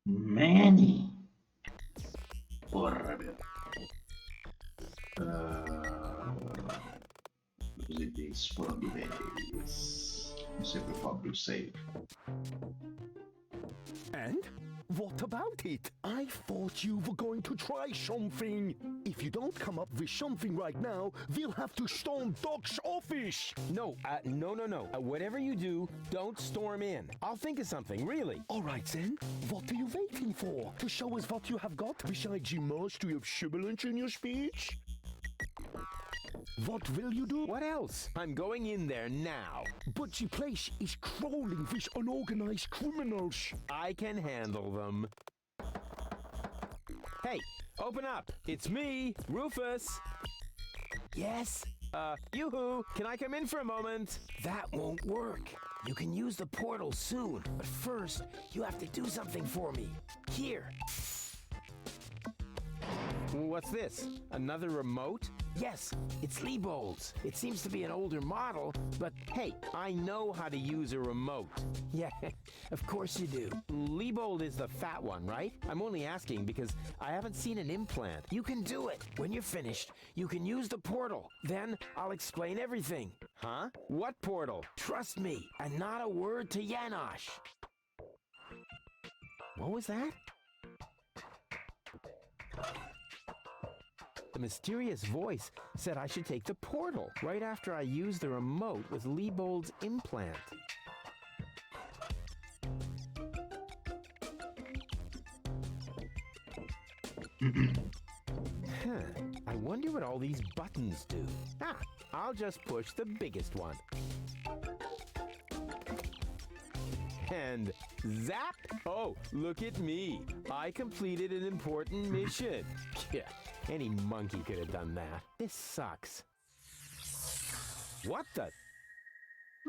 Many. Porra, meu. Uh, Visites probabilities. Sempre Fábio save. And? What about it? I thought you were going to try something. If you don't come up with something right now, we'll have to storm Doc's office. No. Whatever you do, don't storm in. I'll think of something, really. All right then. What are you waiting for? To show us what you have got besides the mastery of sibilance in your speech? What will you do? What else? I'm going in there now. But the place is crawling with unorganized criminals. I can handle them. Hey, open up. It's me, Rufus. Yes? Yoo-hoo, can I come in for a moment? That won't work. You can use the portal soon, but first, you have to do something for me. Here. What's this? Another remote? Yes, it's Liebold's. It seems to be an older model, but Hey, I know how to use a remote. yeah, of course you do. Liebold is the fat one, right? I'm only asking because I haven't seen an implant. You can do it. When you're finished, you can use the portal. Then I'll explain everything. Huh? What portal? Trust me, and not a word to Janosch. What was that? The mysterious voice said I should take the portal right after I used the remote with Liebold's implant. I wonder what all these buttons do. I'll just push the biggest one. And zap! Oh, look at me. I completed an important mission. Yeah, any monkey could have done that. This sucks. What the?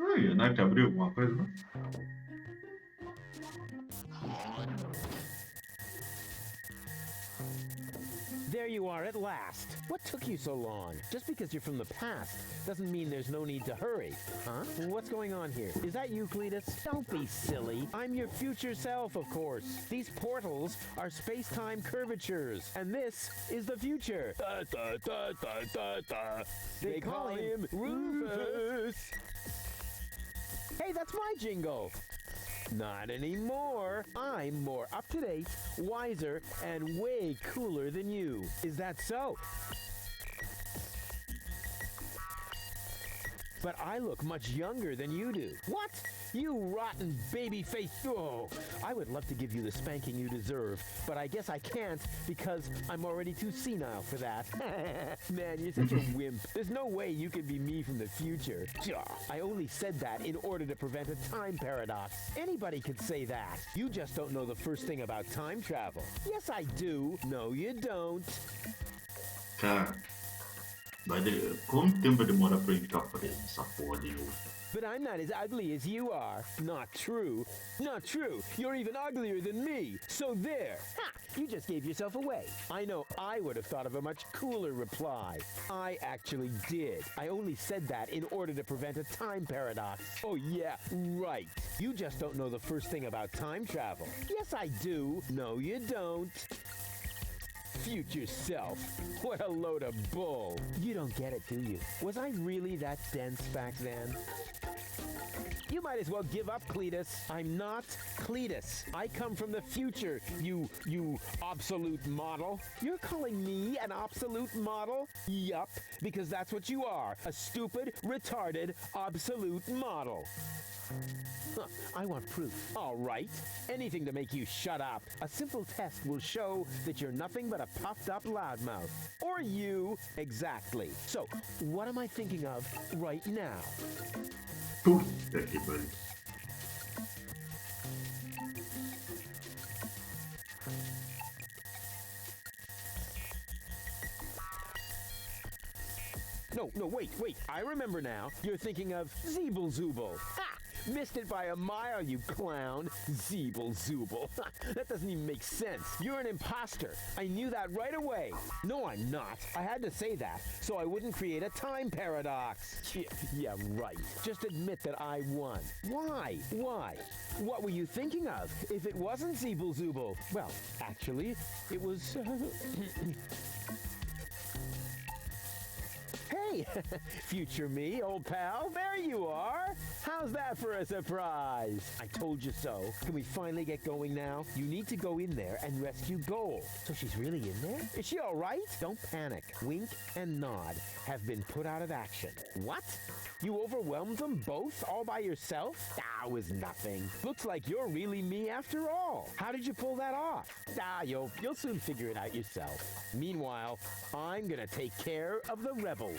Ai, né? Que abriu alguma coisa, né? There you are at last. What took you so long? Just because you're from the past doesn't mean there's no need to hurry. Huh? What's going on here? Is that you, Cletus? Don't be silly. I'm your future self, of course. These portals are space-time curvatures, and this is the future. They call him Rufus. Hey, that's my jingle. Not anymore. I'm more up-to-date, wiser, and way cooler than you. Is that so? But I look much younger than you do. What? You rotten baby-faced... Oh, I would love to give you the spanking you deserve, but I guess I can't because I'm already too senile for that. Man, you're such a wimp. There's no way you could be me from the future. I only said that in order to prevent a time paradox. Anybody could say that. You just don't know the first thing about time travel. Yes, I do. No, you don't. Cara, quanto tempo demora pra gente ficar fazendo essa porra de novo? But I'm not as ugly as you are. Not true. Not true. You're even uglier than me. So there. Ha! You just gave yourself away. I know I would have thought of a much cooler reply. I actually did. I only said that in order to prevent a time paradox. Oh yeah, right. You just don't know the first thing about time travel. Yes, I do. No, you don't. Future self. What a load of bull. You don't get it, do you? Was I really that dense back then? You might as well give up, Cletus. I'm not Cletus. I come from the future, you obsolete model. You're calling me an obsolete model? Yup, because that's what you are. A stupid, retarded, obsolete model. Huh, I want proof. All right. Anything to make you shut up. A simple test will show that you're nothing but a puffed-up loudmouth. Or you. Exactly. So, what am I thinking of right now? Puta que pariu. No, wait. I remember now. You're thinking of Zeeble Zooble. Ha! Missed it by a mile, you clown. Zeeble Zooble. That doesn't even make sense. You're an imposter. I knew that right away. No, I'm not. I had to say that so I wouldn't create a time paradox. Yeah, right. Just admit that I won. Why? Why? What were you thinking of if it wasn't Zeeble Zooble? Well, actually, it was... Hey, future me, old pal, there you are. How's that for a surprise? I told you so. Can we finally get going now? You need to go in there and rescue Goal. So she's really in there? Is she all right? Don't panic. Wink and Nod have been put out of action. What? You overwhelmed them both all by yourself? That was nothing. Looks like you're really me after all. How did you pull that off? You'll soon figure it out yourself. Meanwhile, I'm gonna take care of the rebels.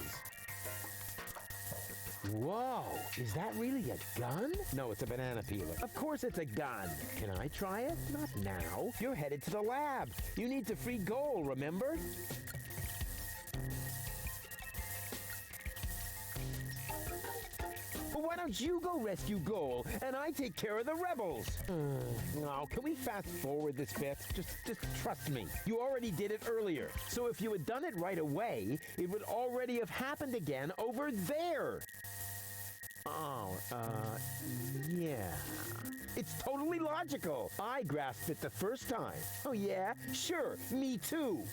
Whoa, is that really a gun? No, it's a banana peeler. Of course it's a gun. Can I try it? Not now. You're headed to the lab. You need to free Goal, remember? Well, why don't you go rescue Goal and I take care of the rebels? No, can we fast forward this bit? Just trust me. You already did it earlier. So if you had done it right away, it would already have happened again over there. Yeah. It's totally logical. I grasped it the first time. Oh, yeah? Sure, me too.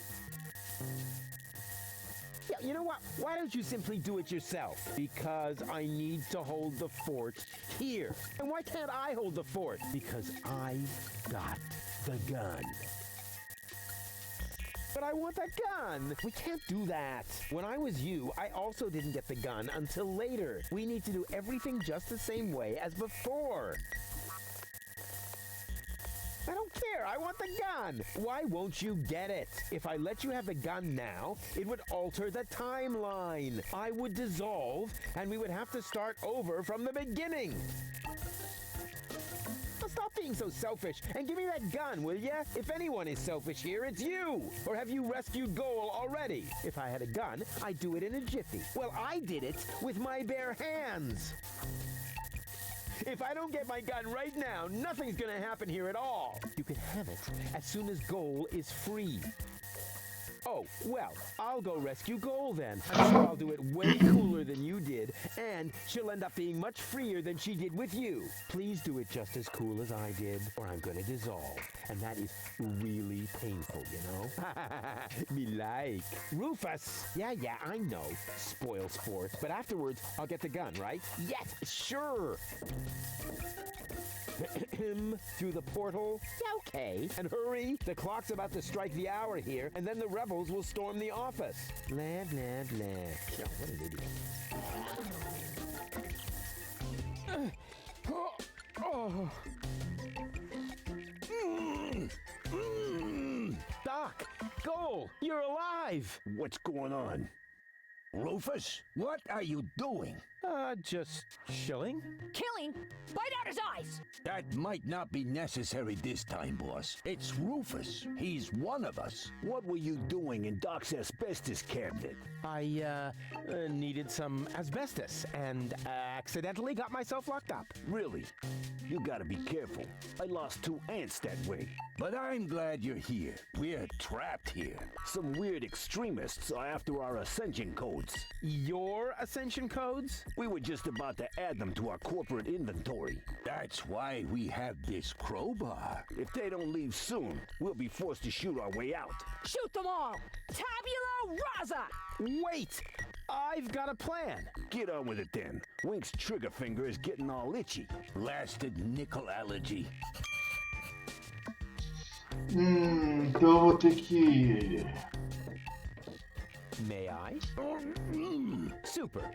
Yeah, you know what? Why don't you simply do it yourself? Because I need to hold the fort here. And why can't I hold the fort? Because I've got the gun. But I want the gun. We can't do that. When I was you, I also didn't get the gun until later. We need to do everything just the same way as before. I don't care. I want the gun. Why won't you get it? If I let you have the gun now, it would alter the timeline. I would dissolve, and we would have to start over from the beginning. Now stop being so selfish and give me that gun, will ya? If anyone is selfish here, it's you. Or have you rescued Goal already? If I had a gun, I'd do it in a jiffy. Well, I did it with my bare hands. If I don't get my gun right now, nothing's gonna happen here at all. You can have it as soon as Goal is free. Oh, well, I'll go rescue Goal then. I'm sure I'll do it way cooler than you did, and she'll end up being much freer than she did with you. Please do it just as cool as I did, or I'm gonna dissolve. And that is really painful, you know? Me like. Rufus! Yeah, I know. Spoil sports. But afterwards, I'll get the gun, right? Yes, sure! Through the portal? Yeah, okay. And hurry, the clock's about to strike the hour here, and then the rebels will storm the office. Blah, blah, blah. Oh, what an idiot. Doc, Goal, you're alive. What's going on? Rufus, what are you doing? Just chilling. Killing? Bite out his eyes! That might not be necessary this time, boss. It's Rufus. He's one of us. What were you doing in Doc's asbestos cabinet? I, needed some asbestos and accidentally got myself locked up. Really? You gotta be careful. I lost 2 ants that way. But I'm glad you're here. We're trapped here. Some weird extremists are after our ascension codes. Your ascension codes? We were just about to add them to our corporate inventory. That's why we have this crowbar. If they don't leave soon, we'll be forced to shoot our way out. Shoot them all! Tabula rasa! Wait! I've got a plan. Get on with it then. Wink's trigger finger is getting all itchy. Blasted nickel allergy. Então eu vou ter que... May I? Super.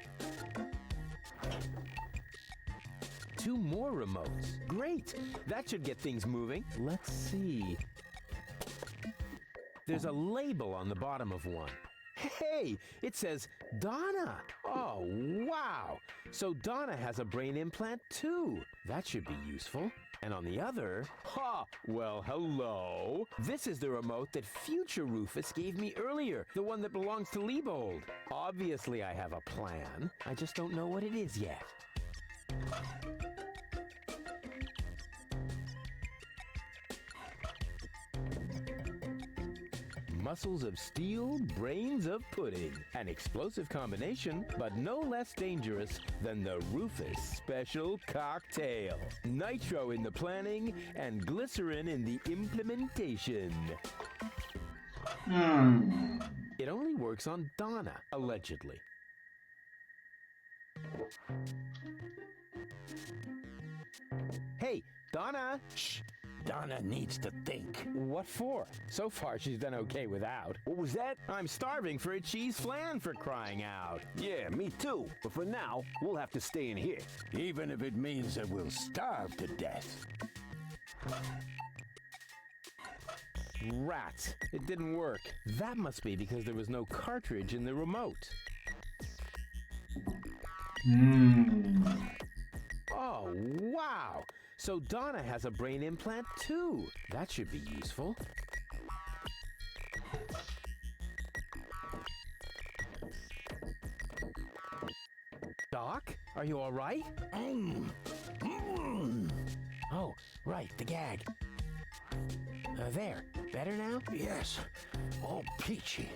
2 more remotes. Great. That should get things moving. Let's see. There's a label on the bottom of one. Hey, it says Donna. Oh, wow. So Donna has a brain implant too. That should be useful. And on the other, well, hello. This is the remote that future Rufus gave me earlier, the one that belongs to Liebold. Obviously, I have a plan. I just don't know what it is yet. Muscles of steel, brains of pudding. An explosive combination, but no less dangerous than the Rufus Special Cocktail. Nitro in the planning and glycerin in the implementation. It only works on Donna, allegedly. Hey, Donna! Shh. Donna needs to think. What for? So far, she's done okay without. What was that? I'm starving for a cheese flan, for crying out. Yeah, me too. But for now, we'll have to stay in here. Even if it means that we'll starve to death. Rats. It didn't work. That must be because there was no cartridge in the remote. Oh, wow! So Donna has a brain implant too. That should be useful. Doc, are you all right? Oh, right, the gag. There, better now? Yes, all peachy.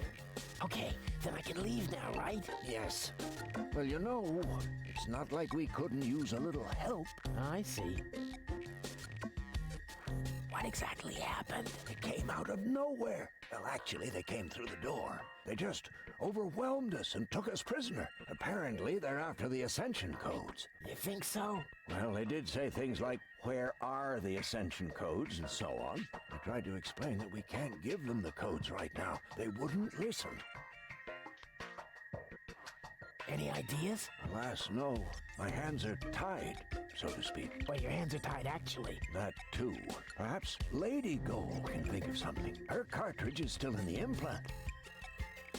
Okay, then I can leave now, right? Yes. Well, you know, it's not like we couldn't use a little help. I see. What exactly happened? It came out of nowhere. Well, actually, they came through the door. They just overwhelmed us and took us prisoner. Apparently, they're after the Ascension codes. You think so? Well, they did say things like, where are the Ascension codes, and so on. I tried to explain that we can't give them the codes right now. They wouldn't listen. Any ideas? Alas, no. My hands are tied, so to speak. Well, your hands are tied, actually. That, too. Perhaps Lady Goal can think of something. Her cartridge is still in the implant.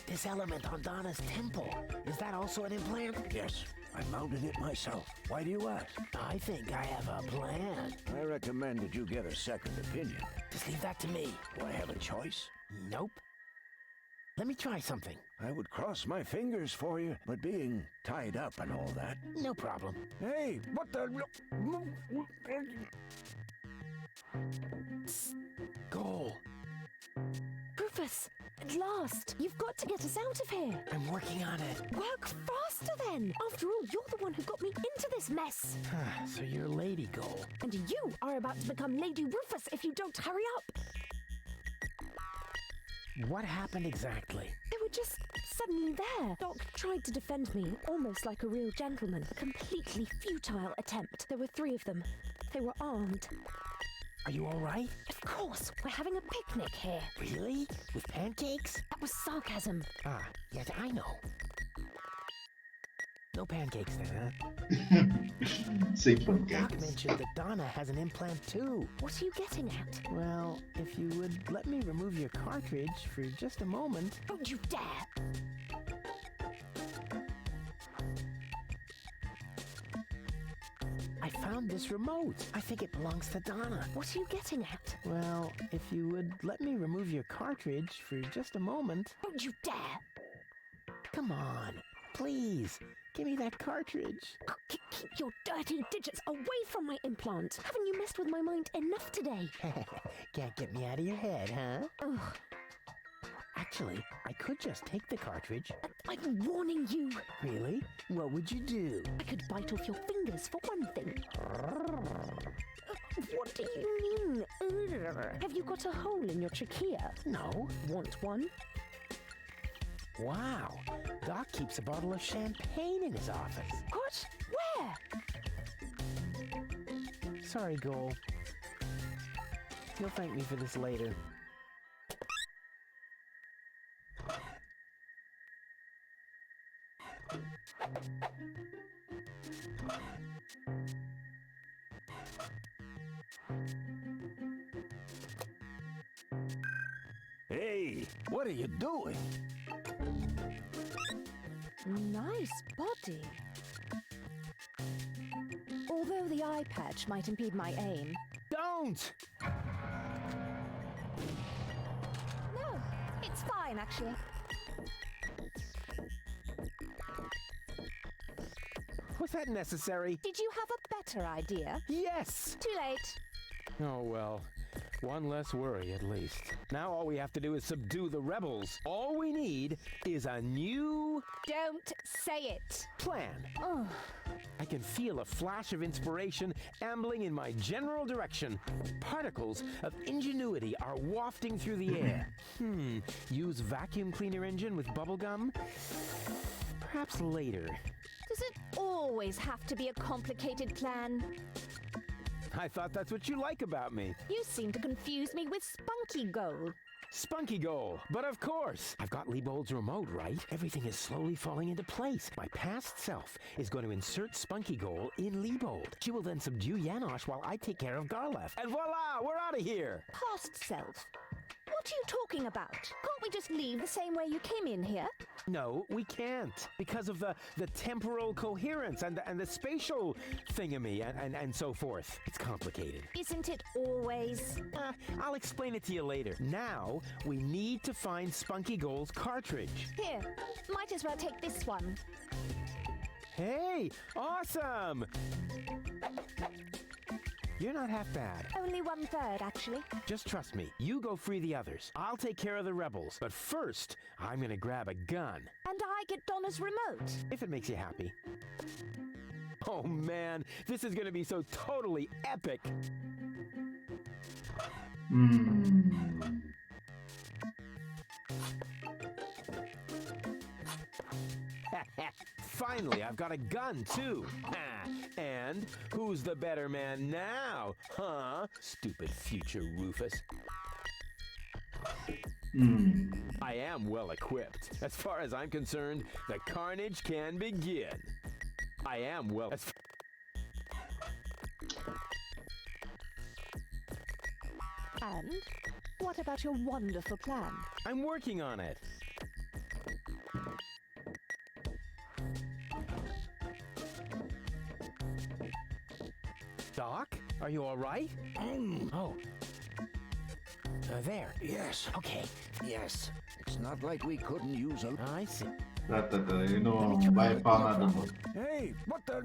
This element on Donna's temple, is that also an implant? Yes. I mounted it myself. Why do you ask? I think I have a plan. I recommend that you get a second opinion. Just leave that to me. Do I have a choice? Nope. Let me try something. I would cross my fingers for you, but being tied up and all that... No problem. Hey, what the... Goal. Rufus, at last! You've got to get us out of here! I'm working on it. Work faster then! After all, you're the one who got me into this mess! So you're Lady Goal. And you are about to become Lady Rufus if you don't hurry up! What happened exactly? They were just suddenly there. Doc tried to defend me, almost like a real gentleman. A completely futile attempt. There were 3 of them. They were armed. Are you all right? Of course, we're having a picnic here. Really? With pancakes? That was sarcasm. Ah, yes, I know. No pancakes then, huh? Say Doc pancakes. mentioned that Donna has an implant too. What are you getting at? Well, if you would let me remove your cartridge for just a moment. Don't you dare! I found this remote. I think it belongs to Donna. What are you getting at? Well, if you would let me remove your cartridge for just a moment. Don't you dare! Come on, please, give me that cartridge. Keep your dirty digits away from my implant. Haven't you messed with my mind enough today? Can't get me out of your head, huh? Ugh, Actually, I could just take the cartridge. I'm warning you. Really? What would you do? I could bite off your fingers for one thing. What do you mean? Ugh. Have you got a hole in your trachea? No. Want one? Wow, Doc keeps a bottle of champagne in his office. What? Where? Sorry, Goal. You'll thank me for this later. Hey, what are you doing? Nice body. Although the eye patch might impede my aim. Don't! No, it's fine actually. Was that necessary? Did you have a better idea? Yes! Too late. Oh well, one less worry at least. Now all we have to do is subdue the rebels. All we need is a new Don't say it. plan. Oh, I can feel a flash of inspiration ambling in my general direction. Particles of ingenuity are wafting through the air. Use vacuum cleaner engine with bubblegum? Perhaps later. does it always have to be a complicated plan? I thought that's what you like about me. You seem to confuse me with Spunky Goal. Spunky Goal. But of course, I've got Liebold's remote, right? Everything is slowly falling into place. My past self is going to insert Spunky Goal in Liebold. She will then subdue Janosch while I take care of Garlef. And voila, we're out of here. Past self? What are you talking about? Can't we just leave the same way you came in here? No, we can't. Because of the temporal coherence and the spatial thingamy and so forth. It's complicated. Isn't it always? I'll explain it to you later. Now, we need to find Spunky Goal's cartridge. Here, might as well take this one. Hey, awesome! You're not half bad. Only 1/3, actually. Just trust me. You go free the others. I'll take care of the rebels. But first, I'm gonna grab a gun. And I get Donna's remote. If it makes you happy. Oh man, this is gonna be so totally epic. Finally, I've got a gun, too. And who's the better man now? Huh? Stupid future Rufus. I am well equipped. As far as I'm concerned, the carnage can begin. I am well... And what about your wonderful plan? I'm working on it. Doc, are you all right? Oh. There. Yes. Okay. Yes. It's not like we couldn't use a... I see. Ele não vai falar nada, mano. Hey, what the...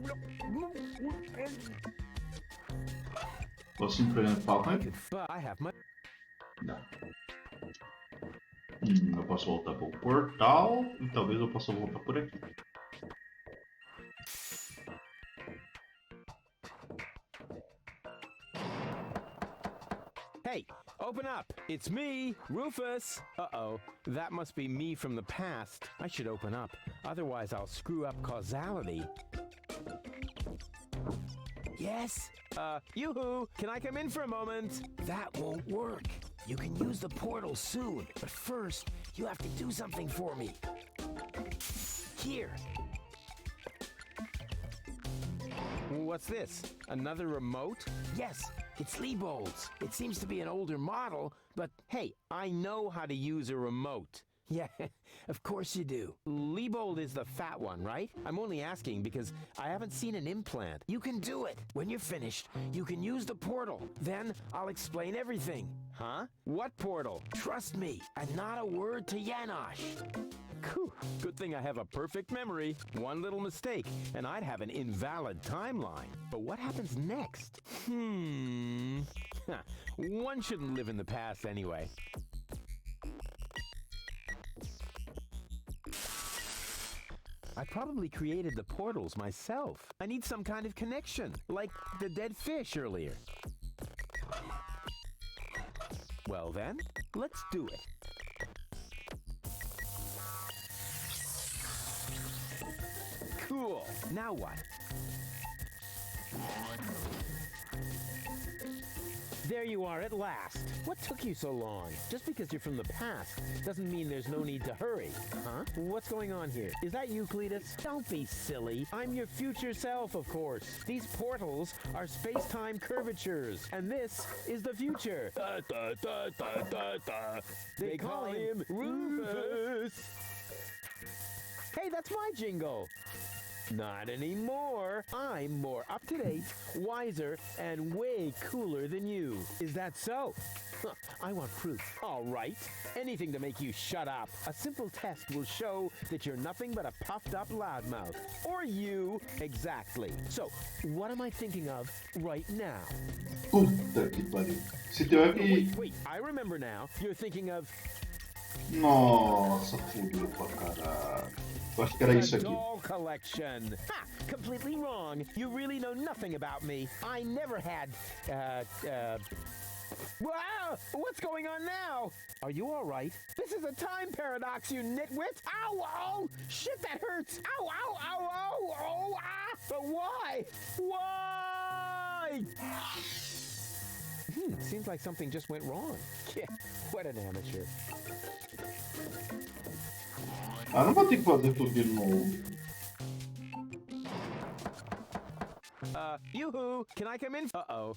Posso simplesmente falar com ele? But I have my... Não. Eu posso voltar pro portal e talvez eu possa voltar por aqui. Hey, open up! It's me, Rufus! Uh-oh, that must be me from the past. I should open up, otherwise I'll screw up causality. Yes? Yoo-hoo! Can I come in for a moment? That won't work. You can use the portal soon, but first, you have to do something for me. Here. What's this? Another remote? Yes, it's Liebold's. It seems to be an older model, but Hey, I know how to use a remote. yeah, of course you do. Liebold is the fat one, right? I'm only asking because I haven't seen an implant. You can do it. When you're finished, you can use the portal. Then I'll explain everything. Huh? What portal? Trust me, and not a word to Janosch. Whew. Good thing I have a perfect memory. One little mistake, and I'd have an invalid timeline. But what happens next? One shouldn't live in the past anyway. I probably created the portals myself. I need some kind of connection, like the dead fish earlier. Well then, let's do it. Cool. Now what? There you are at last. What took you so long? Just because you're from the past doesn't mean there's no need to hurry. Huh? What's going on here? Is that you, Cletus? Don't be silly. I'm your future self, of course. These portals are space-time curvatures, and this is the future. Da, da, da, da, da, da. They call him Rufus. Hey, that's my jingle. Not anymore. I'm more up-to-date, wiser, and way cooler than you. Is that so? Huh, I want proof. All right. Anything to make you shut up. A simple test will show that you're nothing but a puffed-up loudmouth. Or you. Exactly. So, what am I thinking of right now? Puta que pariu. Se tiver que. Wait, I remember now. You're thinking of Nossa, fudeu pra caralho. Eu acho que era isso the aqui. doll collection. Ha! Completely wrong. You really know nothing about me. I never had, Wow! What's going on now? Are you all right? This is a time paradox, you nitwit! Ow! Oh! Shit, that hurts! Ow! Ow! Ow! Ow! Oh! Ah! But why? Why? Seems like something just went wrong. Yeah, what an amateur. Ah, não vou ter que fazer tudo de novo. Yoo-hoo! Can I come in? Uh-oh.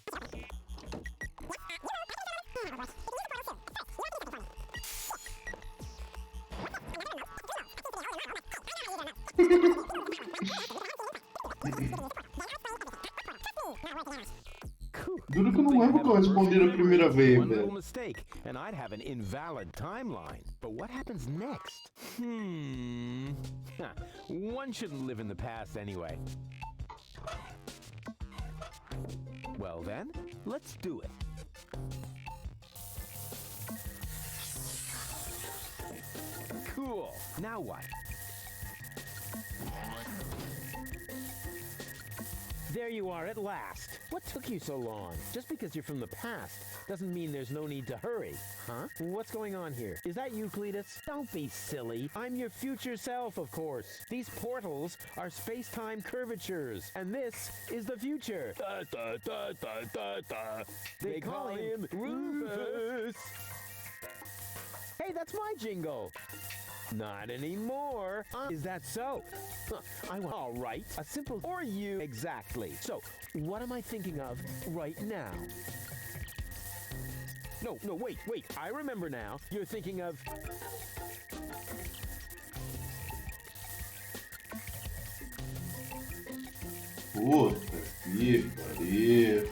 Duro que eu não lembro que eu respondi da primeira vez, One little velho. mistake, and I'd have an invalid timeline. But what happens next? One shouldn't live in the past anyway. Well then, let's do it. Cool. Now what? There you are at last. What took you so long? Just because you're from the past doesn't mean there's no need to hurry. Huh? What's going on here? Is that you, Cletus? Don't be silly. I'm your future self, of course. These portals are space-time curvatures, and this is the future. Da, da, da, da, da, da. They call him Rufus. Hey, that's my jingle. Not anymore. Is that so? I want. All right. A simple. Or you. Exactly. So, what am I thinking of right now? No, wait. I remember now. You're thinking of. Puta que pariu.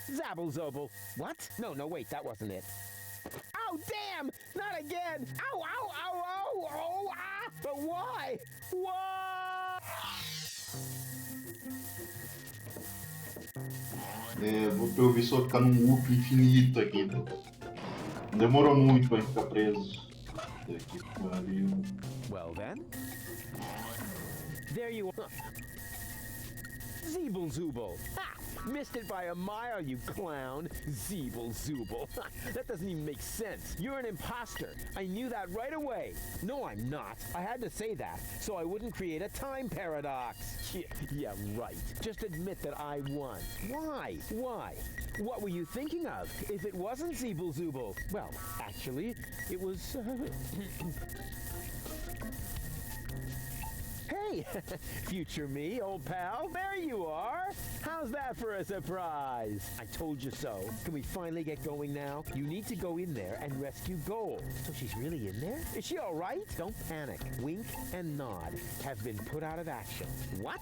Zabble Zobble. What? No, wait. That wasn't it. Oh, damn! Not again! Ow, ow, ow, ow! Oh, ah! But why? Why? É, vou ter o só ficar num loop infinito aqui, né? Demorou muito pra ficar preso. Puta que pariu. Well then, there you are. Zeeble Zooble. Ha! Missed it by a mile, you clown. Zeeble Zooble. That doesn't even make sense. You're an imposter. I knew that right away. No, I'm not. I had to say that so I wouldn't create a time paradox. Yeah, right. Just admit that I won. Why? What were you thinking of? If it wasn't Zeeble Zooble? Well, actually, it was... Hey, future me, old pal, there you are. How's that for a surprise? I told you so. Can we finally get going now? You need to go in there and rescue Gold. So she's really in there? Is she all right? Don't panic. Wink and Nod have been put out of action. What?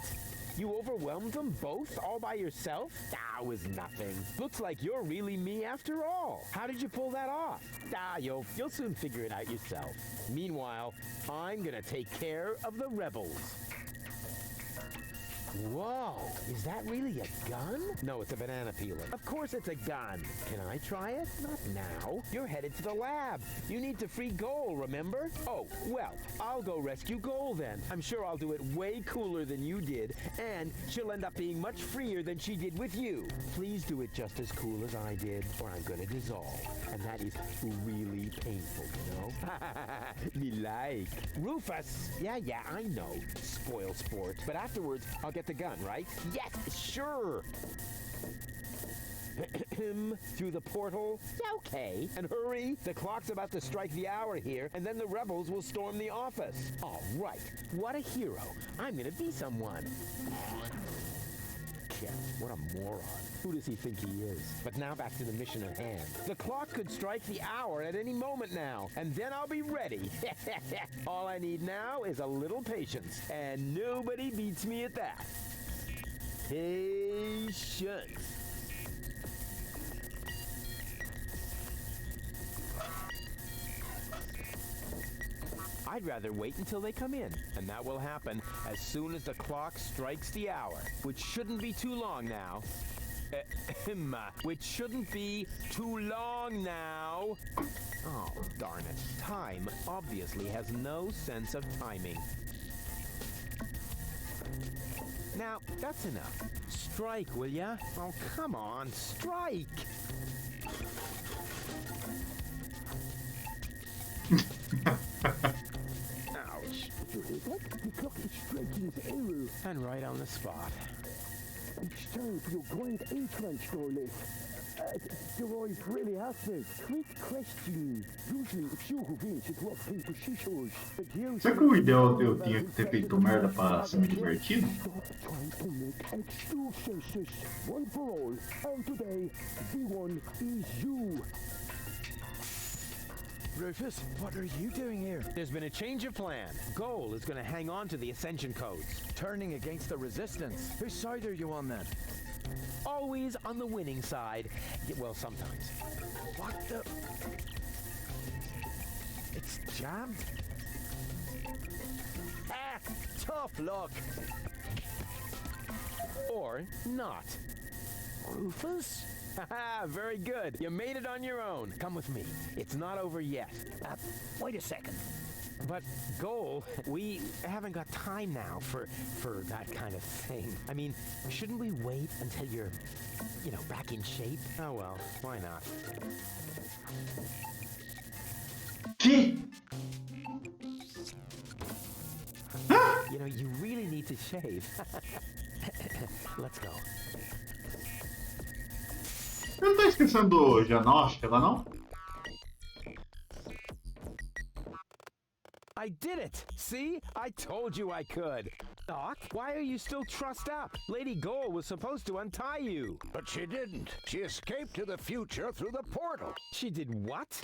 You overwhelmed them both all by yourself? That was nothing. Looks like you're really me after all. How did you pull that off? You'll soon figure it out yourself. Meanwhile, I'm gonna take care of the rebels. Whoa, is that really a gun? No, it's a banana peeler. Of course it's a gun. Can I try it? Not now. You're headed to the lab. You need to free Goal, remember? Oh, well, I'll go rescue Goal then. I'm sure I'll do it way cooler than you did, and she'll end up being much freer than she did with you. Please do it just as cool as I did, or I'm gonna dissolve. And that is really painful, you know? Me like. Rufus! Yeah, I know. Spoil sport. But afterwards, I'll get the gun, right? Yes, sure. Through the portal? Yeah, okay. And hurry, the clock's about to strike the hour here, and then the rebels will storm the office. All right, what a hero. I'm gonna be someone. Yeah. What a moron. Who does he think he is? But now back to the mission at hand. The clock could strike the hour at any moment now, and then I'll be ready. All I need now is a little patience, and nobody beats me at that. Patience. I'd rather wait until they come in, and that will happen as soon as the clock strikes the hour, which shouldn't be too long now. Which shouldn't be too long now. Oh, darn it. Time obviously has no sense of timing. Now, that's enough. Strike, will ya? Oh, come on, strike! Ouch. The clock is striking its arrow. And right on the spot. It's time for your grand entrance, Dorley. The voice really has me. Quick question. Usually it's you who wins at rock, paper, scissors. But you... Será que o ideal eu tinha que ter feito merda pra ser mais divertido? Stop trying to make excuses. One for all. And today, the one is you. Rufus, what are you doing here? There's been a change of plan. Goal is going to hang on to the Ascension codes. Turning against the Resistance. Whose side are you on then? Always on the winning side. Well, sometimes. What the... It's jammed? Ah, tough luck. Or not. Rufus? Haha, very good. You made it on your own. Come with me. It's not over yet. Wait a second. But, Goal, we haven't got time now for that kind of thing. I mean, shouldn't we wait until you're, back in shape? Oh well, why not? Que? You really need to shave. Let's go. Eu não tô esquecendo Janóstica lá, não? I did it! See? I told you I could. Doc, why are you still trussed up? Lady Goal was supposed to untie you. But she didn't. She escaped to the future through the portal. She did what?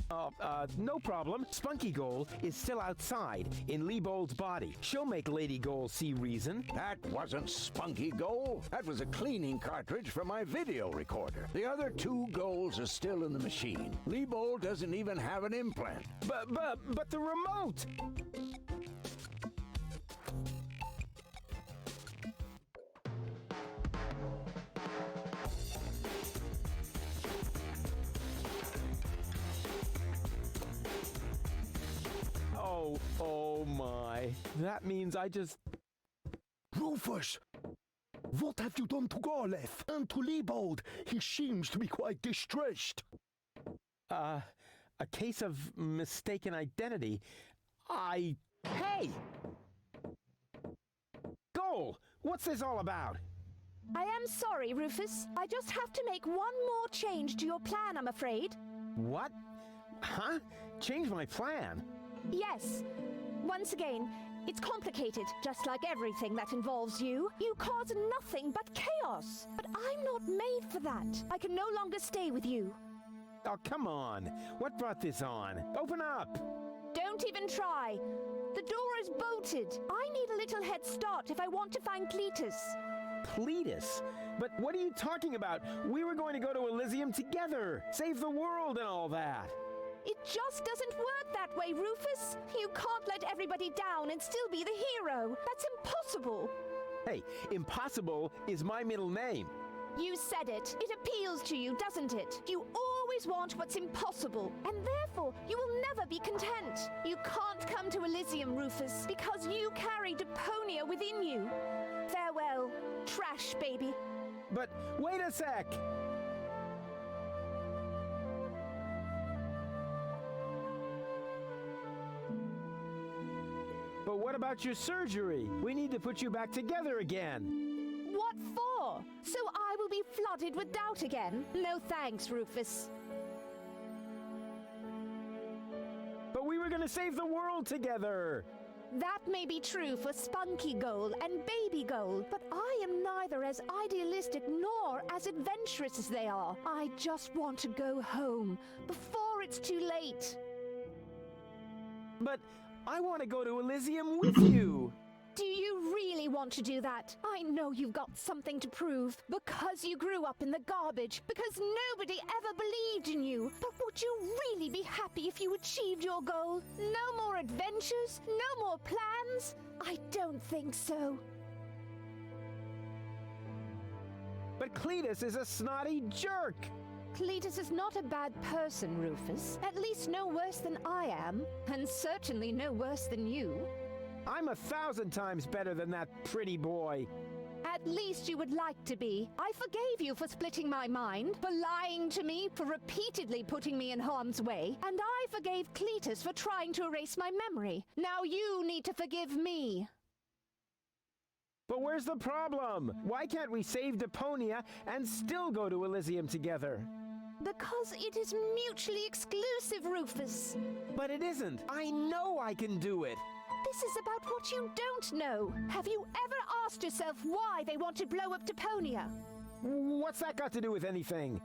No problem. Spunky Goal is still outside in Leibold's body. She'll make Lady Goal see reason. That wasn't Spunky Goal. That was a cleaning cartridge for my video recorder. The other two goals are still in the machine. Leibold doesn't even have an implant. But the remote! Oh my. That means I just... Rufus! What have you done to Garleth and to Leibold? He seems to be quite distressed. A case of mistaken identity. Hey! Goal! What's this all about? I am sorry, Rufus. I just have to make one more change to your plan, I'm afraid. What? Huh? Change my plan? Yes. Once again, it's complicated, just like everything that involves you. You cause nothing but chaos. But I'm not made for that. I can no longer stay with you. Oh, come on. What brought this on? Open up! Don't even try. The door is bolted. I need a little head start if I want to find Cletus. Cletus? But what are you talking about? We were going to go to Elysium together. Save the world and all that. It just doesn't work that way, Rufus. You can't let everybody down and still be the hero. That's impossible. Hey, impossible is my middle name. You said it. It appeals to you, doesn't it? You always want what's impossible, and therefore you will never be content. You can't come to Elysium, Rufus, because you carry Deponia within you. Farewell, trash baby. But wait a sec! But what about your surgery? We need to put you back together again. What for? So I will be flooded with doubt again? No thanks, Rufus. But we were gonna save the world together! That may be true for Spunky Goal and Baby Goal, but I am neither as idealistic nor as adventurous as they are. I just want to go home before it's too late. But I want to go to Elysium with you. Do you really want to do that? I know you've got something to prove. Because you grew up in the garbage. Because nobody ever believed in you. But would you really be happy if you achieved your goal? No more adventures? No more plans? I don't think so. But Cletus is a snotty jerk. Cletus is not a bad person, Rufus. At least no worse than I am. And certainly no worse than you. I'm 1,000 times better than that pretty boy. At least you would like to be. I forgave you for splitting my mind, for lying to me, for repeatedly putting me in harm's way, and I forgave Cletus for trying to erase my memory. Now you need to forgive me. But where's the problem? Why can't we save Deponia and still go to Elysium together? Because it is mutually exclusive, Rufus. But it isn't. I know I can do it. This is about what you don't know. Have you ever asked yourself why they want to blow up Deponia? What's that got to do with anything?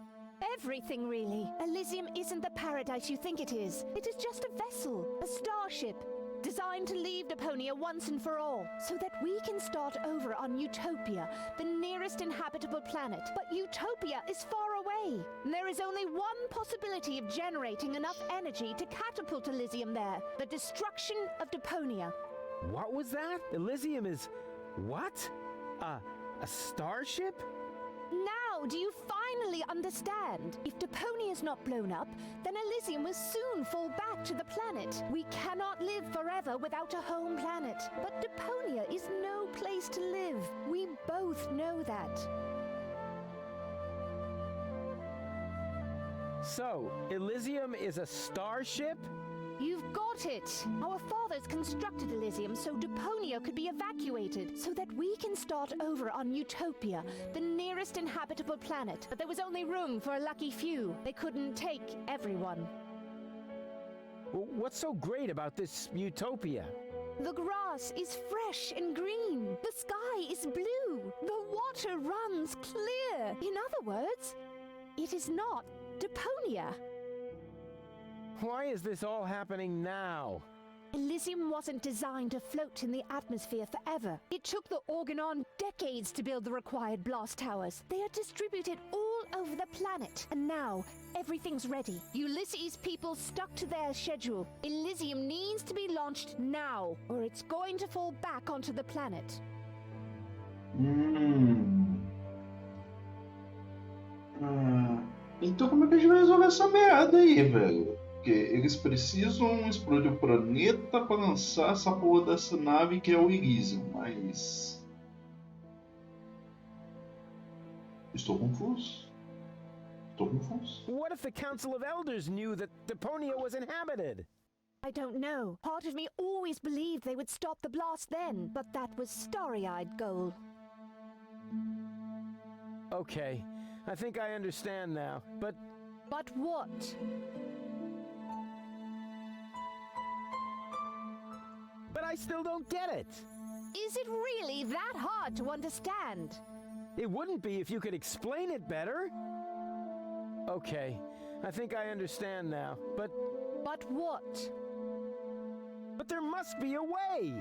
Everything, really. Elysium isn't the paradise you think it is. It is just a vessel, a starship, designed to leave Deponia once and for all, so that we can start over on Utopia, the nearest inhabitable planet. But Utopia is far away. There is only one possibility of generating enough energy to catapult Elysium there, the destruction of Deponia. What was that? Elysium is... what? A starship? Now, do you finally understand? If Deponia is not blown up, then Elysium will soon fall back to the planet. We cannot live forever without a home planet. But Deponia is no place to live. We both know that. So, Elysium is a starship? You've got it! Our fathers constructed Elysium so Deponia could be evacuated, so that we can start over on Utopia, the nearest inhabitable planet. But there was only room for a lucky few. They couldn't take everyone. What's so great about this Utopia? The grass is fresh and green. The sky is blue. The water runs clear. In other words, it is not Deponia. Why is this all happening now? Elysium wasn't designed to float in the atmosphere forever. It took the Organon decades to build the required blast towers. They are distributed all over the planet, and now everything's ready. Ulysses' people stuck to their schedule. Elysium needs to be launched now, or it's going to fall back onto the planet. Então como é que a gente vai resolver essa merda aí, velho? Porque eles precisam explodir o planeta pra lançar essa porra dessa nave que é o Elysium, mas... Estou confuso. What if the Council of Elders knew that Deponia was inhabited? I don't know. Part of me always believed they would stop the blast then, but that was starry-eyed goal. Okay, I think I understand now, but... But what? But I still don't get it! Is it really that hard to understand? It wouldn't be if you could explain it better. Okay, I think I understand now, but... But what? But there must be a way!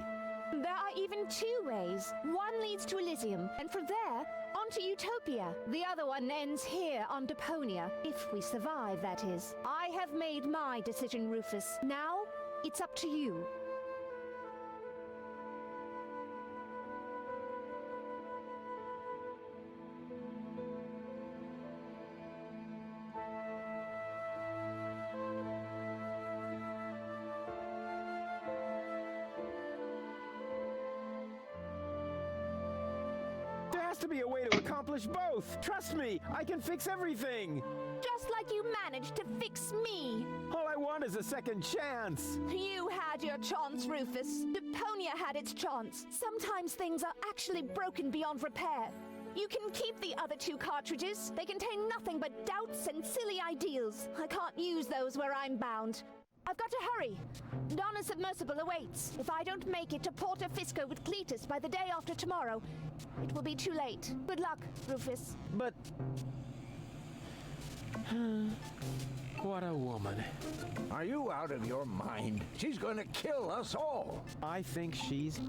There are even two ways. One leads to Elysium, and from there, onto Utopia. The other one ends here on Deponia, if we survive, that is. I have made my decision, Rufus. Now, it's up to you. There has to be a way to accomplish both! Trust me, I can fix everything! Just like you managed to fix me. All I want is a second chance! You had your chance, Rufus. Deponia had its chance. Sometimes things are actually broken beyond repair. You can keep the other two cartridges. They contain nothing but doubts and silly ideals. I can't use those where I'm bound. I've got to hurry. Donna's submersible awaits. If I don't make it to Porto Fisco with Cletus by the day after tomorrow, it will be too late. Good luck, Rufus. But... what a woman. Are you out of your mind? She's gonna kill us all. I think she's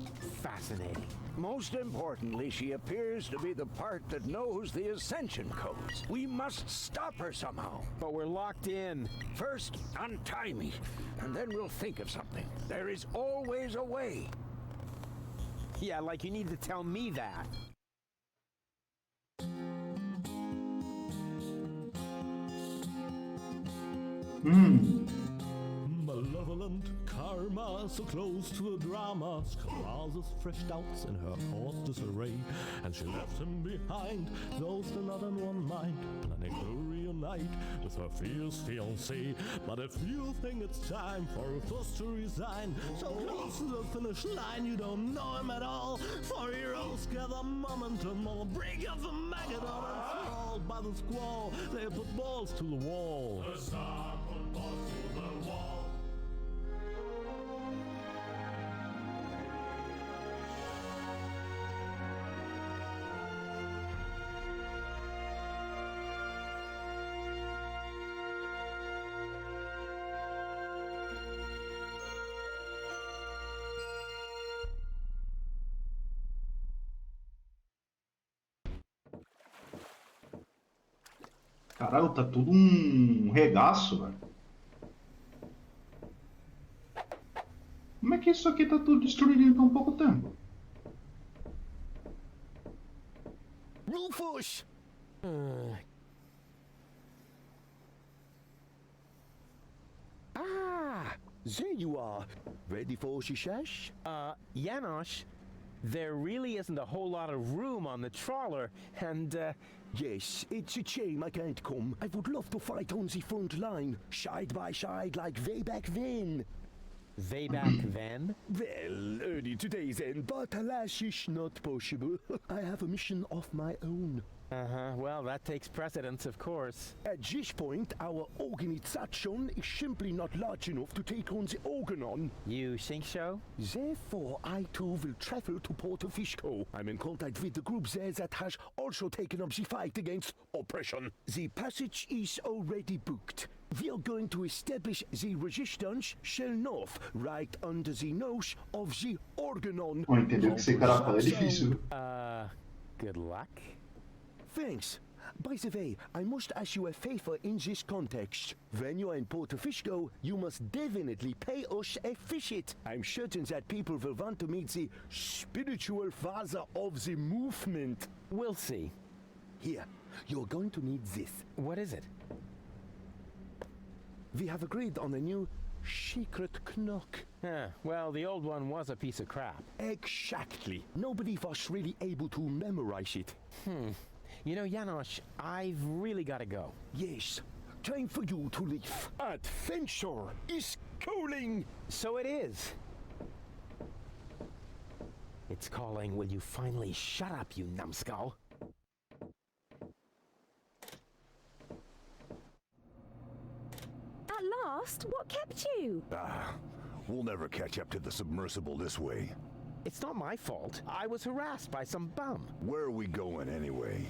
fascinating. Most importantly, she appears to be the part that knows the Ascension codes. We must stop her somehow. But we're locked in. First, untie me, and then we'll think of something. There is always a way. Yeah, like you need to tell me that. Malevolent karma, so close to a drama, causes fresh doubts in her thought disarray, and she left him behind, though still not in one mind, planning to reunite with her fierce fiancé. But if you think it's time for Rufus to resign, so close to the finish line you don't know him at all, for heroes gather momentum on the brink of the Magadon, and thralled by the squall, they put balls to the wall. The star put balls to the wall. Caralho, tá tudo um regaço, velho. Como é que isso aqui tá tudo destruído em tão pouco tempo? Rufus! Ah! There you are. Ready for shishash? Janosch, there really isn't a whole lot of room on the trawler, and, Yes, it's a shame I can't come. I would love to fight on the front line, side by side like way back then. way back then? Well, early today then, but alas, it's not possible. I have a mission of my own. Uh-huh, well, that takes precedence, of course. At this point, our organization is simply not large enough to take on the Organon. You think so? Therefore, I too will travel to Porto Fisco. I'm in contact with the group there that has also taken up the fight against oppression. The passage is already booked. We are going to establish the resistance shell north, right under the nose of the Organon. Oh, entendeu que ser carapã é difícil. Good luck. Thanks. By the way, I must ask you a favor in this context. When you are in Porto Fisco, you must definitely pay us a visit. I'm certain that people will want to meet the spiritual father of the movement. We'll see. Here, you're going to need this. What is it? We have agreed on a new secret knock. Well, the old one was a piece of crap. Exactly. Nobody was really able to memorize it. You know, Janosch, I've really got to go. Yes, time for you to leave. Adventure is calling. So it is. It's calling, will you finally shut up, you numbskull? At last? What kept you? We'll never catch up to the submersible this way. It's not my fault. I was harassed by some bum. Where are we going anyway?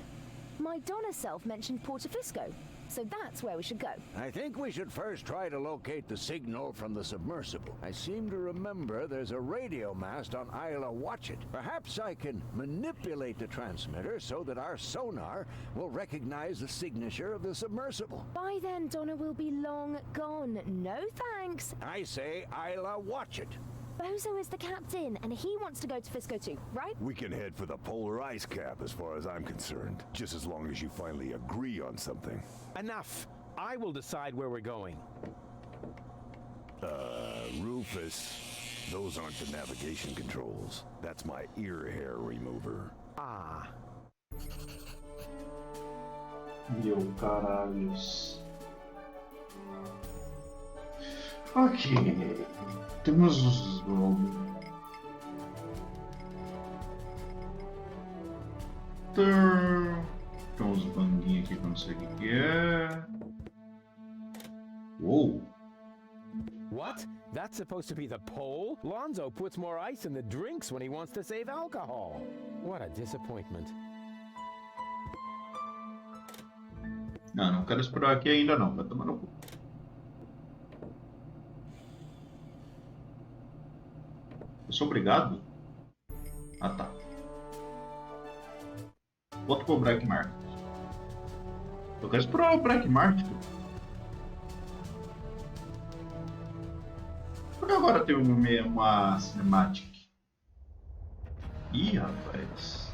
My Donna self mentioned Porto Fisco, so that's where we should go. I think we should first try to locate the signal from the submersible. I seem to remember there's a radio mast on Isla Watchet. Perhaps I can manipulate the transmitter so that our sonar will recognize the signature of the submersible. By then, Donna will be long gone. No thanks. I say Isla Watchet. Bozo is the captain, and he wants to go to Fisco too, right? We can head for the polar ice cap as far as I'm concerned. Just as long as you finally agree on something. Enough. I will decide where we're going. Rufus, those aren't the navigation controls. That's my ear hair remover. Ah. Meu caralhos. Ok. Temos os. Tem uns banguinhos aqui que eu não sei o que é. Uou! What? That's supposed to be the pole? Lonzo puts more ice in the drinks when he wants to save alcohol. What a disappointment. Não, não quero explorar aqui ainda não, vai tomar no cu. Eu sou obrigado? Ah tá. Volto pro Black Market. Eu quero explorar o Black Market. Porque agora tem uma cinematic. Ih, rapaz.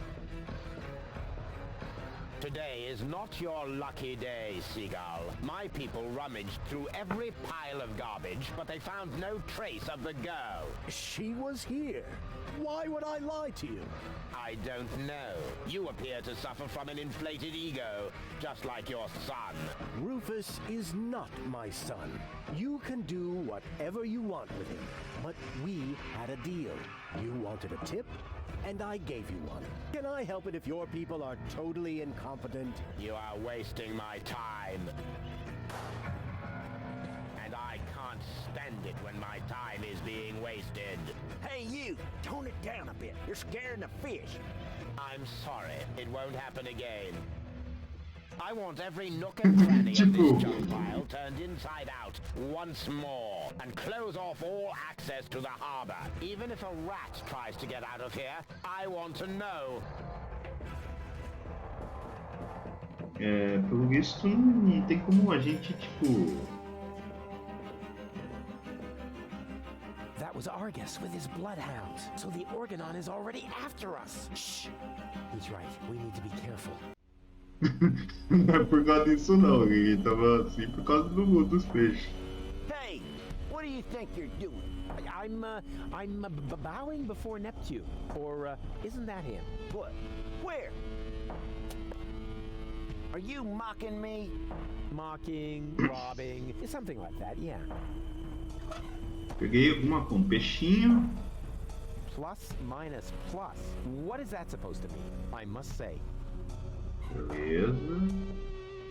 Today is not your lucky day, Seagull. My people rummaged through every pile of garbage, but they found no trace of the girl. She was here. Why would I lie to you? I don't know. You appear to suffer from an inflated ego, just like your son. Rufus is not my son. You can do whatever you want with him. But we had a deal. You wanted a tip, and I gave you one. Can I help it if your people are totally incompetent? You are wasting my time. And I can't stand it when my time is being wasted. Hey, you! Tone it down a bit. You're scaring the fish. I'm sorry. It won't happen again. I want every nook and cranny of this junk pile turned inside out once more, and close off all access to the harbor. Even if a rat tries to get out of here, I want to know. Pelo visto não tem como a gente, tipo... That was Argus with his bloodhounds, so the Organon is already after us. Shh! He's right, we need to be careful. Não é por causa disso não, ele tava assim por causa dos peixes. Hey! What do you think you're doing? I'm bowing before Neptune. Or, isn't that him? What? Where? Are you mocking me? Mocking, robbing, something like that, yeah. Peguei alguma com peixinho. Plus, minus, plus. What is that supposed to mean? I must say. Beleza.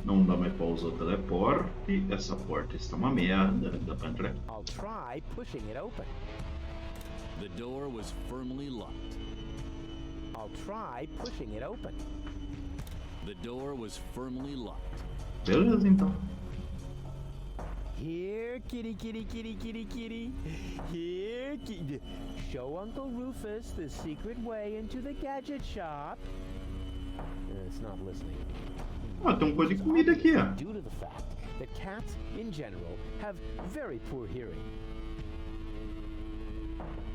Não dá mais pra usar o teleporte. Essa porta está uma merda. Dá pra entrar aqui. I'll try pushing it open. The door was firmly locked. I'll try pushing it open. The door was firmly locked. Beleza, então. Here, kitty, kitty, kitty, kitty, kitty. Here, kitty. Show Uncle Rufus the secret way into the gadget shop. It's not listening. Ah, tem coisa de comida aqui, ó. Due to the fact that cats, in general, have very poor hearing.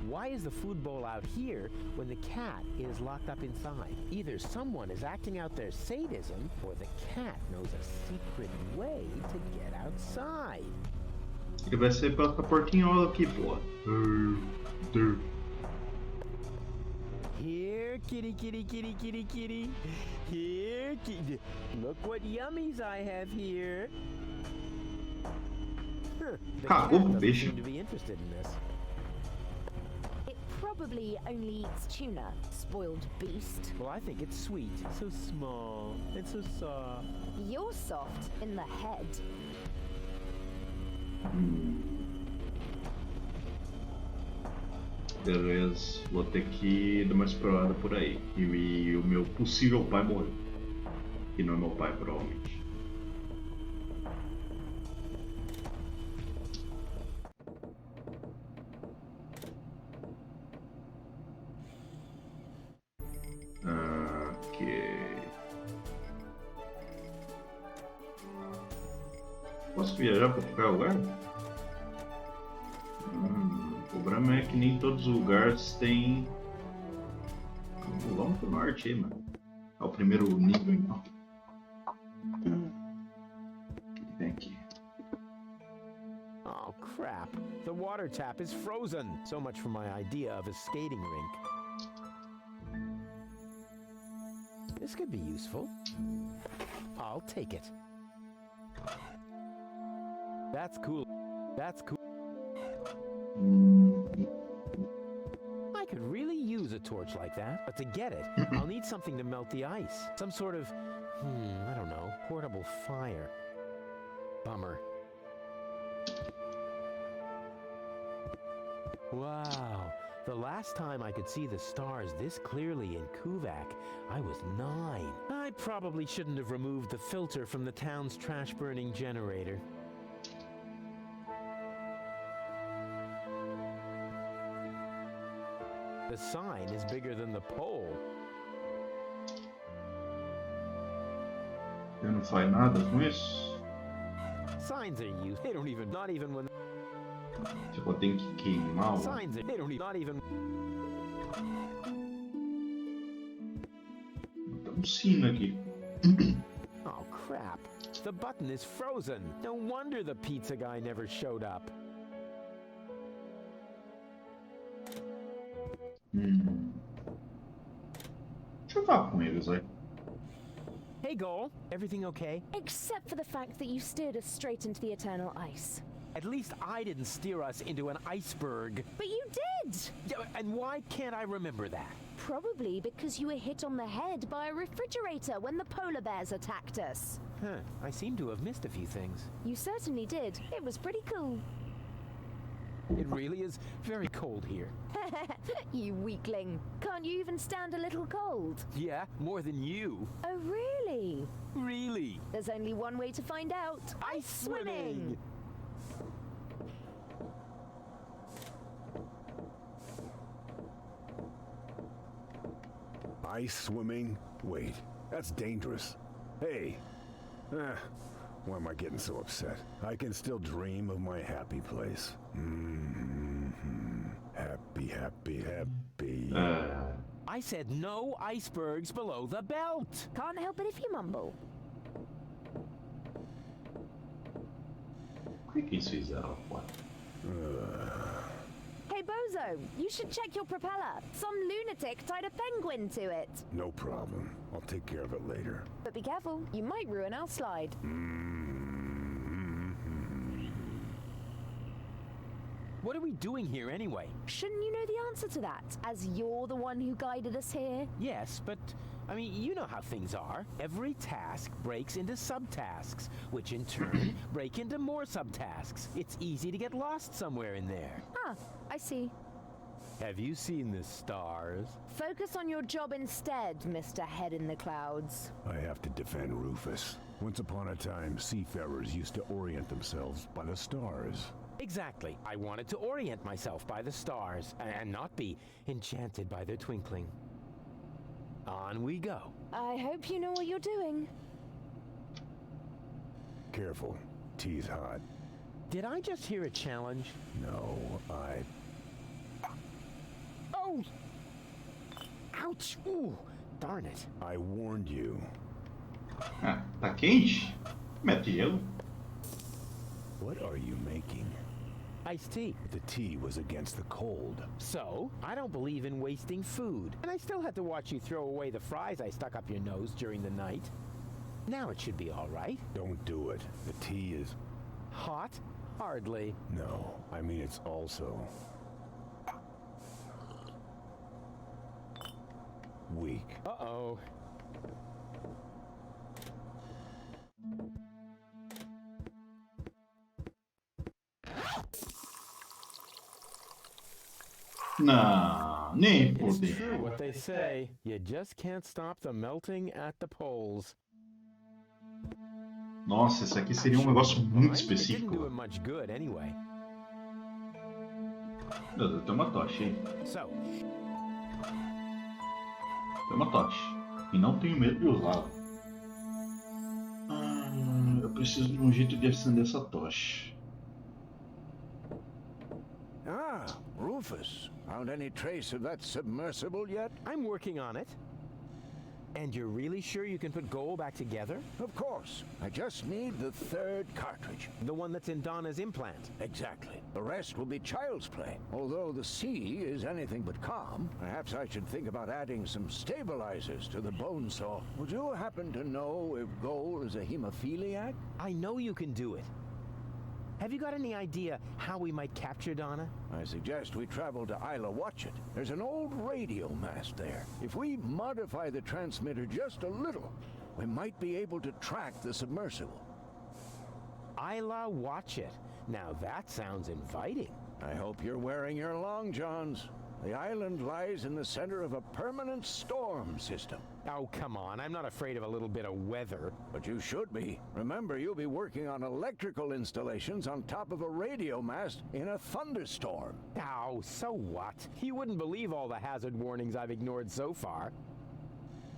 Why is the food bowl out here when the cat is locked up inside? Either someone is acting out their sadism, or the cat knows a secret way to get outside. Ele vai ser pela portinhola aqui, pô. Here, kitty, kitty, kitty, kitty, kitty. Here, kitty. Look what yummies I have here. Huh. The cat doesn't seem to be interested in this. It probably only eats tuna, spoiled beast. Well, I think it's sweet. So small and so soft. You're soft in the head. Beleza, vou ter que dar uma explorada por aí. E o meu possível pai morreu. Que não é meu pai, provavelmente. Ok. Posso viajar para qualquer lugar? O problema é que nem todos os lugares têm. Vamos pro norte aí, mano. É o primeiro nível, então. Vem aqui. Oh, crap. The water tap is frozen. So much for my idea of a skating rink. This could be useful. I'll take it. That's cool. That's cool. I could really use a torch like that, but to get it, I'll need something to melt the ice. Some sort of, I don't know, portable fire. Bummer. Wow. The last time I could see the stars this clearly in Kuvak, I was 9. I probably shouldn't have removed the filter from the town's trash-burning generator. The sign is bigger than the pole. Eu não faz nada com isso? Signs are used. They don't even, not even when... Tipo, tem que queimar o... Signs are, they don't, not even... Tem um sino aqui. Oh, crap. The button is frozen. No wonder the pizza guy never showed up. Deixa eu falar com eles aí. Hey, Goal. Everything okay? Except for the fact that you steered us straight into the eternal ice. At least I didn't steer us into an iceberg. But you did! Yeah, and why can't I remember that? Probably because you were hit on the head by a refrigerator when the polar bears attacked us. Huh. I seem to have missed a few things. You certainly did. It was pretty cool. It really is very cold here. You weakling. Can't you even stand a little cold? Yeah, more than you. Oh, really? Really? There's only one way to find out. Ice swimming! Ice swimming? Wait, that's dangerous. Hey, why am I getting so upset? I can still dream of my happy place. Happy, happy, happy. I said no icebergs below the belt. Can't help it if you mumble. Por que isso fizeram? Hey, Bozo, you should check your propeller. Some lunatic tied a penguin to it. No problem. I'll take care of it later. But be careful, you might ruin our slide. What are we doing here anyway? Shouldn't you know the answer to that, as you're the one who guided us here? Yes, but, I mean, you know how things are. Every task breaks into subtasks, which in turn break into more subtasks. It's easy to get lost somewhere in there. Ah, I see. Have you seen the stars? Focus on your job instead, Mr. Head in the Clouds. I have to defend Rufus. Once upon a time, seafarers used to orient themselves by the stars. Exactly. I wanted to orient myself by the stars and not be enchanted by their twinkling. On we go. I hope you know what you're doing. Careful. Tea's hot. Did I just hear a challenge? No, Oh! Ouch! Ooh! Darn it. I warned you. Ah, tá quente? Mete gelo. What are you making? Iced tea. The tea was against the cold. So, I don't believe in wasting food. And I still had to watch you throw away the fries I stuck up your nose during the night. Now it should be all right. Don't do it. The tea is... Hot? Hardly. No, I mean it's also... weak. Uh-oh. Não, nem It's poder. true what they say. You just can't stop the melting at the poles. Nossa, isso aqui seria um negócio muito It didn't do específico. him much good anyway. Meu Deus, tem uma tocha aí. So, Tem uma tocha. E não tenho medo de usá-la. Eu preciso de um jeito de acender essa tocha. Ah, Rufus. Found any trace of that submersible yet? I'm working on it. And you're really sure you can put gold back together? Of course. I just need the third cartridge. The one that's in Donna's implant. Exactly. The rest will be child's play. Although the sea is anything but calm, perhaps I should think about adding some stabilizers to the bone saw. Would you happen to know if Goal is a hemophiliac? I know you can do it. Have you got any idea how we might capture Donna? I suggest we travel to Isla Watchet. There's an old radio mast there. If we modify the transmitter just a little, we might be able to track the submersible. Isla Watchet. Now that sounds inviting. I hope you're wearing your long johns. The island lies in the center of a permanent storm system. Oh, come on. I'm not afraid of a little bit of weather. But you should be. Remember, you'll be working on electrical installations on top of a radio mast in a thunderstorm. Oh, so what? You wouldn't believe all the hazard warnings I've ignored so far.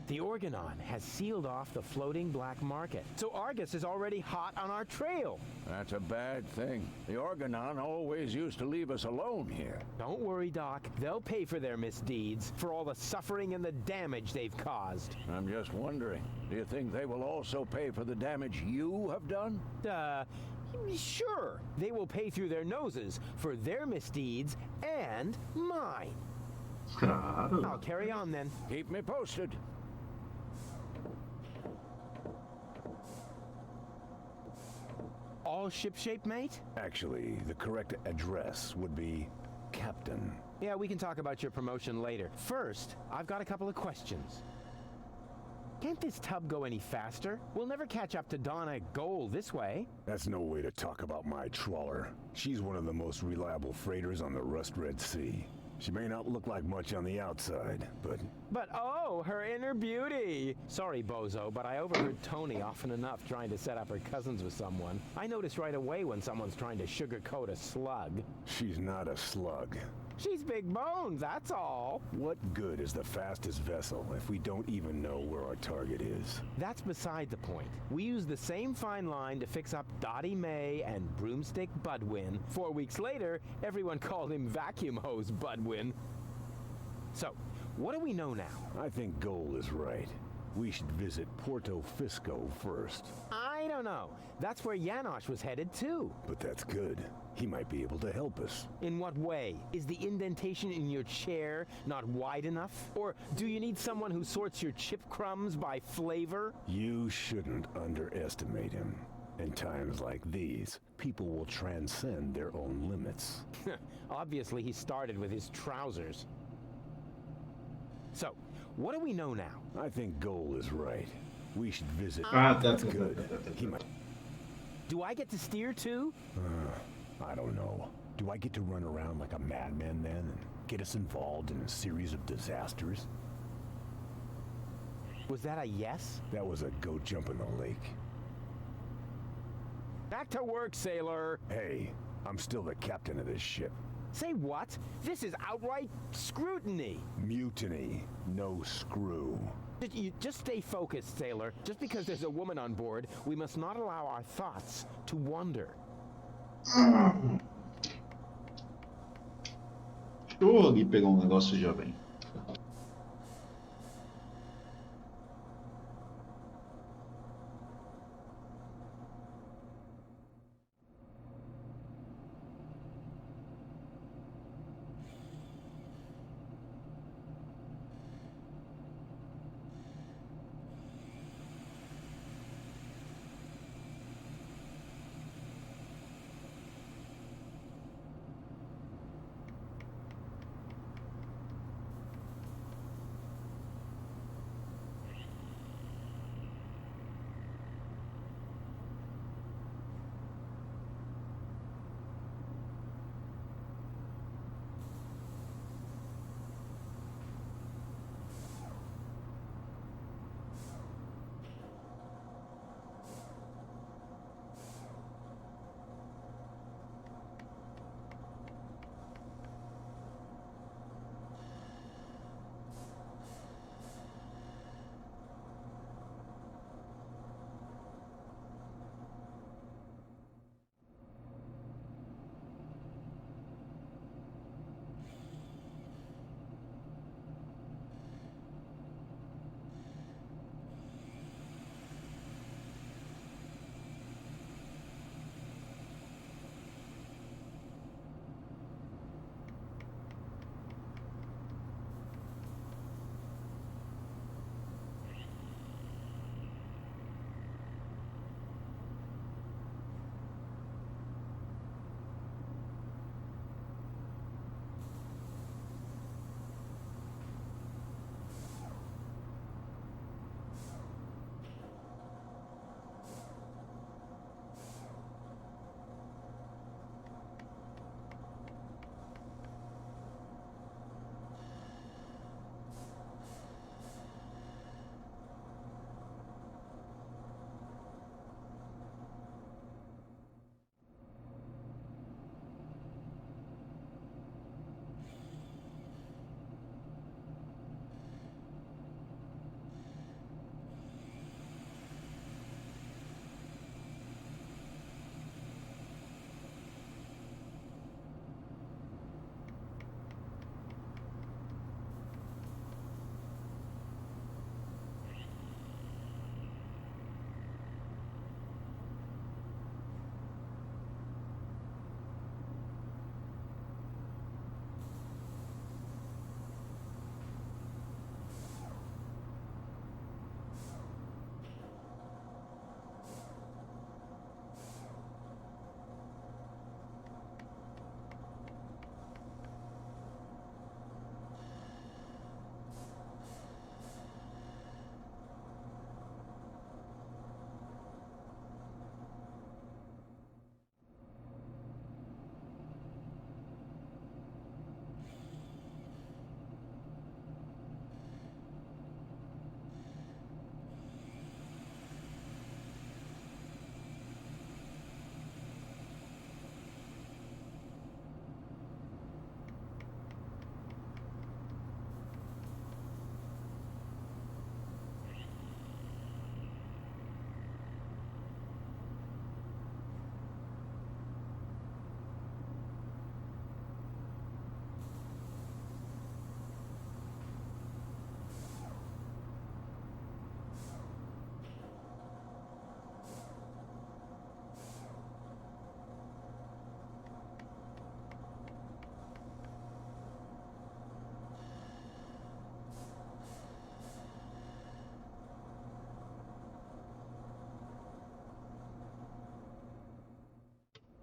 The Organon has sealed off the floating black market, so Argus is already hot on our trail. That's a bad thing. The Organon always used to leave us alone here. Don't worry, Doc. They'll pay for their misdeeds, for all the suffering and the damage they've caused. I'm just wondering, do you think they will also pay for the damage you have done? Sure. They will pay through their noses for their misdeeds and mine. Claro. I'll carry on then. Keep me posted. All shipshape, mate? Actually, the correct address would be Captain. Yeah, we can talk about your promotion later. First, I've got a couple of questions. Can't this tub go any faster? We'll never catch up to Donna Gold this way. That's no way to talk about my trawler. She's one of the most reliable freighters on the Rust Red Sea. She may not look like much on the outside, but oh, her inner beauty! Sorry, Bozo, but I overheard Tony often enough trying to set up her cousins with someone. I notice right away when someone's trying to sugarcoat a slug. she's not a slug. She's big bones, that's all. What good is the fastest vessel if we don't even know where our target is? That's beside the point. We used the same fine line to fix up Dottie May and Broomstick Budwin. 4 weeks later, everyone called him Vacuum Hose Budwin. So, what do we know now? I think Goal is right. We should visit Porto Fisco first. I don't know. That's where Janosch was headed too. But that's good. He might be able to help us. In what way? Is the indentation in your chair not wide enough? Or do you need someone who sorts your chip crumbs by flavor? You shouldn't underestimate him. In times like these, people will transcend their own limits. Obviously, he started with his trousers. So, what do we know now? I think Goal is right. We should visit. That's good. He might. Do I get to steer too? I don't know. Do I get to run around like a madman then and get us involved in a series of disasters? Was that a yes? That was a go jump in the lake. Back to work, sailor. Hey, I'm still the captain of this ship. Say what? This is outright scrutiny. Mutiny. No screw. You just stay focused, sailor. Just because there's a woman on board, we must not allow our thoughts to wander. Deixa eu ali pegar um negócio já bem.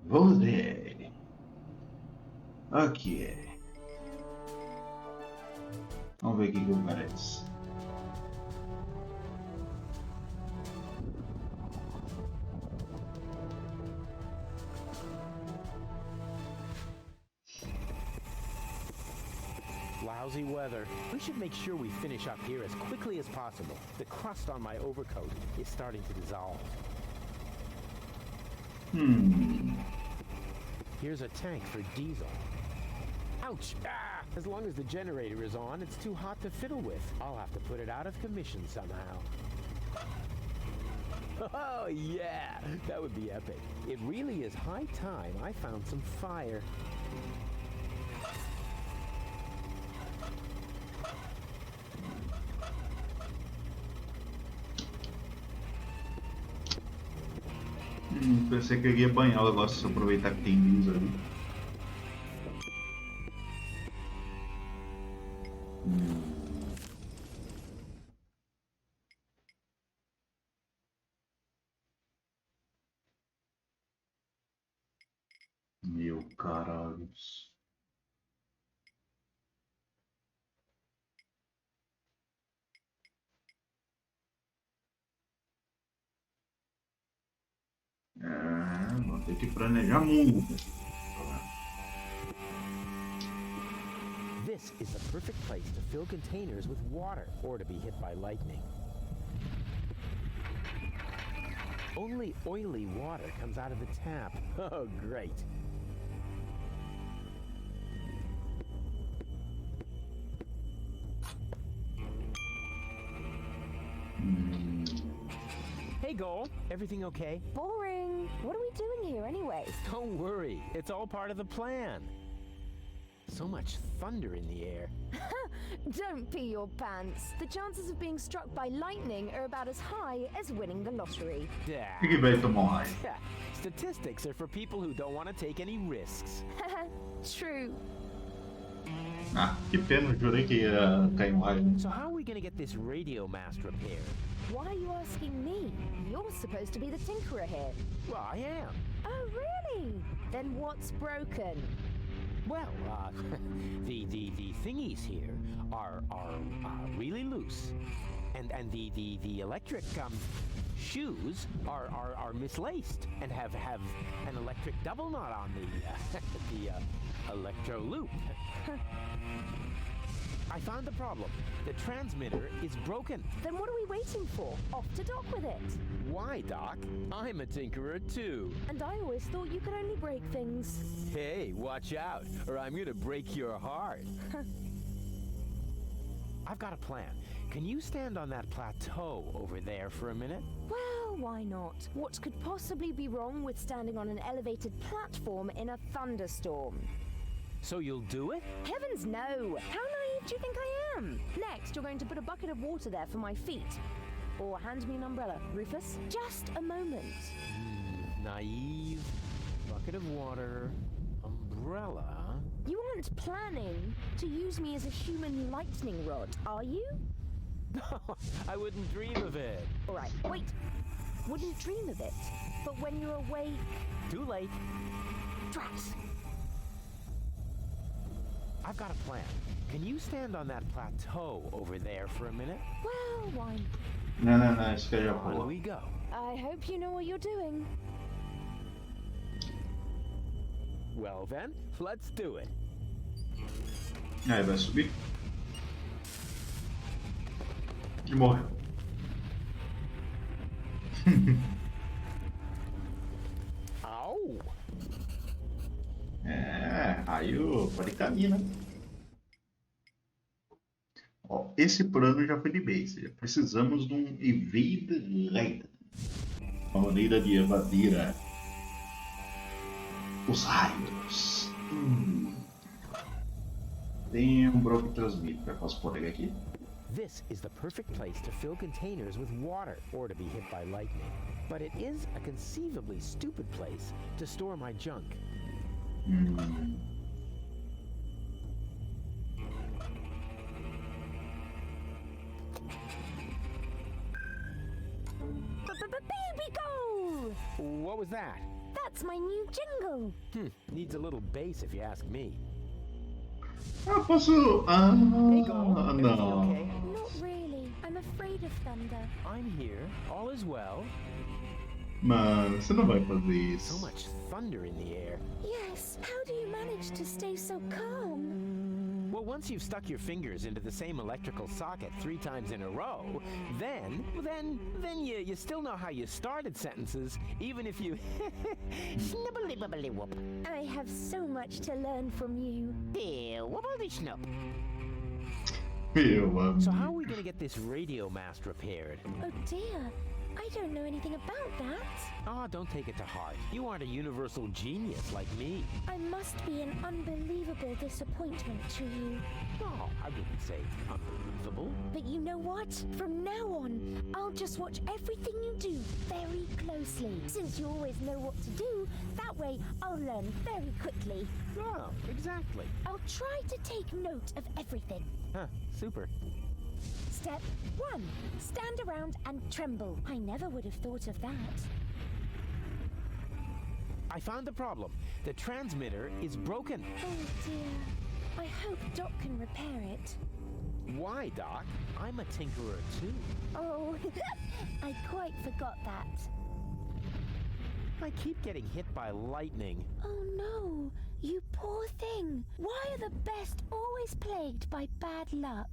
Voltei. Ok. Vamos ver o que aparece. Lousy weather. We should make sure we finish up here as quickly as possible. The crust on my overcoat is starting to dissolve. Here's a tank for diesel. Ouch! Ah! As long as the generator is on, it's too hot to fiddle with. I'll have to put it out of commission somehow. Oh, yeah! That would be epic. It really is high time I found some fire. Pensei que eu ia banhar o negócio se eu aproveitar que tem luz ali. Meu caralho. Vou ter que planejar muito. This is the perfect place to fill containers with water or to be hit by lightning. Only oily water comes out of the tap. Oh, great. Hey, Goal. Everything okay? Boring. What are we doing here anyway? Don't worry. It's all part of the plan. So much thunder in the air. Don't pee your pants. The chances of being struck by lightning are about as high as winning the lottery. Statistics are for people who don't want to take any risks. True. Ah, que pena, jurei que ia cair um raio. So how are we gonna get this radio mast repaired? Why are you asking me? You're supposed to be the tinkerer here. Well, I am. Oh, really? Then what's broken? Well, the thingies here are really loose, and the electric shoes are mislaced and have an electric double knot on the electro loop. I found the problem. The transmitter is broken. Then what are we waiting for? Off to dock with it. Why, Doc? I'm a tinkerer too. And I always thought you could only break things. Hey, watch out, or I'm gonna break your heart. I've got a plan. Can you stand on that plateau over there for a minute? Well, why not? What could possibly be wrong with standing on an elevated platform in a thunderstorm? So you'll do it? Heavens no! How naive do you think I am? Next, you're going to put a bucket of water there for my feet. Or hand me an umbrella, Rufus. Just a moment. Naive, bucket of water, umbrella. You aren't planning to use me as a human lightning rod, are you? No, I wouldn't dream of it. All right, wait. Wouldn't dream of it. But when you're awake... Too late. Drat! I've got a plan. Can you stand on that plateau over there for a minute? Well, why? Não, isso que eu já On vou. we go. I hope you know what you're doing. Well then, let's do it. Aí vai subir. E morreu. Au! Raio pode cair, né? Ó, esse plano já foi de base. Precisamos de um evade raid. Uma maneira de evadir os raios. Tem um broken transmitter. Posso pôr ele aqui? This is the perfect place to fill containers with water or to be hit by lightning. But it is a conceivably stupid place to store my junk. Baby goal! What was that? That's my new jingle. Needs a little bass if you ask me. Ah, posso... Ah, Hey, Go. Everything não. okay? Not really. I'm afraid of thunder. I'm here. All is well. Mano, você não vai fazer So isso. much thunder in the air. Yes, how do you manage to stay so calm? Well, once you've stuck your fingers into the same electrical socket 3 times in a row, then you still know how you started sentences, even if you snibbly-bibbly-whoop. I have so much to learn from you. Whoopity-schnup. Meu amigo. So how are we gonna get this radio mast repaired? Oh dear, I don't know anything about that. Ah, don't take it to heart. You aren't a universal genius like me. I must be an unbelievable disappointment to you. No, I wouldn't say unbelievable. But you know what? From now on, I'll just watch everything you do very closely. Since you always know what to do, that way I'll learn very quickly. Oh, exactly. I'll try to take note of everything. Huh, super. Step 1. Stand around and tremble. I never would have thought of that. I found the problem. The transmitter is broken. Oh dear. I hope Doc can repair it. Why, Doc? I'm a tinkerer too. Oh, I quite forgot that. I keep getting hit by lightning. Oh no, you poor thing. Why are the best always plagued by bad luck?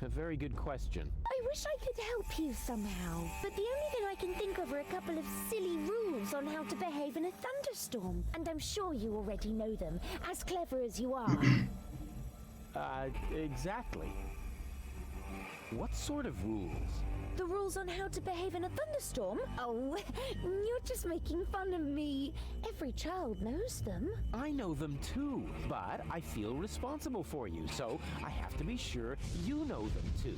A very good question. I wish I could help you somehow, but the only thing I can think of are a couple of silly rules on how to behave in a thunderstorm, and I'm sure you already know them, as clever as you are. Exactly. What sort of rules? The rules on how to behave in a thunderstorm? Oh, you're just making fun of me. Every child knows them. I know them too, but I feel responsible for you, so I have to be sure you know them too.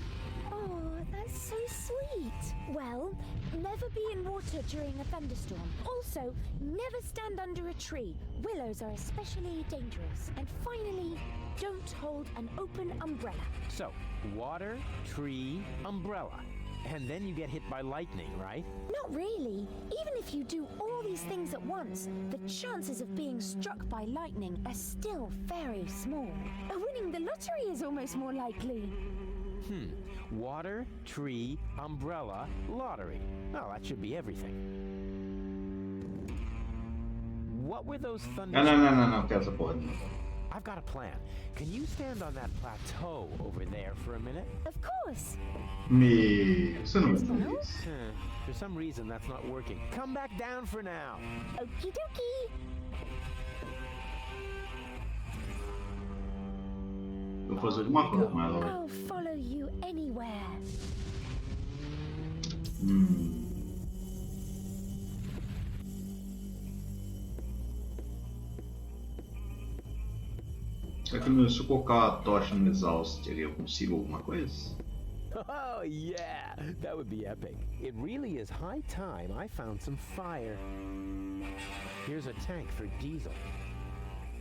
Oh, that's so sweet. Well, never be in water during a thunderstorm. Also, never stand under a tree. Willows are especially dangerous. And finally, don't hold an open umbrella. So, water, tree, umbrella. And then you get hit by lightning, right? Not really. Even if you do all these things at once, the chances of being struck by lightning are still very small. Winning the lottery is almost more likely. Water, tree, umbrella, lottery. Oh, that should be everything. What were those thunder... Não, quero essa porra. I've got a plan. Can you stand on that plateau over there for a minute? Of course. Você não vai fazer isso. For some reason, that's not working. Come back down for now. Okie dokie. Vou fazer alguma coisa com ela. I'll follow you anywhere. Será que se eu colocar a tocha no exaust, eu consigo alguma coisa? Oh, yeah, that would be epic. It really is high time I found some fire. Here's a tank for diesel.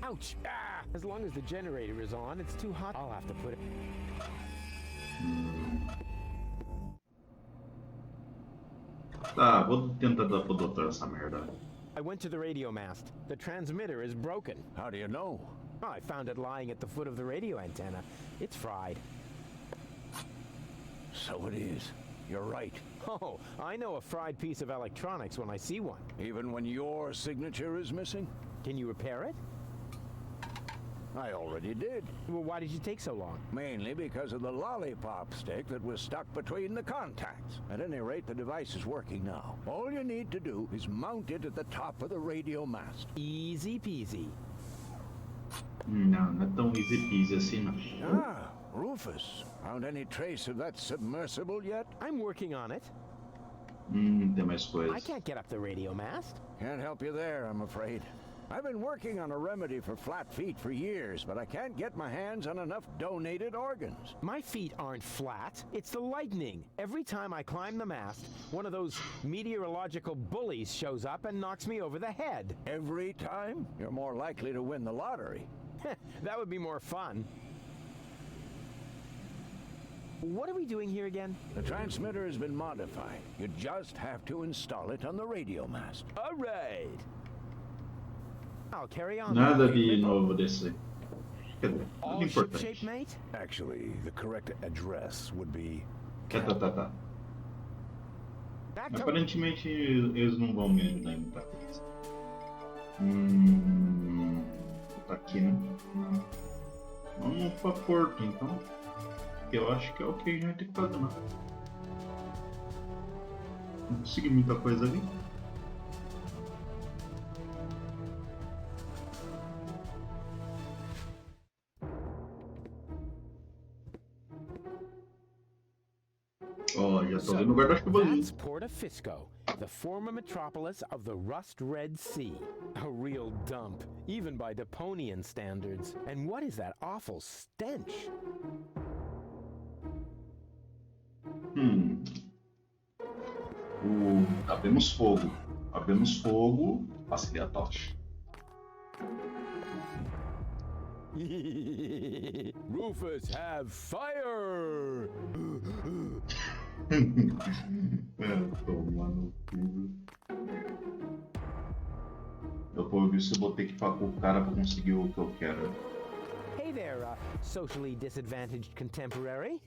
Ouch! Ah! As long as the generator is on, it's too hot. I'll have to put it... Tá, vou tentar dar pro doutor essa merda. I went to the radio mast. The transmitter is broken. How do you know? Oh, I found it lying at the foot of the radio antenna. It's fried. So it is. You're right. Oh, I know a fried piece of electronics when I see one. Even when your signature is missing? Can you repair it? I already did. Well, why did you take so long? Mainly because of the lollipop stick that was stuck between the contacts. At any rate, the device is working now. All you need to do is mount it at the top of the radio mast. Easy peasy. Não é tão easy peasy assim, não. Ah, Rufus. Found any trace of that submersible yet? I'm working on it. Tem mais coisas. I can't get up the radio mast. Can't help you there, I'm afraid. I've been working on a remedy for flat feet for years, but I can't get my hands on enough donated organs. My feet aren't flat. It's the lightning. Every time I climb the mast, one of those meteorological bullies shows up and knocks me over the head. Every time? You're more likely to win the lottery. That would be more fun. What are we doing here again? The transmitter has been modified. You just have to install it on the radio mast. All right. I'll carry on. Nada de novo desse. Quer dizer, nada All shipshape, importante. mate? Actually, the correct address would be... Tá. Aparentemente eles não vão me ajudar em muita coisa. Tá aqui, né? Vamos pra Porto, então. Eu acho que é o que a gente vai ter que fazer, não. Não consegui muita coisa ali. Ó, já tô vendo o guarda-chuva ali. That's Porto-Fisco, the former metropolis of the Rust-Red Sea. A real dump, even by Deponian standards. And what is that awful stench? Abemos fogo. Passei a tocha. Rufus, have fire! Toma no cu. Eu vou ver se eu vou ter que falar com o cara pra conseguir o que eu quero. Hey there, socially disadvantaged contemporary.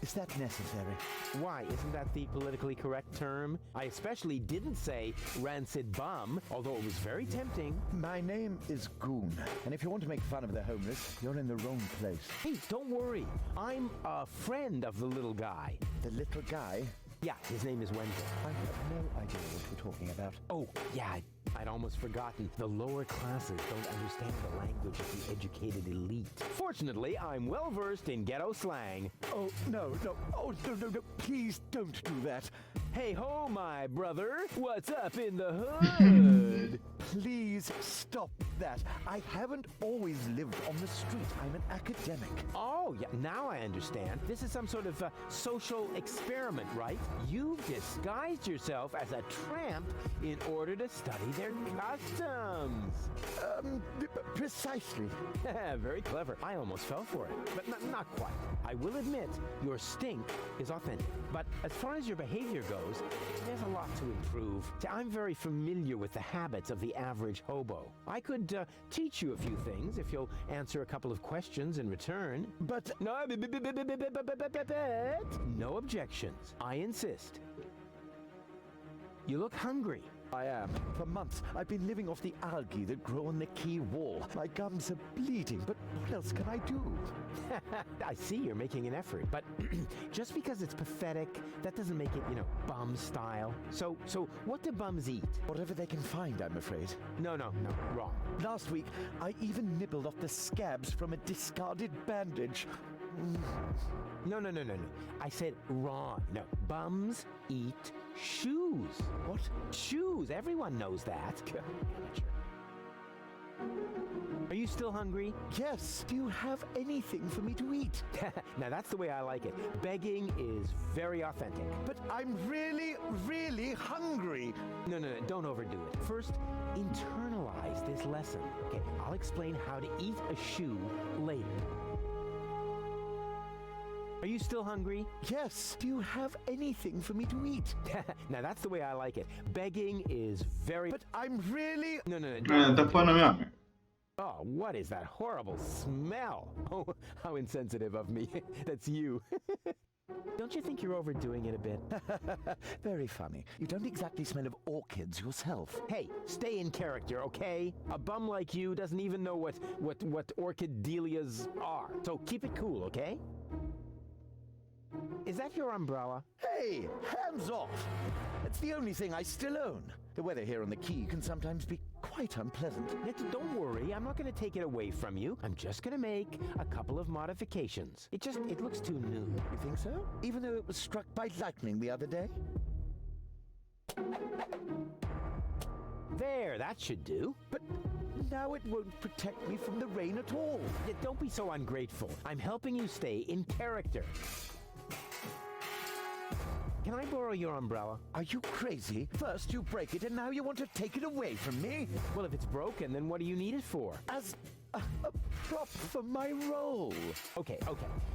Is that necessary? Why, isn't that the politically correct term? I especially didn't say rancid bum, although it was very tempting. My name is Goon, and if you want to make fun of the homeless, you're in the wrong place. Hey, don't worry. I'm a friend of the little guy. The little guy? Yeah, his name is Wenzel. I have no idea what we're talking about. Oh, yeah, I'd almost forgotten. The lower classes don't understand the language of the educated elite. Fortunately, I'm well versed in ghetto slang. Oh, no. Oh, no. Please don't do that. Hey ho, my brother. What's up in the hood? Please stop that. I haven't always lived on the street. I'm an academic. Oh, yeah, now I understand. This is some sort of social experiment, right? You've disguised yourself as a tramp in order to study their customs. Precisely. Very clever. I almost fell for it, but not quite. I will admit, your stink is authentic. But as far as your behavior goes, there's a lot to improve. See, I'm very familiar with the habits of the average hobo. I could teach you a few things if you'll answer a couple of questions in return. But... No objections. I insist. You look hungry. I am. For months, I've been living off the algae that grow on the quay wall. My gums are bleeding, but what else can I do? I see you're making an effort, but just because it's pathetic, that doesn't make it, bum style. So what do bums eat? Whatever they can find, I'm afraid. No, wrong. Last week, I even nibbled off the scabs from a discarded bandage. No. I said wrong. No, bums eat shoes. What? Shoes. Everyone knows that. Amateur. Are you still hungry? Yes. Do you have anything for me to eat? Now that's the way I like it. Begging is very authentic. But I'm really, really hungry. No, don't overdo it. First, internalize this lesson. Okay, I'll explain how to eat a shoe later. Are you still hungry? Yes. Do you have anything for me to eat? Now that's the way I like it. Begging is very... But I'm really... No. Tá falando a minha merda. Oh, what is that horrible smell? Oh, how insensitive of me. That's you. Don't you think you're overdoing it a bit? Very funny. You don't exactly smell of orchids yourself. Hey, stay in character, okay? A bum like you doesn't even know what orchid dahlias are. So keep it cool, okay? Is that your umbrella? Hey, hands off! It's the only thing I still own. The weather here on the quay can sometimes be quite unpleasant. Don't worry, I'm not going to take it away from you. I'm just going to make a couple of modifications. It looks too new. You think so? Even though it was struck by lightning the other day? There, that should do. But now it won't protect me from the rain at all. Don't be so ungrateful. I'm helping you stay in character. Can I borrow your umbrella? Are you crazy? First you break it and now you want to take it away from me? Well, if it's broken, then what do you need it for? As a prop for my role. Okay.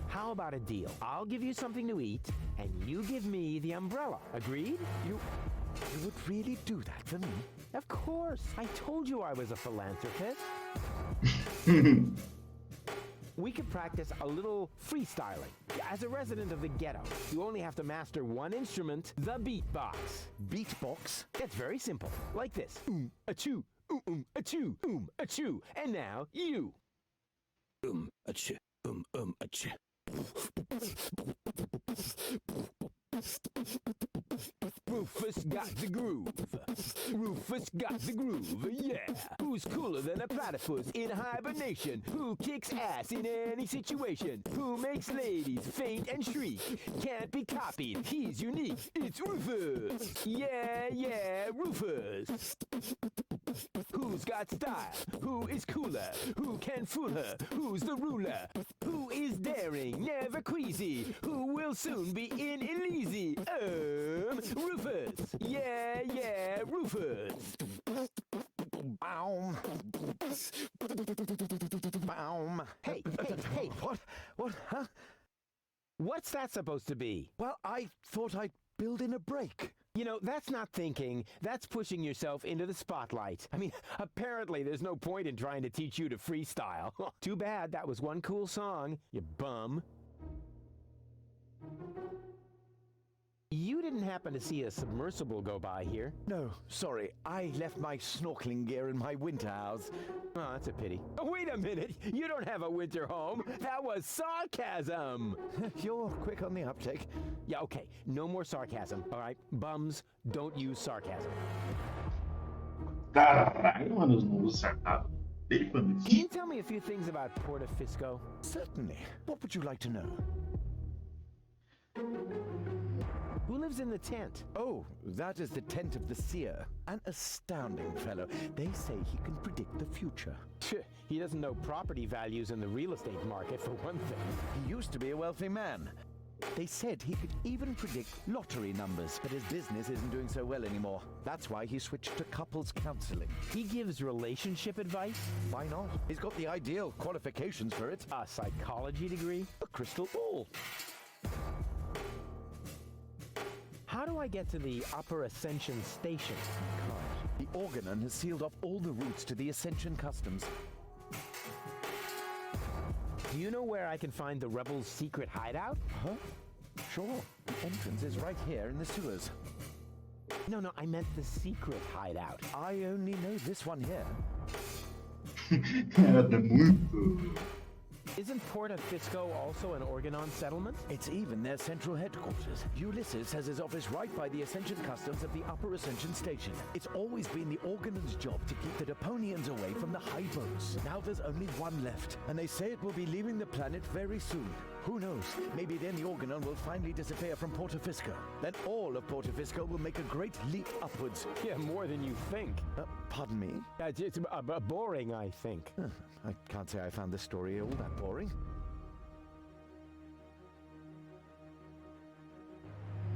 How about a deal? I'll give you something to eat, and you give me the umbrella. Agreed? You would really do that for me? Of course. I told you I was a philanthropist. We could practice a little freestyling. As a resident of the ghetto, you only have to master one instrument, the beatbox. Beatbox? It's very simple. Like this. Achoo, achoo, achoo. And now, you. Achoo, achoo. Rufus got the groove. Rufus got the groove, yeah. Who's cooler than a platypus in hibernation? Who kicks ass in any situation? Who makes ladies faint and shriek? Can't be copied, he's unique. It's Rufus. Yeah, yeah, Rufus. Who's got style? Who is cooler? Who can fool her? Who's the ruler? Who is daring, never queasy? Who will soon be in Elysi? Rufus. Yeah, yeah, Rufus. Baum. Baum. Hey. What? Huh? What's that supposed to be? Well, I thought I'd build in a break. You know, that's not thinking. That's pushing yourself into the spotlight. I mean, apparently there's no point in trying to teach you to freestyle. Too bad that was one cool song, you bum. You didn't happen to see a submersible go by here? No, sorry. I left my snorkeling gear in my winter house. Oh, that's a pity. Oh, wait a minute. You don't have a winter home. That was sarcasm. You're quick on the uptake. Yeah, okay. No more sarcasm, all right? Bums, don't use sarcasm. Caralho, mano, os novos sarcados. Can you tell me a few things about Portofisco? Certainly. What would you like to know? Who lives in the tent? Oh, that is the tent of the seer. An astounding fellow. They say he can predict the future. He doesn't know property values in the real estate market, for one thing. He used to be a wealthy man. They said he could even predict lottery numbers, but his business isn't doing so well anymore. That's why he switched to couples counseling. He gives relationship advice? Why not? He's got the ideal qualifications for it. A psychology degree? A crystal ball. How do I get to the Upper Ascension Station? The Organon has sealed off all the routes to the Ascension Customs. Do you know where I can find the rebels' secret hideout? Huh? Sure. The entrance is right here in the sewers. No, I meant the secret hideout. I only know this one here. Isn't Portofisco also an Organon settlement? It's even their central headquarters. Ulysses has his office right by the Ascension Customs at the Upper Ascension Station. It's always been the Organon's job to keep the Deponians away from the high boats. Now there's only one left, and they say it will be leaving the planet very soon. Who knows? Maybe then the Organon will finally disappear from Portofisco. Then all of Portofisco will make a great leap upwards. Yeah, more than you think. Pardon me? It's boring, I think. I can't say I found this story all that boring.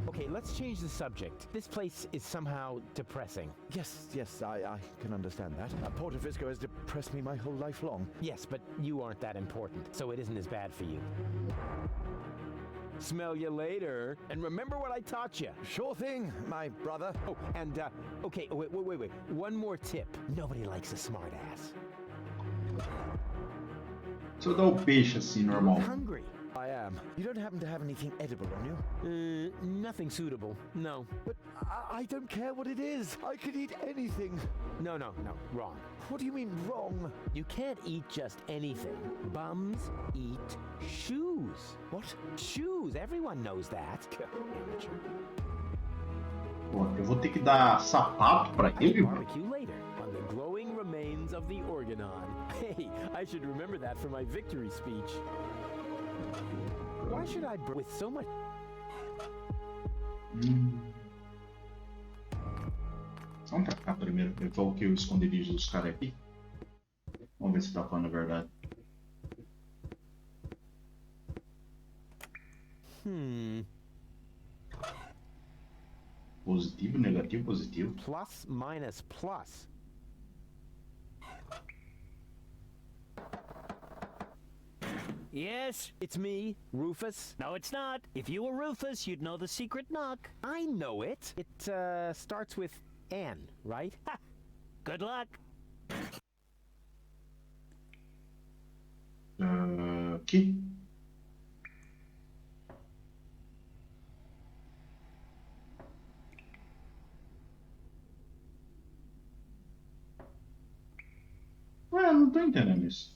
Okay, let's change the subject. This place is somehow depressing. Yes, I can understand that. Portofisco has depressed me my whole life long. Yes, but you aren't that important, so it isn't as bad for you. Smell you later. And remember what I taught you. Sure thing, my brother. Oh, and, okay, wait. One more tip. Nobody likes a smartass. Deixa eu dar o peixe assim, normal. I'm hungry. I am. You don't happen to have anything edible on you? Nothing suitable. No. But I don't care what it is. I could eat anything. No, wrong. What do you mean, wrong? You can't eat just anything. Bums eat shoes. What? Shoes. Everyone knows that. Amateur. Pô, eu vou ter que dar sapato pra ele? Barbecue later on the glowing remains of the Organon. Hey, I should remember that for my victory speech. Why should I with so much? Vamos tacar primeiro, ver qual que é o esconderijo dos caras aqui. Vamos ver se tá falando a verdade. Positivo, negativo, positivo. Plus, minus, plus. Yes, it's me, Rufus. No, it's not. If you were Rufus, you'd know the secret knock. I know it. It, starts with N, right? Ha! Good luck. Aqui. Ué, não tô entendendo isso.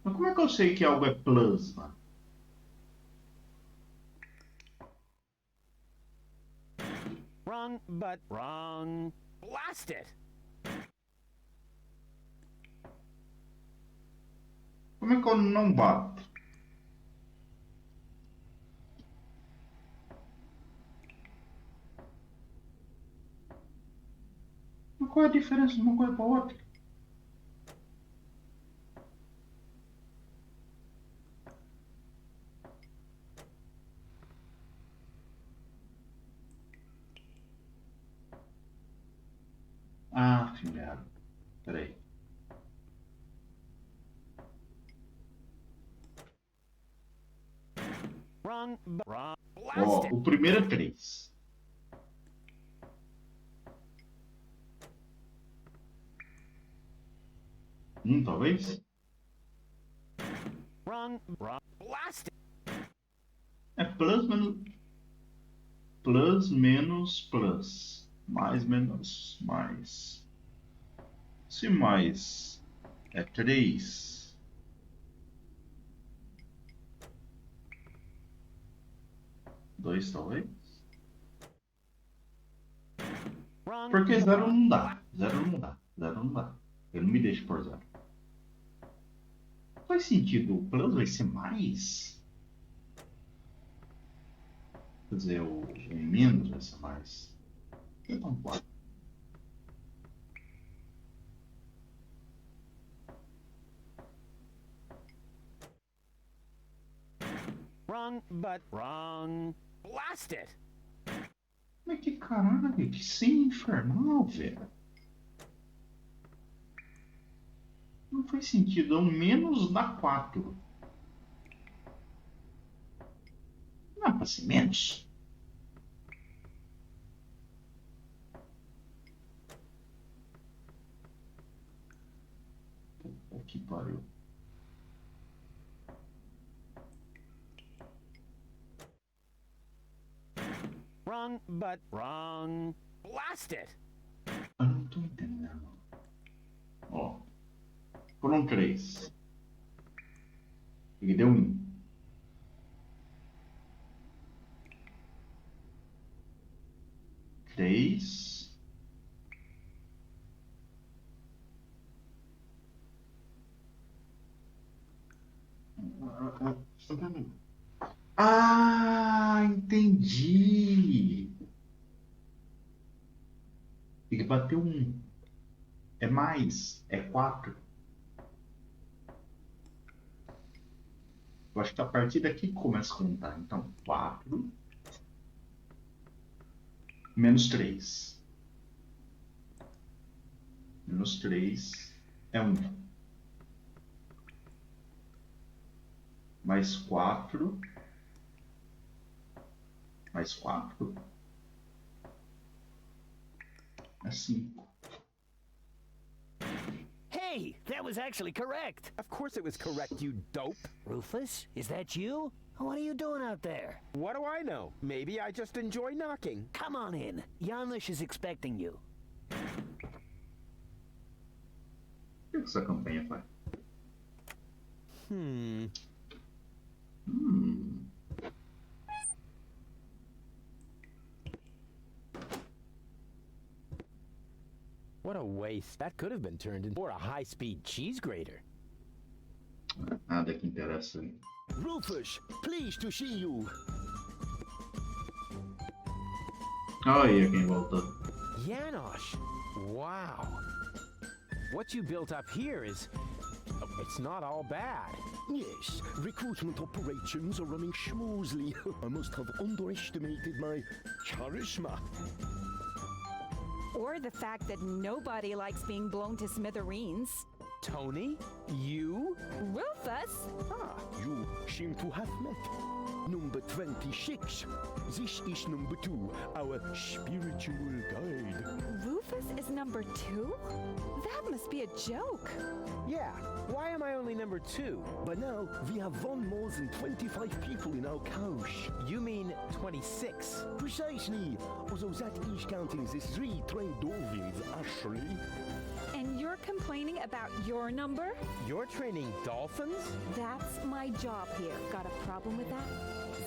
Mas como é que eu sei que algo é plasma? Wrong, but wrong. Blast it! Como é que eu não bato? Mas qual é a diferença de uma coisa para outra? Ah, filhado. Peraí. Wrong, but wrong. Ó, Blast it! o primeiro é 3. Talvez? Wrong, wrong. Blast it! É plus menos... Plus menos plus. Mais menos mais. Se mais é 3. Dois talvez? Wrong. Porque zero não dá. Zero não dá. Zero não dá. Ele não me deixa por zero. Faz sentido. O plus vai ser mais? Quer dizer, o menos vai ser mais. Então pode. Wrong, but wrong. Blast it! Mas que caralho, que senha infernal, velho. Não faz sentido. É um menos dá 4. Não é pra ser menos. Puta que pariu. Wrong, but wrong. Blast it! Eu não tô entendendo. Ó. Foram 3. Ele deu 1. Três. Ah, entendi. Ele bateu 1. É mais. É 4. Eu acho que a partir daqui que começa a contar. Então, 4 menos 3. Menos 3 é 1. Mais 4. Mais 4 é 5. Hey, that was actually correct. Of course it was correct, you dope. Rufus, is that you? What are you doing out there? What do I know? Maybe I just enjoy knocking. Come on in. Janusz is expecting you. O que essa campanha faz? What a waste. That could have been turned into a high-speed cheese grater. Nada que interessa. Rufus, pleased to see you. Olha quem voltou. Janosch, wow. What you built up here is... it's not all bad. Yes, recruitment operations are running smoothly. I must have underestimated my charisma. Or the fact that nobody likes being blown to smithereens. Tony? You? Rufus? Ah, you seem to have met. Number 26. This is number 2, our spiritual guide. Rufus is number 2? That must be a joke. Yeah, why am I only number 2? By now, we have won more than 25 people in our couch. You mean 26? Precisely, although that is counting the 3 trained dolphins, actually. And you're complaining about your number? You're training dolphins? That's my job here. Got a problem with that?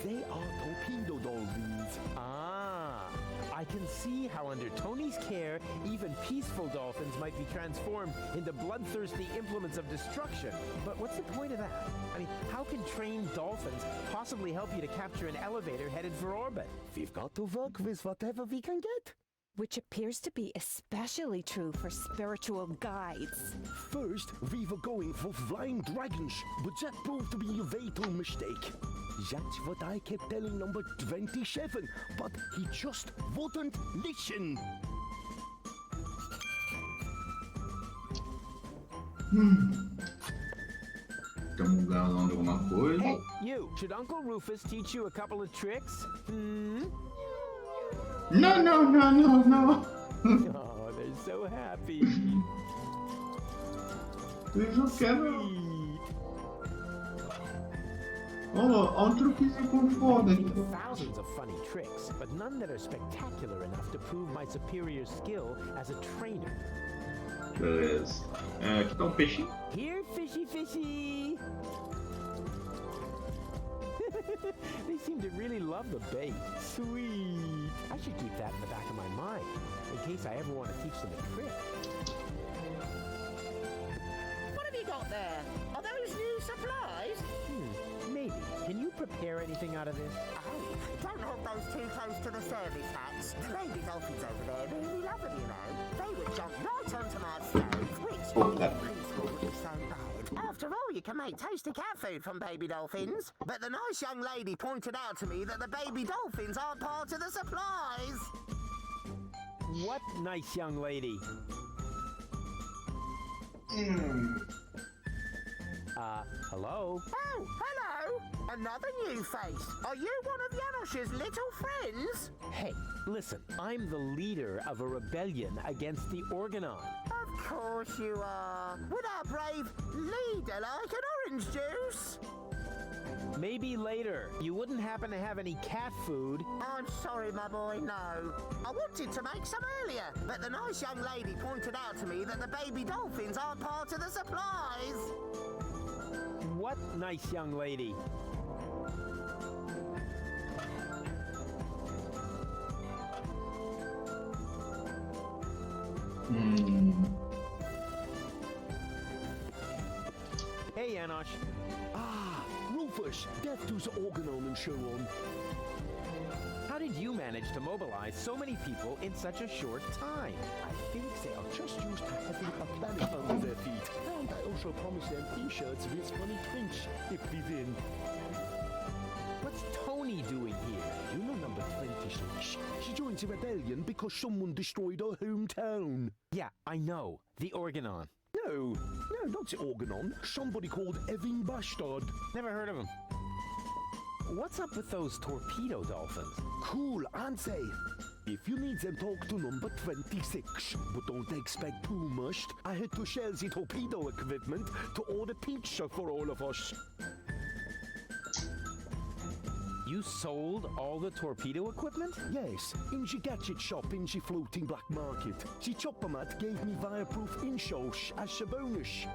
They are torpedo dolphins. Ah, I can see how under Tony's care, even peaceful dolphins might be transformed into bloodthirsty implements of destruction. But what's the point of that? I mean, how can trained dolphins possibly help you to capture an elevator headed for orbit? We've got to work with whatever we can get. Which appears to be especially true for spiritual guides. First, we were going for flying dragons, but that proved to be a fatal mistake. That's what I kept telling number 27, but he just wouldn't listen. Estamos ganhando alguma coisa. Hey, you! Should Uncle Rufus teach you a couple of tricks? Hmm? No, no, no, no, no. Oh, they're so happy. Eu não quero. Oh, um truquezinho com foda. Thousands of funny tricks, but none that are spectacular enough to prove my superior skill as a trainer. Beleza. Aqui tá um peixinho. Here, fishy, fishy. They seem to really love the bait. Sweet. I should keep that in the back of my mind, in case I ever want to teach them a trick. What have you got there? Are those new supplies? Maybe. Can you prepare anything out of this? Oh, don't hold those too close to the service hats. Baby dolphins over there really love them, you know. They would jump right onto my stove, which would be so bad. After all, you can make tasty cat food from baby dolphins. But the nice young lady pointed out to me that the baby dolphins aren't part of the supplies. What nice young lady? Hello? Oh, hello! Another new face. Are you one of Janosch's little friends? Hey, listen, I'm the leader of a rebellion against the Organon. Of course you are. Would our brave leader like an orange juice? Maybe later. You wouldn't happen to have any cat food? I'm sorry, my boy, no. I wanted to make some earlier, but the nice young lady pointed out to me that the baby dolphins aren't part of the supplies. What nice young lady? Hey, Janosch. Ah, Rufus, death to the Organon and so on. How did you manage to mobilize so many people in such a short time? I think they are just used to having a planet under their feet. And I also promised them t-shirts with funny prints if we win. What's Tony doing here? You know number 26. She joined the rebellion because someone destroyed her hometown. Yeah, I know. The Organon. No, not the Organon. Somebody called Evan Bastard. Never heard of him. What's up with those torpedo dolphins? Cool, aren't they? If you need them, talk to number 26. But don't expect too much. I had to shell the torpedo equipment to order pizza for all of us. You sold all the torpedo equipment? Yes, in the gadget shop in the floating black market. The chopper mat gave me fireproof insoles as a bonus.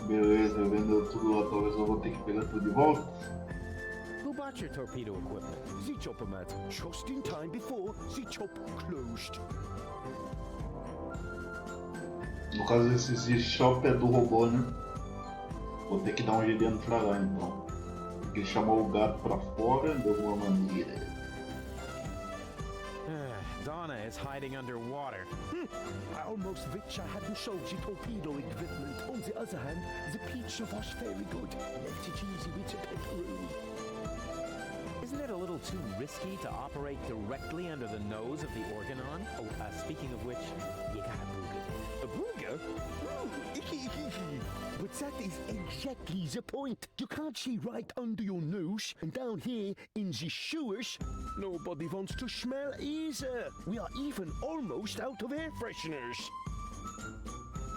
Beleza, vendeu tudo lá, talvez eu vou ter que pegar tudo de volta. Who bought your torpedo equipment? The chopper mat, just in time before the chop closed. No caso, esse shop é do robô, né? Vou ter que dar um jeito de entrar lá então. Porque chamou o gato pra fora de alguma maneira. Donna is hiding underwater. I almost wish I hadn't sold the torpedo equipment. On the other hand, the pizza was very good. Left it easy with the pepperoni. Isn't it a little too risky to operate directly under the nose of the Organon? Oh, speaking of which, you got a booger. A booger? But that is exactly the point. You can't see right under your nose, and down here in the sewers, nobody wants to smell either. We are even almost out of air fresheners.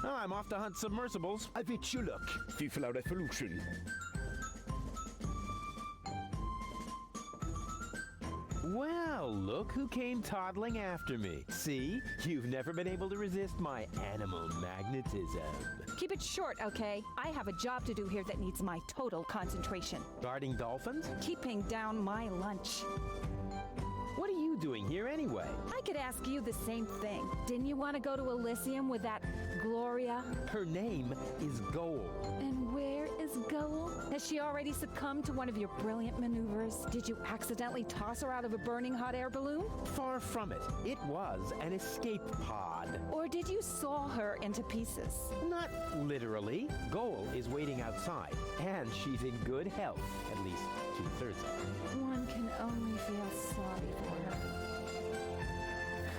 Oh, I'm off to hunt submersibles. I wish you luck. Vive la revolution. Well, look who came toddling after me. See? You've never been able to resist my animal magnetism. Keep it short, okay? I have a job to do here that needs my total concentration. Guarding dolphins? Keeping down my lunch. What are you doing here anyway? I could ask you the same thing. Didn't you want to go to Elysium with that Gloria? Her name is Goal. And where is Goal? Has she already succumbed to one of your brilliant maneuvers? Did you accidentally toss her out of a burning hot air balloon? Far from it. It was an escape pod. Or did you saw her into pieces? Not literally. Goal is waiting outside, and she's in good health, at least 2/3 of it. One can only feel sorry for her.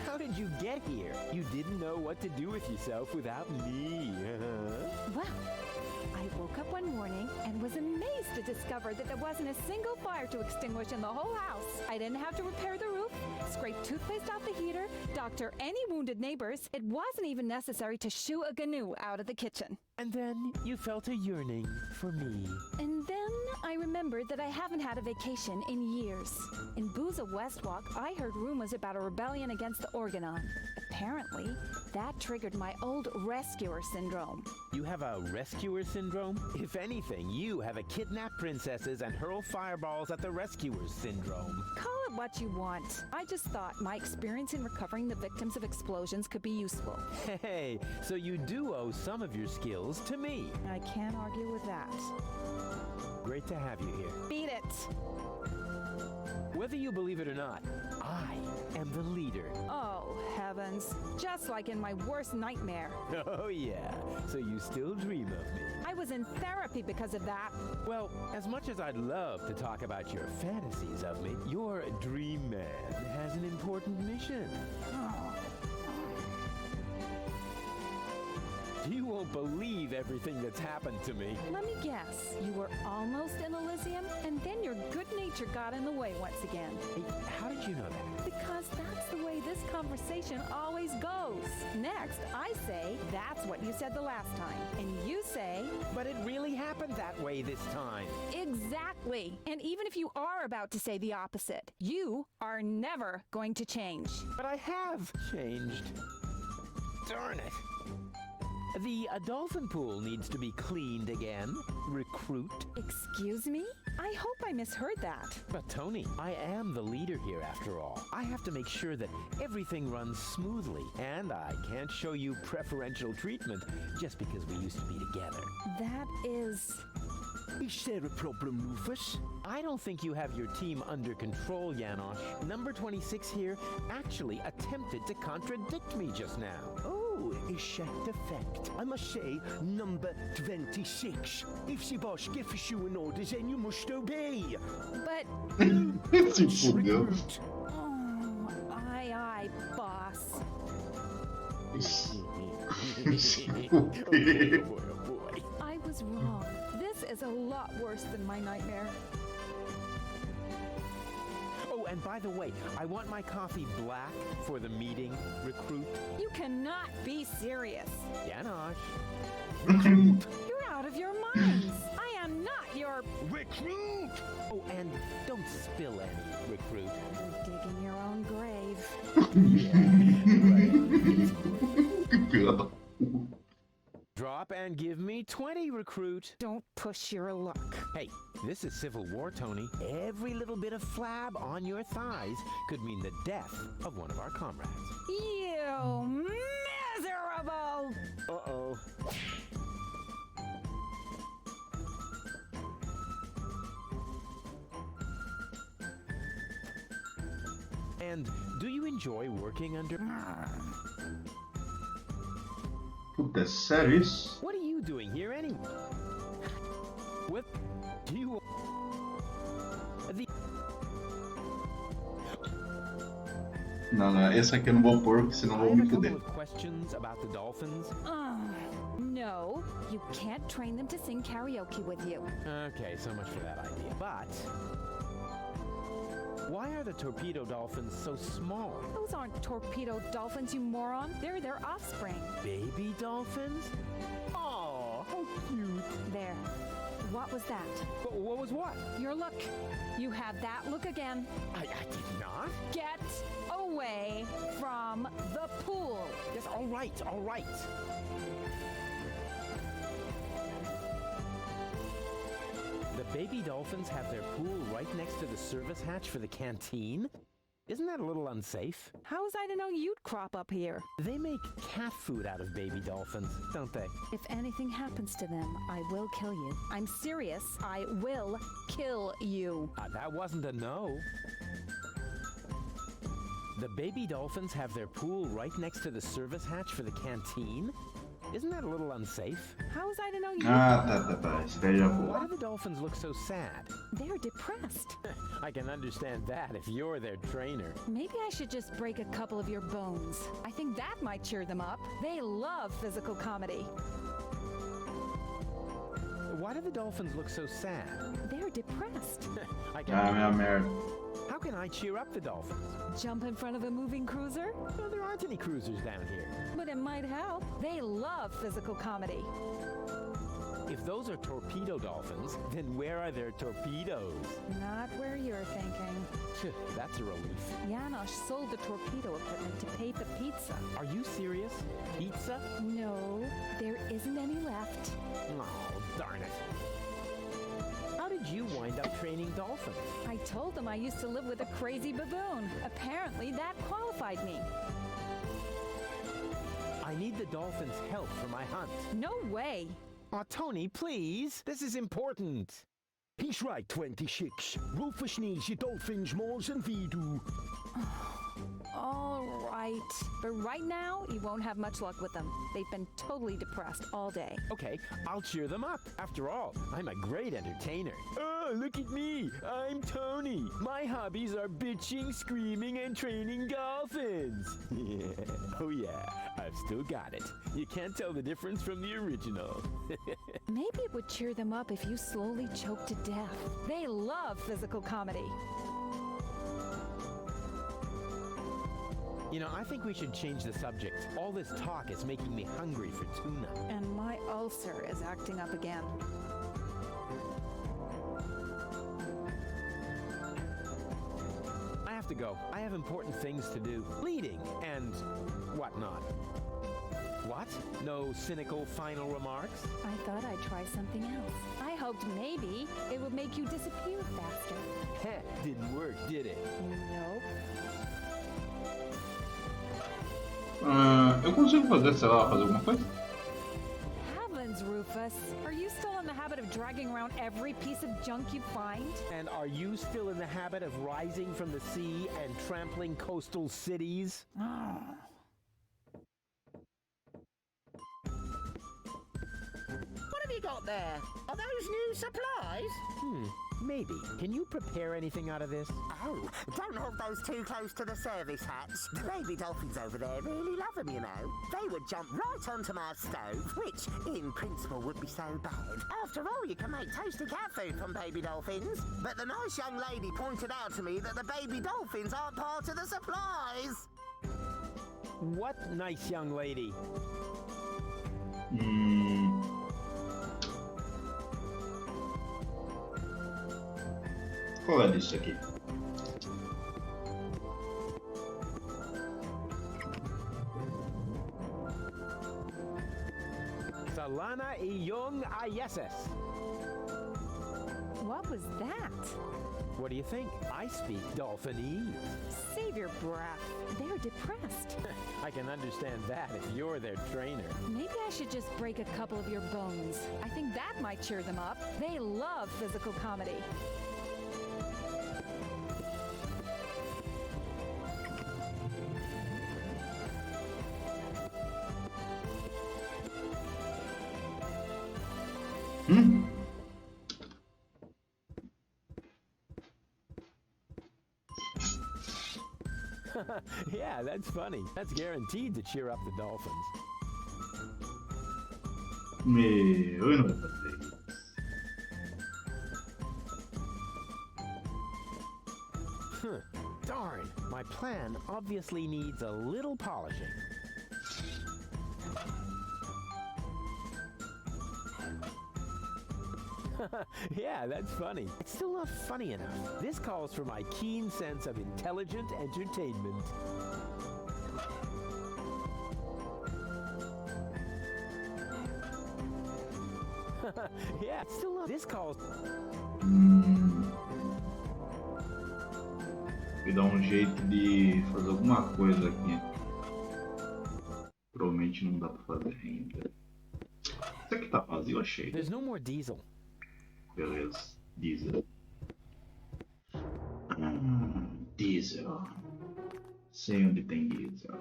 How did you get here? You didn't know what to do with yourself without me. Well, I woke up one morning and was amazed to discover that there wasn't a single fire to extinguish in the whole house. I didn't have to repair the roof, scrape toothpaste off the heater, doctor any wounded neighbors. It wasn't even necessary to shoo a gnu out of the kitchen. And then you felt a yearning for me. And then I remembered that I haven't had a vacation in years. In Booza Westwalk, I heard rumors about a rebellion against the Organon. Apparently, that triggered my old rescuer syndrome. You have a rescuer syndrome? If anything, you have a kidnap princesses and hurl fireballs at the rescuers syndrome. Call it what you want. I just thought my experience in recovering the victims of explosions could be useful. Hey, so you do owe some of your skills to me. I can't argue with that. Great to have you here. Beat it. Whether you believe it or not, I am the leader. Oh, heavens. Just like in my worst nightmare. Oh, yeah. So you still dream of me. I was in therapy because of that. Well, as much as I'd love to talk about your fantasies of me, your dream man has an important mission. You won't believe everything that's happened to me. Let me guess. You were almost in Elysium, and then your good nature got in the way once again. Hey, how did you know that? Because that's the way this conversation always goes. Next, I say, that's what you said the last time. And you say... But it really happened that way this time. Exactly. And even if you are about to say the opposite, you are never going to change. But I have changed. Darn it. The dolphin pool needs to be cleaned again. Recruit. Excuse me? I hope I misheard that. But Tony, I am the leader here after all. I have to make sure that everything runs smoothly, and I can't show you preferential treatment just because we used to be together. That is... Is there a problem, Rufus? I don't think you have your team under control, Janosch. Number 26 here actually attempted to contradict me just now. Oh, is that the fact? I must say, number 26. If the boss gives you an order, then you must obey. But... Recruit. Oh, aye, boss. I was wrong. This is a lot worse than my nightmare. Oh, and by the way, I want my coffee black for the meeting, Recruit. You cannot be serious. Janosch. You're out of your minds. I am not your... Recruit! Oh, and don't spill any, Recruit. You're digging your own grave. Yeah, right. Drop and give me 20, Recruit. Don't push your luck. Hey, this is Civil War, Tony. Every little bit of flab on your thighs could mean the death of one of our comrades. You miserable trouble! Uh-oh. And do you enjoy working under... Puta, é sério isso? What are you doing here anyway? What do you... The... Não, esse aqui eu não vou pôr, porque senão eu vou me fuder. Questions about the dolphins? No, you can't train them to sing karaoke with you. Okay, so much for that idea. But... why are the torpedo dolphins so small? Those aren't torpedo dolphins, you moron. They're their offspring. Baby dolphins? Oh, how cute. There. What was that? What was what? Your look. You have that look again. I did not. Get away from the pool. Yes, all right, all right. The baby dolphins have their pool right next to the service hatch for the canteen? Isn't that a little unsafe? How was I to know you'd crop up here? They make cat food out of baby dolphins, don't they? If anything happens to them, I will kill you. I'm serious. I will kill you. That wasn't a no. The baby dolphins have their pool right next to the service hatch for the canteen? Isn't that a little unsafe? How was I to know you? Tá. Esse daí já foi. Why do the dolphins look so sad? They're depressed. I can understand that if you're their trainer. Maybe I should just break a couple of your bones. I think that might cheer them up. They love physical comedy. Why do the dolphins look so sad? They're depressed. I can minha merda. How can I cheer up the dolphins? Jump in front of a moving cruiser? No, there aren't any cruisers down here. But it might help. They love physical comedy. If those are torpedo dolphins, then where are their torpedoes? Not where you're thinking. That's a relief. Janosch sold the torpedo equipment to pay for pizza. Are you serious? Pizza? No, there isn't any left. Oh, darn it. How did you wind up training dolphins? I told them I used to live with a crazy baboon. Apparently that qualified me. I need the dolphins' help for my hunt. No way. Oh, Tony, please. This is important. He's right, 26. Rufus needs your dolphins more than we do. All right. But right now, you won't have much luck with them. They've been totally depressed all day. Okay, I'll cheer them up. After all, I'm a great entertainer. Oh, look at me. I'm Tony. My hobbies are bitching, screaming, and training dolphins. Yeah. Oh, yeah. I've still got it. You can't tell the difference from the original. Maybe it would cheer them up if you slowly choke to death. They love physical comedy. You know, I think we should change the subject. All this talk is making me hungry for tuna. And my ulcer is acting up again. I have to go. I have important things to do. Leading and whatnot. What? No cynical final remarks? I thought I'd try something else. I hoped maybe it would make you disappear faster. Heh, didn't work, did it? Nope. Eu consigo fazer, sei lá, fazer alguma coisa? Heavens, Rufus. Are you still in the habit of dragging around every piece of junk you find? And are you still in the habit of rising from the sea and trampling coastal cities? What have you got there? Are those new supplies? Maybe. Can you prepare anything out of this? Oh, don't hold those too close to the service hatch. The baby dolphins over there really love them, you know. They would jump right onto my stove, which, in principle, would be so bad. After all, you can make tasty cat food from baby dolphins. But the nice young lady pointed out to me that the baby dolphins aren't part of the supplies. What nice young lady? Qual é disso aqui? Salana iyong ayeses. What was that? What do you think? I speak Dolphinese. Save your breath. They're depressed. I can understand that if you're their trainer. Maybe I should just break a couple of your bones. I think that might cheer them up. They love physical comedy. Yeah, that's funny. That's guaranteed to cheer up the dolphins. Meu, eu não vou fazer isso. Darn, my plan obviously needs a little polishing. Yeah, that's funny. It's still not funny enough. This calls for my keen sense of intelligent entertainment. Yeah, still not. This calls. Vou dar jeito de fazer alguma coisa aqui. Provavelmente não dá pra fazer ainda. Isso aqui tá vazio, achei. There's no more diesel. Beleza, diesel. Diesel. Sei onde tem diesel.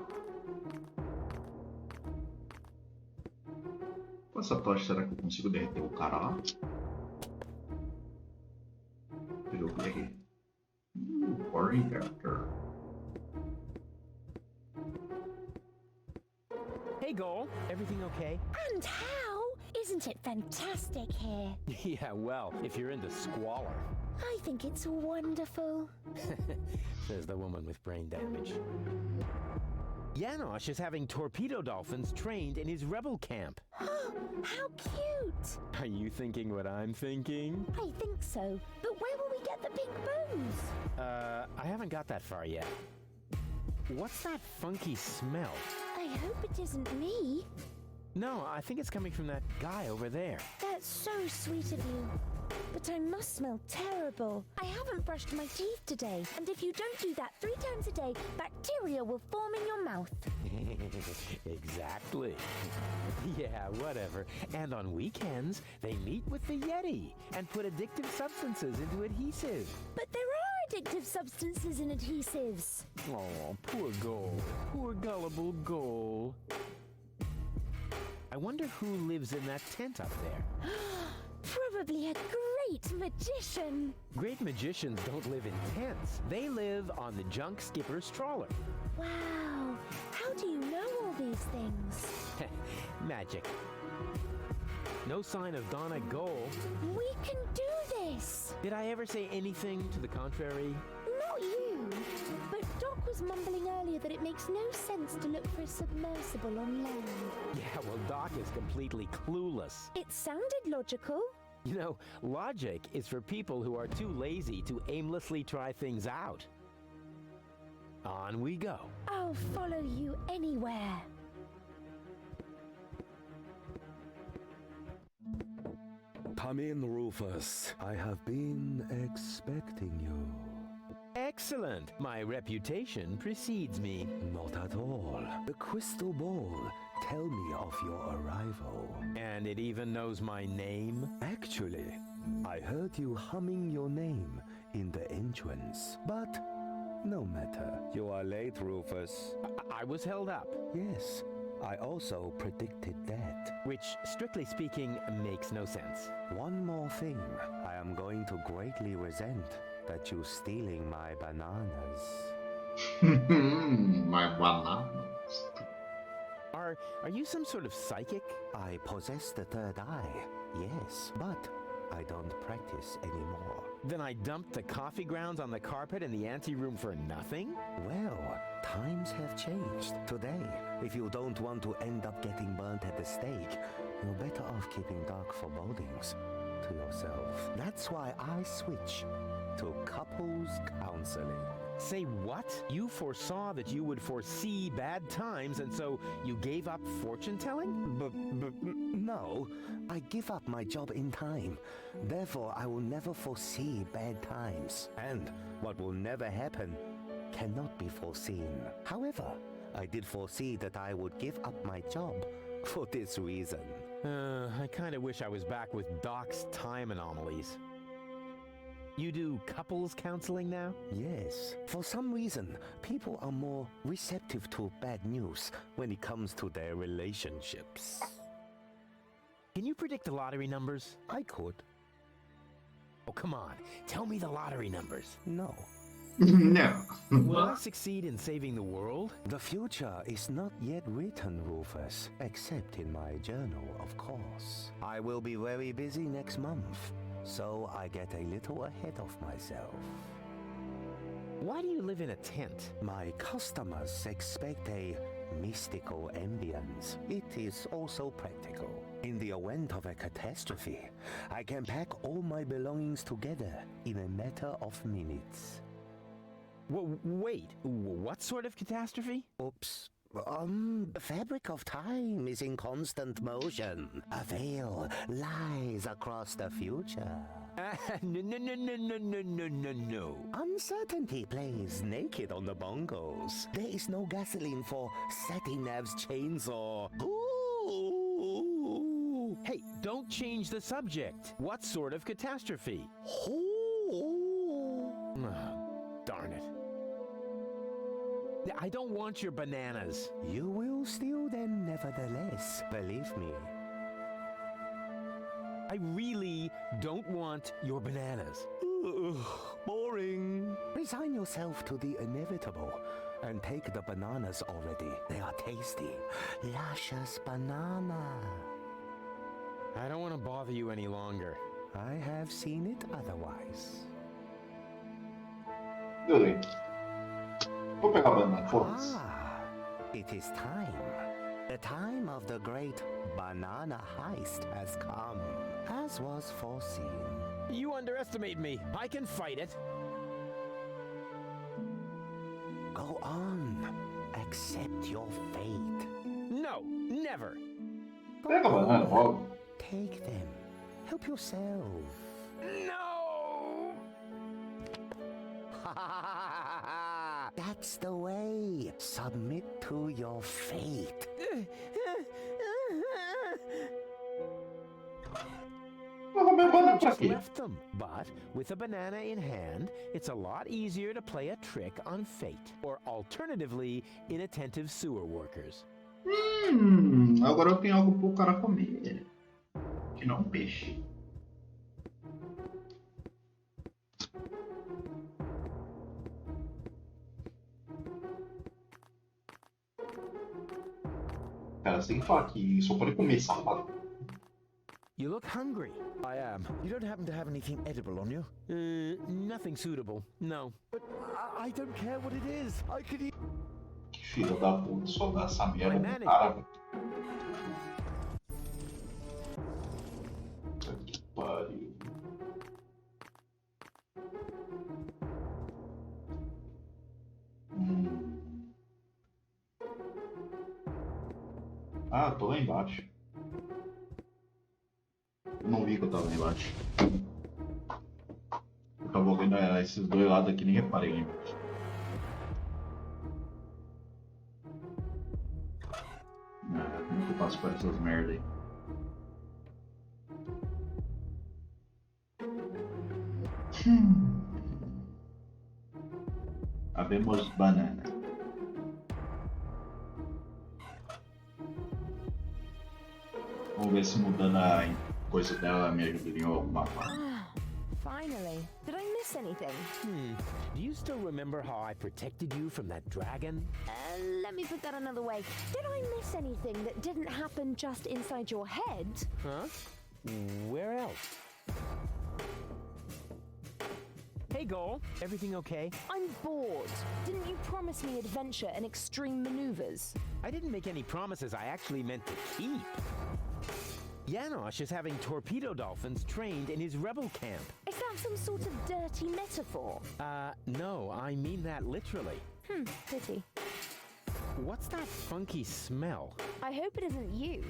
Com essa tocha, será que eu consigo derreter o cara lá? Deixa eu ver aqui. Boring character. Hey, Goal. Everything okay? And how? Isn't it fantastic here? Yeah, well, if you're into squalor. I think it's wonderful. Says the woman with brain damage. Janosch is having torpedo dolphins trained in his rebel camp. How cute! Are you thinking what I'm thinking? I think so. But where will we get the pink bones? I haven't got that far yet. What's that funky smell? I hope it isn't me. No, I think it's coming from that guy over there. That's so sweet of you. But I must smell terrible. I haven't brushed my teeth today, and if you don't do that 3 times a day, bacteria will form in your mouth. Exactly. Yeah, whatever. And on weekends, they meet with the Yeti and put addictive substances into adhesive. But there are addictive substances in adhesives. Oh, poor Goal. Poor gullible Goal. I wonder who lives in that tent up there. Probably a great magician. Great magicians don't live in tents. They live on the junk skipper's trawler. Wow. How do you know all these things? Magic. No sign of Donna Goal. We can do this. Did I ever say anything to the contrary? Not you. But Doc was mumbling earlier that it makes no sense to look for a submersible on land. Yeah, well, Doc is completely clueless. It sounded logical. You know, logic is for people who are too lazy to aimlessly try things out. On we go. I'll follow you anywhere. Come in, Rufus. I have been expecting you. Excellent. My reputation precedes me. Not at all. The crystal ball. Tell me of your arrival. And it even knows my name? Actually, I heard you humming your name in the entrance. But no matter. You are late, Rufus. I was held up. Yes, I also predicted that. Which, strictly speaking, makes no sense. One more thing. I am going to greatly resent that you stealing my bananas. My bananas. Are you some sort of psychic? I possess the third eye, yes, but I don't practice anymore. Then I dumped the coffee grounds on the carpet in the anteroom for nothing? Well, times have changed. Today, if you don't want to end up getting burnt at the stake, you're better off keeping dark forebodings to yourself. That's why I switch to couples counseling. Say what? You foresaw that you would foresee bad times, and so you gave up fortune telling? No, I give up my job in time. Therefore, I will never foresee bad times. And what will never happen cannot be foreseen. However, I did foresee that I would give up my job for this reason. I kind of wish I was back with Doc's time anomalies. You do couples counseling now? Yes. For some reason, people are more receptive to bad news when it comes to their relationships. Can you predict the lottery numbers? I could. Oh, come on. Tell me the lottery numbers. No. No. Will I succeed in saving the world? The future is not yet written, Rufus, except in my journal, of course. I will be very busy next month, so I get a little ahead of myself. Why do you live in a tent? My customers expect a mystical ambience. It is also practical. In the event of a catastrophe, I can pack all my belongings together in a matter of minutes. Wait, what sort of catastrophe? Oops. The fabric of time is in constant motion. A veil lies across the future. No. Uncertainty plays naked on the bongos. There is no gasoline for Satinav's chainsaw. Ooh. Hey, don't change the subject. What sort of catastrophe? Darn it. I don't want your bananas. You will steal them nevertheless, believe me. I really don't want your bananas. Boring. Resign yourself to the inevitable and take the bananas already. They are tasty. Luscious banana. I don't want to bother you any longer. I have seen it otherwise. Beleza. Vou pegar a banana, foda-se. It is time. The time of the great banana heist has come, as was foreseen. You underestimate me. I can fight it. Go on. Accept your fate. No, never. Pega a banana, logo. Take them. Help yourself. No! That's the way. Submit to your fate. I just left them, but with a banana in hand, it's a lot easier to play a trick on fate, or alternatively, inattentive sewer workers. Agora eu tenho algo pro cara comer. Que não peixe. Cara, você tem que falar que só pode comer safado. You look hungry. I am. You don't happen to have anything edible on you? Nothing suitable. No. But I don't care what it is. I could eat. Que filho da puta, só dá essa merda pro cara, velho. Puta que pariu. Ah, tô lá embaixo. Não vi que eu tava lá embaixo. Eu tava ouvindo esses dois lados aqui, nem reparei lá embaixo. Como que eu passo por essas merda aí? Habemos banana. Vamos ver se mudando a coisa dela me ajudaria em alguma parte. Finally. Did I miss anything? Do you still remember how I protected you from that dragon? Let me put that another way. Did I miss anything that didn't happen just inside your head? Huh? Where else? Hey, Goal. Everything okay? I'm bored. Didn't you promise me adventure and extreme maneuvers? I didn't make any promises I actually meant to keep. Janosch is having torpedo dolphins trained in his rebel camp. Is that some sort of dirty metaphor? No, I mean that literally. Pity. What's that funky smell? I hope it isn't you.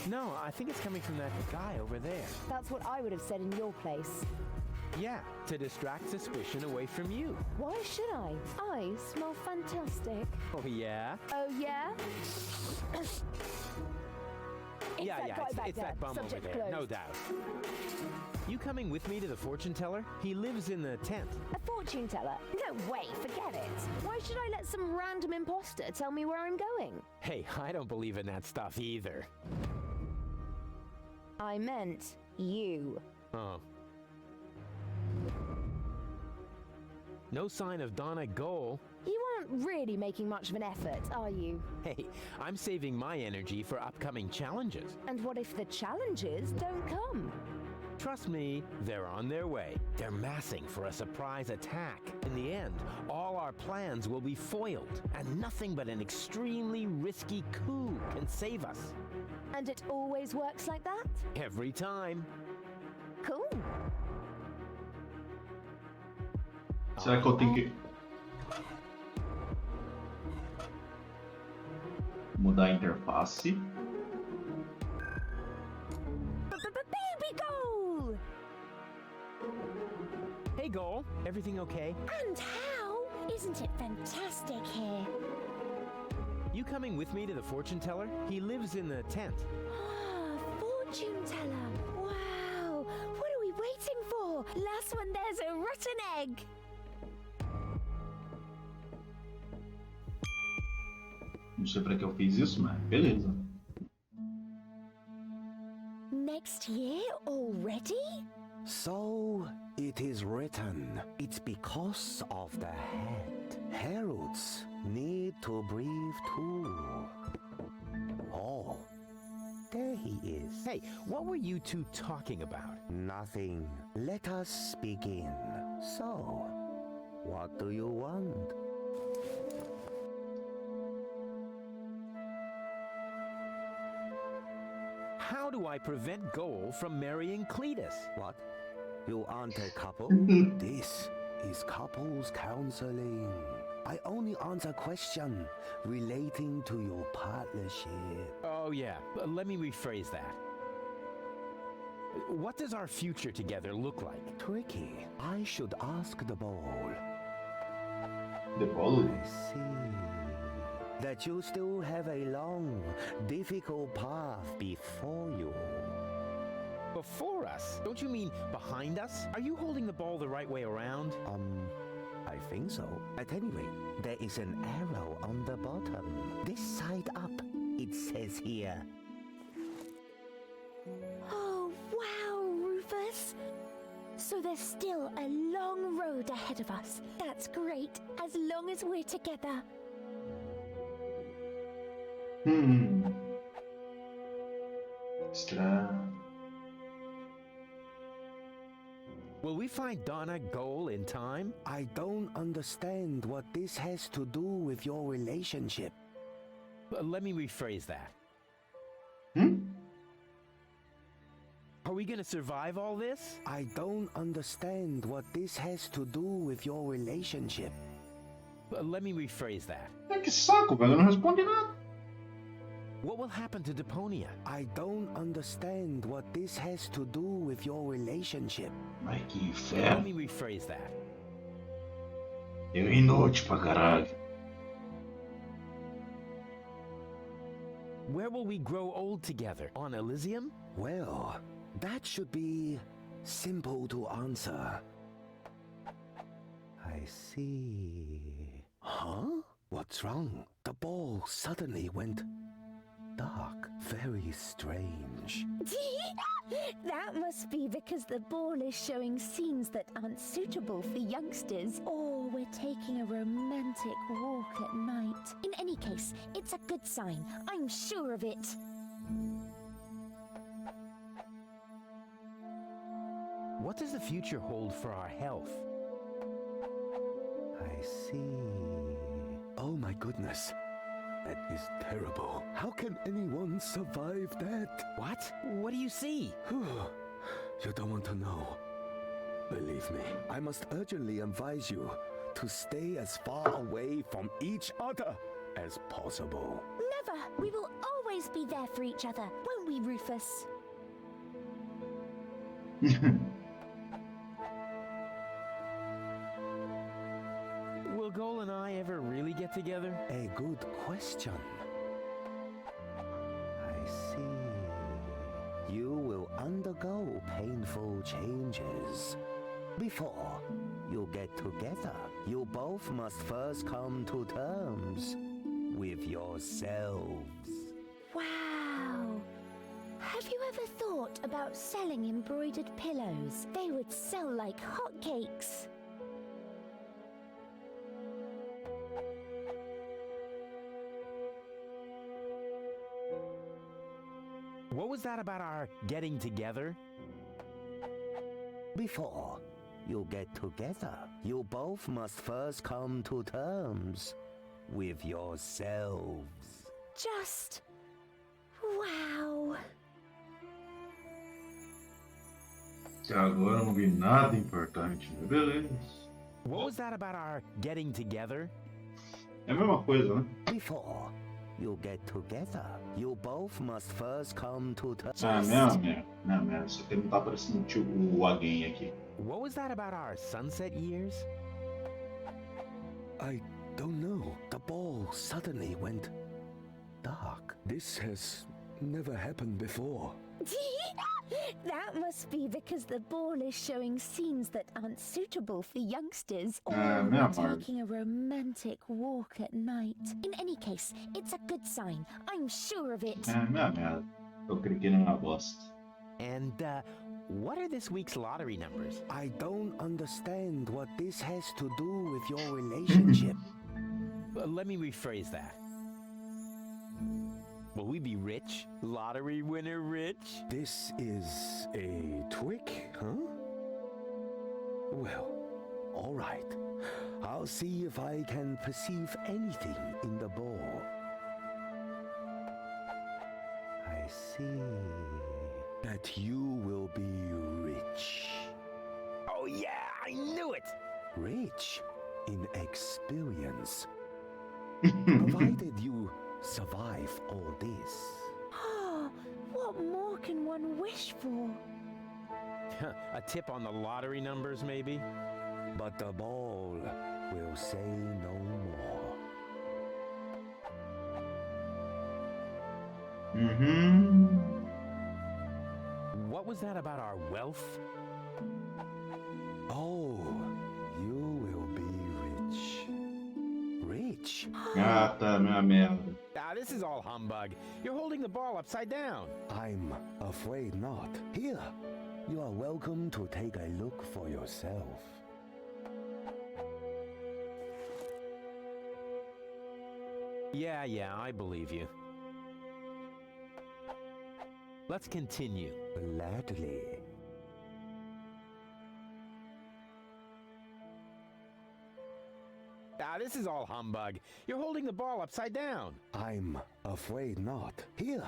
No, I think it's coming from that guy over there. That's what I would have said in your place. Yeah, to distract suspicion away from you. Why should I? I smell fantastic. Oh, yeah? Oh, yeah? It's that bum over there, no doubt. You coming with me to the fortune teller? He lives in the tent. A fortune teller? No way, forget it. Why should I let some random imposter tell me where I'm going? Hey, I don't believe in that stuff either. I meant you. Oh. No sign of Donna Goal. You aren't really making much of an effort, are you? Hey, I'm saving my energy for upcoming challenges. And what if the challenges don't come? Trust me, they're on their way. They're massing for a surprise attack. In the end, all our plans will be foiled, and nothing but an extremely risky coup can save us. And it always works like that? Every time. Cool. Será que eu tenho que mudar a interface? Baby goal! Hey, Goal. Everything okay? And how? Isn't it fantastic here? You coming with me to the fortune teller? He lives in the tent. Fortune teller. Wow. What are we waiting for? Last one, there's a rotten egg. Não sei pra que eu fiz isso, mas beleza. Next year already? So it is written. It's because of the head. Heralds need to breathe too. Oh, there he is. Hey, what were you two talking about? Nothing. Let us begin. So, what do you want? How do I prevent Goal from marrying Cletus? What? You aren't a couple? This is couples counseling. I only answer questions relating to your partnership. Oh, yeah. Let me rephrase that. What does our future together look like? Tricky. I should ask the ball. The ball? I see. That you still have a long, difficult path before you. Before us? Don't you mean behind us? Are you holding the ball the right way around? I think so. At any rate, there is an arrow on the bottom. This side up, it says here. Oh, wow, Rufus. So there's still a long road ahead of us. That's great, as long as we're together. Estranho. Will we find Donna Goal in time? I don't understand what this has to do with your relationship. Let me rephrase that. Are we gonna survive all this? I don't understand what this has to do with your relationship. Let me rephrase that. Que saco, velho. Eu não respondi nada. What will happen to Deponia? I don't understand what this has to do with your relationship. Mas que Let inferno. me rephrase that. Eu inútil pra caralho. Where will we grow old together? On Elysium? Well, that should be simple to answer. I see. Huh? What's wrong? The ball suddenly went dark. Very strange. That must be because the ball is showing scenes that aren't suitable for youngsters. Or we're taking a romantic walk at night. In any case, it's a good sign. I'm sure of it. What does the future hold for our health? I see. Oh my goodness. That is terrible. How can anyone survive that? What? What do you see? You don't want to know. Believe me, I must urgently advise you to stay as far away from each other as possible. Never! We will always be there for each other, won't we, Rufus? Will Goal and I ever really get together? A good question. I see. You will undergo painful changes. Before you get together, you both must first come to terms with yourselves. Wow! Have you ever thought about selling embroidered pillows? They would sell like hotcakes. What was that about our getting together? Before you get together, you both must first come to terms with yourselves. Just... wow! Agora não vi nada importante, né? Beleza. What was that about our getting together? É a mesma coisa, né? Before you get together, you both must first come to terms. Ah, mesma merda. Não, merda. Isso aqui não tá parecendo o alguém aqui. What was that about our sunset years? I don't know. The ball suddenly went dark. This has never happened before. That must be because the ball is showing scenes that aren't suitable for youngsters, or yeah, taking a romantic walk at night. In any case, it's a good sign. I'm sure of it. É, minha merda. Eu cliquei numa bosta. And, what are this week's lottery numbers? I don't understand what this has to do with your relationship. Let me rephrase that. Will we be rich? Lottery winner rich? This is a trick, huh? Well, all right. I'll see if I can perceive anything in the ball. I see that you will be rich. Oh yeah, I knew it! Rich in experience. Provided you survive all this. What more can one wish for? A tip on the lottery numbers, maybe? But the ball will say no more. What was that about our wealth? Oh, you will be rich. Rich? Ah, tá, minha merda. Ah, this is all humbug. You're holding the ball upside down. I'm afraid not. Here, you are welcome to take a look for yourself. Yeah, I believe you. Let's continue. Gladly. Ah, this is all humbug. You're holding the ball upside down. I'm afraid not. Here,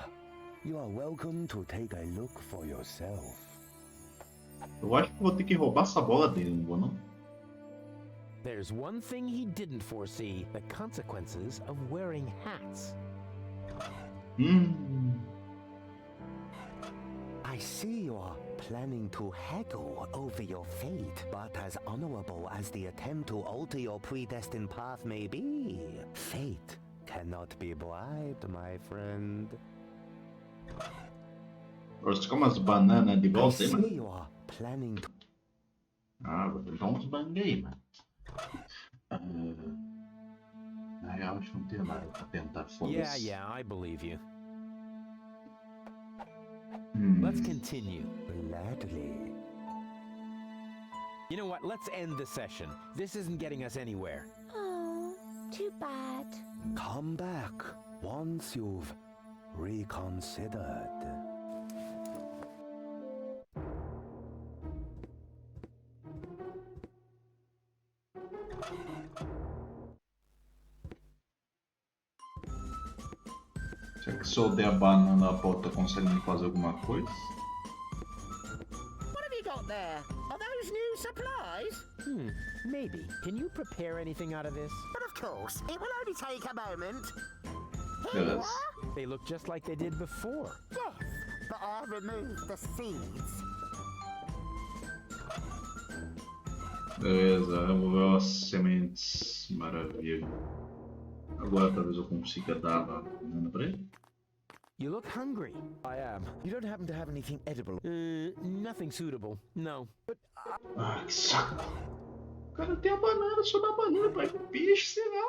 you are welcome to take a look for yourself. Eu acho que vou ter que roubar essa bola dele, não vou não? There's one thing he didn't foresee, the consequences of wearing hats. I see you are planning to haggle over your fate, but as honorable as the attempt to alter your predestined path may be, fate cannot be bribed, my friend. Você come umas bananas de I volta aí, see mano? you are planning to... Ah, vou tentar uns bangos aí, mano. Na real, acho que não tem nada pra tentar, foda-se. Yeah, I believe you. Let's continue. Gladly. You know what? Let's end the session. This isn't getting us anywhere. Oh, too bad. Come back once you've reconsidered. Será que se eu der a banana a porta consegue me fazer alguma coisa? What have you got there? Are those new supplies? Maybe. Can you prepare anything out of this? But of course, it will only take a moment. Beleza. They look just like they did before. Yes, but I removed the seeds. Beleza, removeu as sementes. Maravilha. Agora talvez eu consiga dar a banana pra ele. You look hungry. I am. You don't happen to have anything edible? Nothing suitable. No. But Ah, que saco. O cara tem a banana, só dá a banana pra ele. Bicho, será?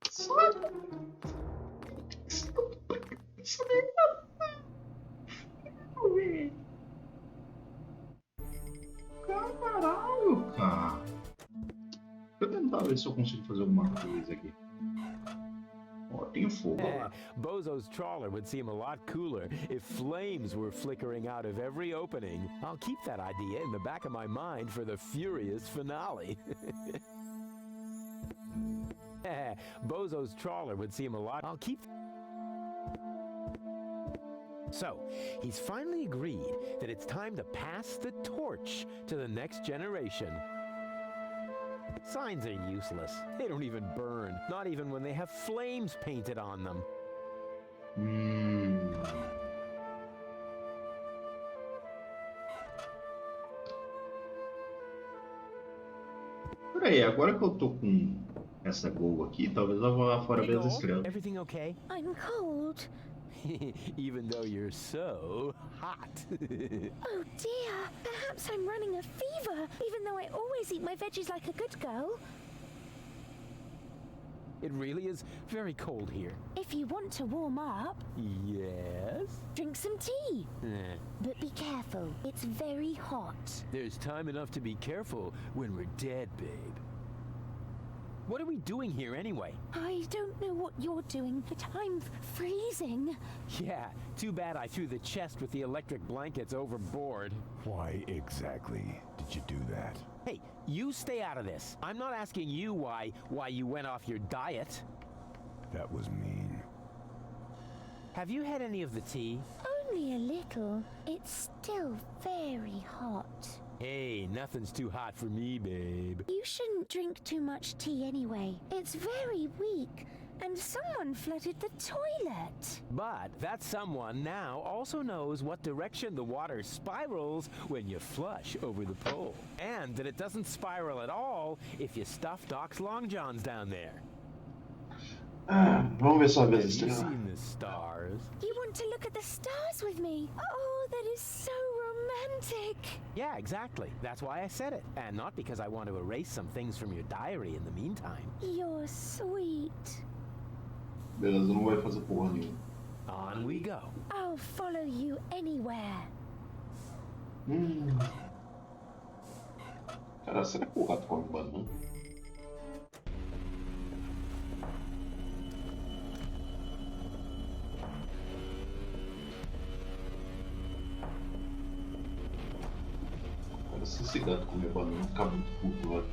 Saco. Essa merda. Caralho, cara. Deixa eu tentar ver se eu consigo fazer alguma coisa aqui. Ó, tem fogo lá. Bozo's trawler would seem a lot cooler if flames were flickering out of every opening. I'll keep that idea in the back of my mind for the furious finale. Bozo's trawler would seem a lot... I'll keep... So, he's finally agreed that it's time to pass the torch to the next generation. Signs are useless. They don't even burn, not even when they have flames painted on them. Peraí, agora que eu tô com essa gol aqui, talvez eu vá fora ver as estrelas. Everything okay? I'm cold. Even though you're so hot. Oh dear, perhaps I'm running a fever, even though I always eat my veggies like a good girl. It really is very cold here. If you want to warm up, Yes? drink some tea. But be careful, it's very hot. There's time enough to be careful when we're dead, babe. What are we doing here anyway? I don't know what you're doing, but I'm freezing. Yeah, too bad I threw the chest with the electric blankets overboard. Why exactly did you do that? Hey, you stay out of this. I'm not asking you why you went off your diet. That was mean. Have you had any of the tea? Only a little. It's still very hot. Hey, nothing's too hot for me, babe. You shouldn't drink too much tea anyway. It's very weak, and someone flooded the toilet. But that someone now also knows what direction the water spirals when you flush over the pole. And that it doesn't spiral at all if you stuff Doc's long johns down there. Vamos ver só a vez Have you estrelas. seen the stars? You want to look at the stars with me? Oh, that is so romantic. Yeah, exactly. That's why I said it. And not because I want to erase some things from your diary in the meantime. You're sweet. Beleza, não vai fazer porra nenhuma. On we go. I'll follow you anywhere. Cara, será que o rato come banana? Cara, se esse gato comer banana, fica muito puto, velho.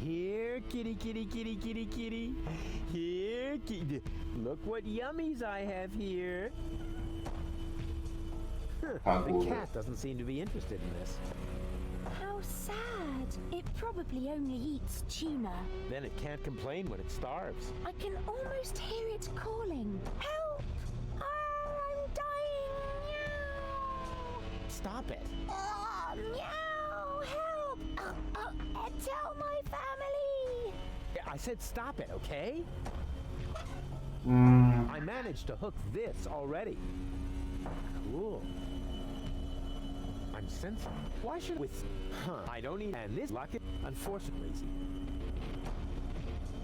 Here, kitty, kitty, kitty, kitty, kitty. Here, kitty. Look what yummies I have here. The cat doesn't seem to be interested in this. How sad. It probably only eats tuna. Then it can't complain when it starves. I can almost hear it calling. Help! I'm dying! Meow! Stop it. Oh, meow! Help! Tell my family! I said stop it, okay? I managed to hook this already. Cool. I'm sensing. Why should with? I don't need. And this luck, unfortunately.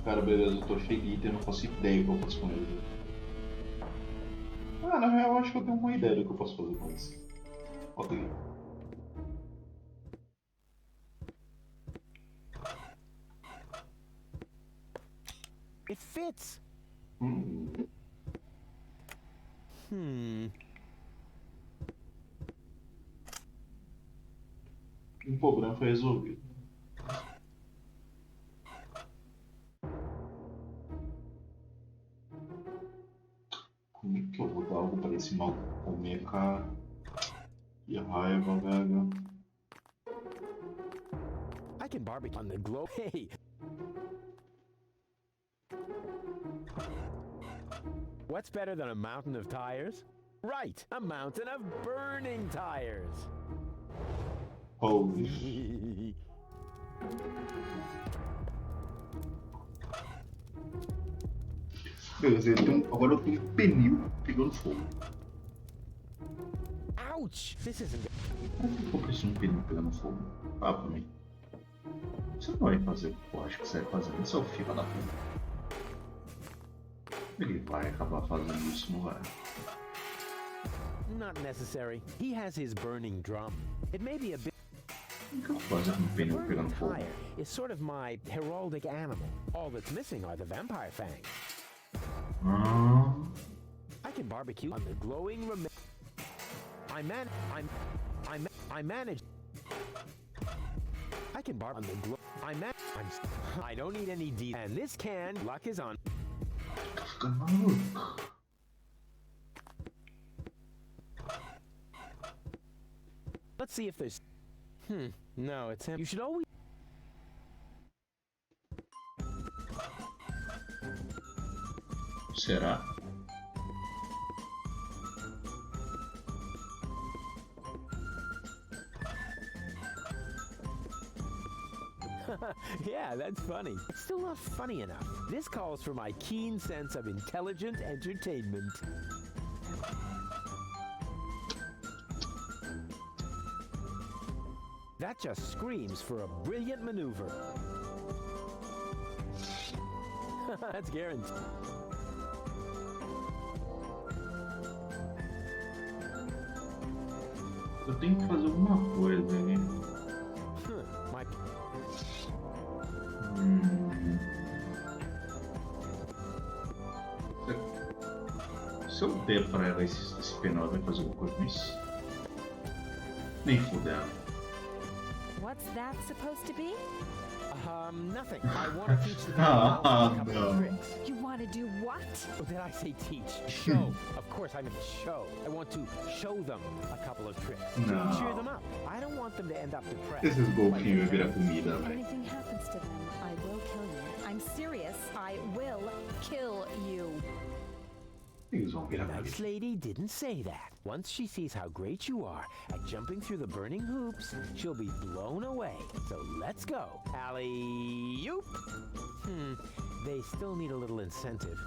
Cara, beleza, eu tô cheio de item, não faço ideia do que eu faço com ele. Ah, na real, eu acho que eu tenho uma ideia do que eu posso fazer com isso. Ok. It fits. Um problema foi resolvido. esse mal comer, cara. Que raiva, velho. I can barbecue on the globe. Hey! What's better than a mountain of tires? Right, a mountain of burning tires. Holy. Beleza, agora eu tenho pneu pegando fogo. Ouch! This isn't. Por que eu preciso de um pneu pegando fogo? Fala pra mim. Você não vai fazer o que eu acho que você vai fazer. Esse é o filho da puta. Ele vai acabar fazendo isso, não vai? Not necessary. He has his burning drum. It may be a bit. O que eu faço com um pneu pegando fogo? Fire is sort of my heraldic animal. All that's missing are the vampire fangs. I can barbecue on the glowing I manage. I can barb on the glow. I don't need any D. And this can. Luck is on. Let's see if there's. No, it's him. You should always. Será? Yeah, that's funny. It's still not funny enough. This calls for my keen sense of intelligent entertainment. That just screams for a brilliant maneuver. That's guaranteed. Eu tenho que fazer alguma coisa ali. Se eu der pra ela esse pneu, ela vai fazer alguma coisa com isso? Nem fudendo. What's that supposed to be? Nothing. I want to teach the girls a couple of tricks. You want to do what? Oh, did I say teach? Show. Of course, I meant show. I want to show them a couple of tricks. No. Cheer them up. I don't want them to end up depressed. Esses golfinhos vai virar comida, If velho. anything happens to them, I will kill you. I'm serious. I will kill you. Eles vão virar Nice lady didn't say that. Once she sees how great you are at jumping through the burning hoops, she'll be blown away. So let's go. Alley-oop. They still need a little incentive.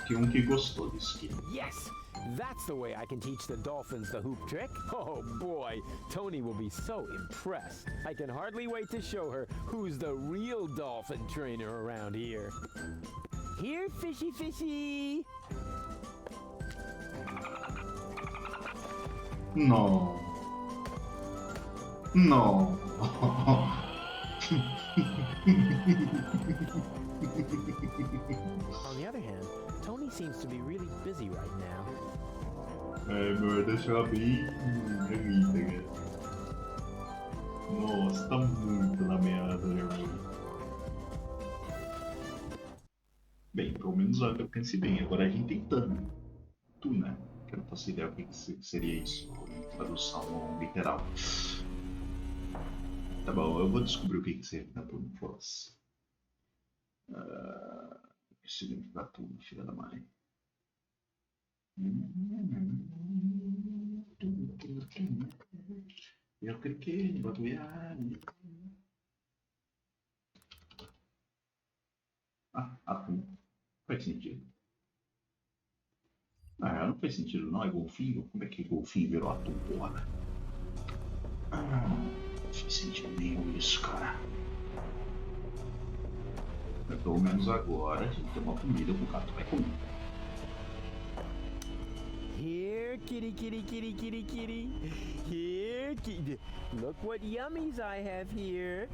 Tinha que gostou disso aqui. Yes! That's the way I can teach the dolphins the hoop trick. Oh boy, Tony will be so impressed. I can hardly wait to show her who's the real dolphin trainer around here. Here, fishy fishy! No. No. On the other hand, Tony seems to be really busy right now. Meu, deixa ela bem bonita, cara. Nossa, tá muito na merda, irmão. Bem, pelo menos eu pensei bem. Agora a gente tem tanto, né? Que eu não faço ideia do que seria isso em tradução literal. Tá bom, eu vou descobrir o que seria tudo fosse. O que significa tudo, filha da mãe? Eu cliquei no bagulho. Atum. Faz sentido. Não faz sentido não, é golfinho? Como é que golfinho virou atum, porra? Não faz sentido nenhum isso, cara. Mas pelo menos agora a gente tem uma comida que o gato vai comer. Here, kitty, kitty, kitty, kitty, kitty. Here, kitty. Look what yummies I have here.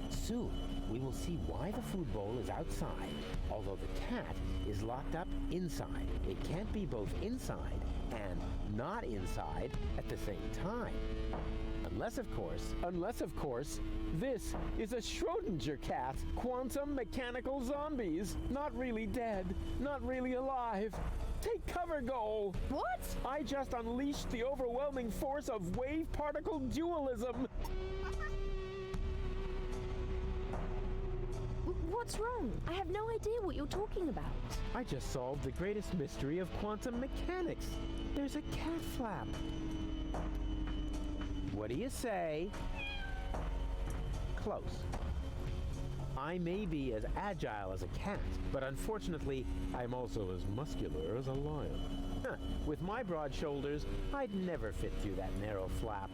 Soon, we will see why the food bowl is outside, although the cat is locked up inside. It can't be both inside and not inside at the same time. Unless of course, this is a Schrodinger cat. Quantum mechanical zombies. Not really dead, not really alive. Take cover, Goal. What? I just unleashed the overwhelming force of wave particle dualism. What's wrong? I have no idea what you're talking about. I just solved the greatest mystery of quantum mechanics. There's a cat flap. What do you say? Close. I may be as agile as a cat, but unfortunately, I'm also as muscular as a lion. With my broad shoulders, I'd never fit through that narrow flap.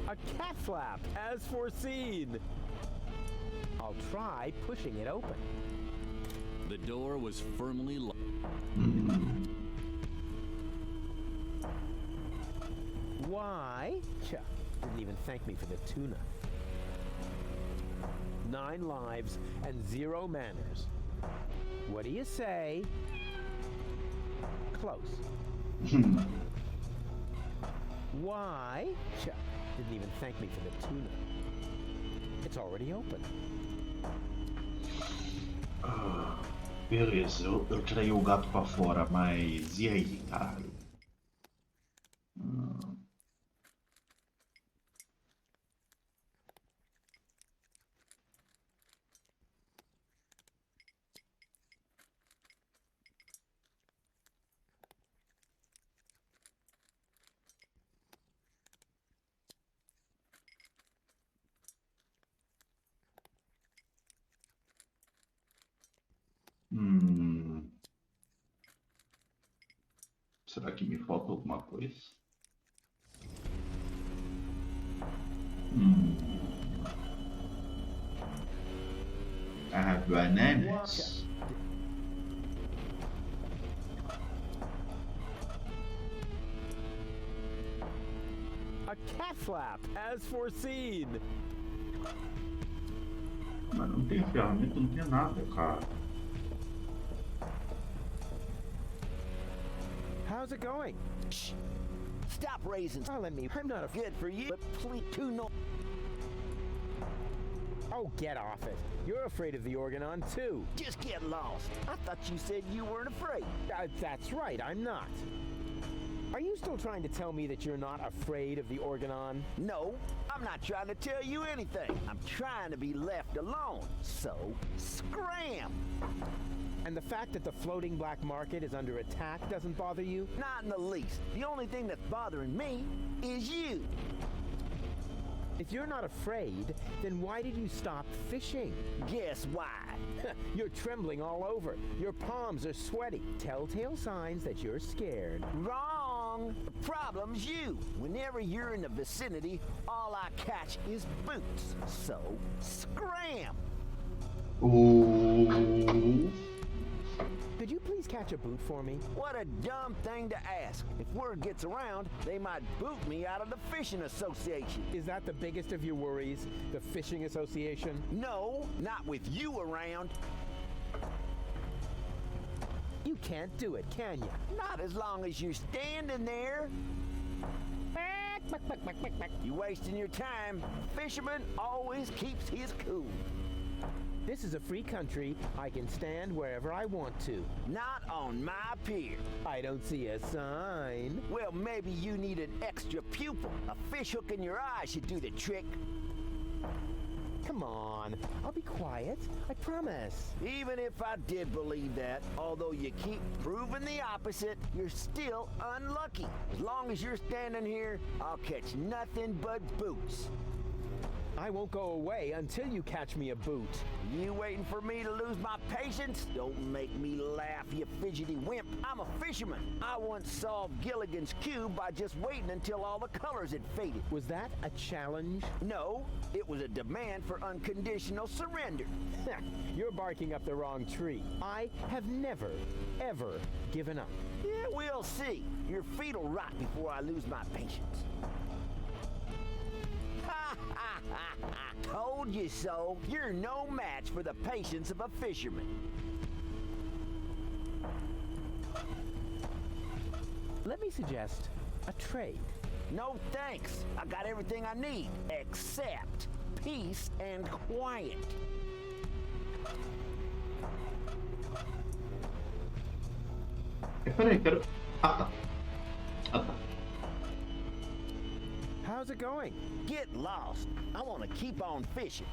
A cat flap, as foreseen! I'll try pushing it open. The door was firmly locked. Why? Didn't even thank me for the tuna. 9 lives and 0 manners. What do you say? Close. Why? Didn't even thank me for the tuna. It's already open. Beleza, eu tirei o gato pra fora, mas e aí, caralho? Será que me falta alguma coisa? I have bananas. A cat flap, as foreseen. Mas não tem ferramenta, não tem nada, cara. How's it going? Shh. Stop raising. I'm not a Good for you, but please do not. Oh, get off it. You're afraid of the Organon, too. Just get lost. I thought you said you weren't afraid. That's right, I'm not. Are you still trying to tell me that you're not afraid of the Organon? No, I'm not trying to tell you anything. I'm trying to be left alone. So, scram! And the fact that the floating black market is under attack doesn't bother you? Not in the least. The only thing that's bothering me is you. If you're not afraid, then why did you stop fishing? Guess why? You're trembling all over. Your palms are sweaty. Telltale signs that you're scared. Wrong! The problem's you. Whenever you're in the vicinity, all I catch is boots. So, scram! Ooh. Could you please catch a boot for me? What a dumb thing to ask. If word gets around, they might boot me out of the fishing association. Is that the biggest of your worries? The fishing association? No, not with you around. You can't do it, can you? Not as long as you're standing there. You wasting your time. Fisherman always keeps his cool. This is a free country. I can stand wherever I want to. Not on my pier. I don't see a sign. Well, maybe you need an extra pupil. A fish hook in your eye should do the trick. Come on. I'll be quiet. I promise. Even if I did believe that, although you keep proving the opposite, you're still unlucky. As long as you're standing here, I'll catch nothing but boots. I won't go away until you catch me a boot. You waiting for me to lose my patience? Don't make me laugh, you fidgety wimp. I'm a fisherman. I once solved Gilligan's Cube by just waiting until all the colors had faded. Was that a challenge? No, it was a demand for unconditional surrender. You're barking up the wrong tree. I have never, ever given up. Yeah, we'll see. Your feet will rot before I lose my patience. Told you so. You're no match for the patience of a fisherman. let me suggest a trade. No thanks. I got everything I need, except peace and quiet. Peraí, quero... Ah, tá. Ah, tá. How's it going? Get lost. I want to keep on fishing.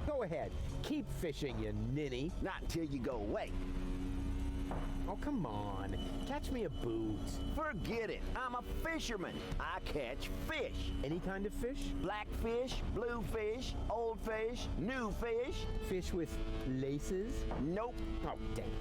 Go ahead. Keep fishing, you ninny. Not until you go away. Oh, come on. Catch me a boot. Forget it. I'm a fisherman. I catch fish. Any kind of fish? Blackfish, bluefish, old fish, new fish. Fish with laces? Nope. Oh, dang.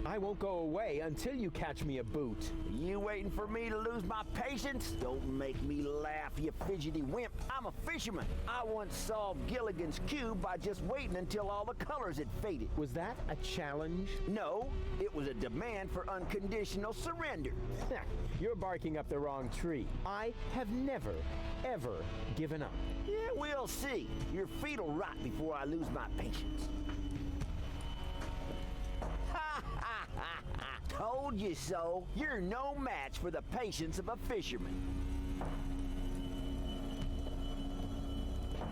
I won't go away until you catch me a boot. You waiting for me to lose my patience? Don't make me laugh, you fidgety wimp. I'm a fisherman. I once solved Gilligan's Cube by just waiting until all the colors had faded. Was that a challenge? No, it was a demand for unconditional surrender. You're barking up the wrong tree. I have never, ever given up. Yeah, we'll see. Your feet will rot before I lose my patience. Told you so. You're no match for the patience of a fisherman.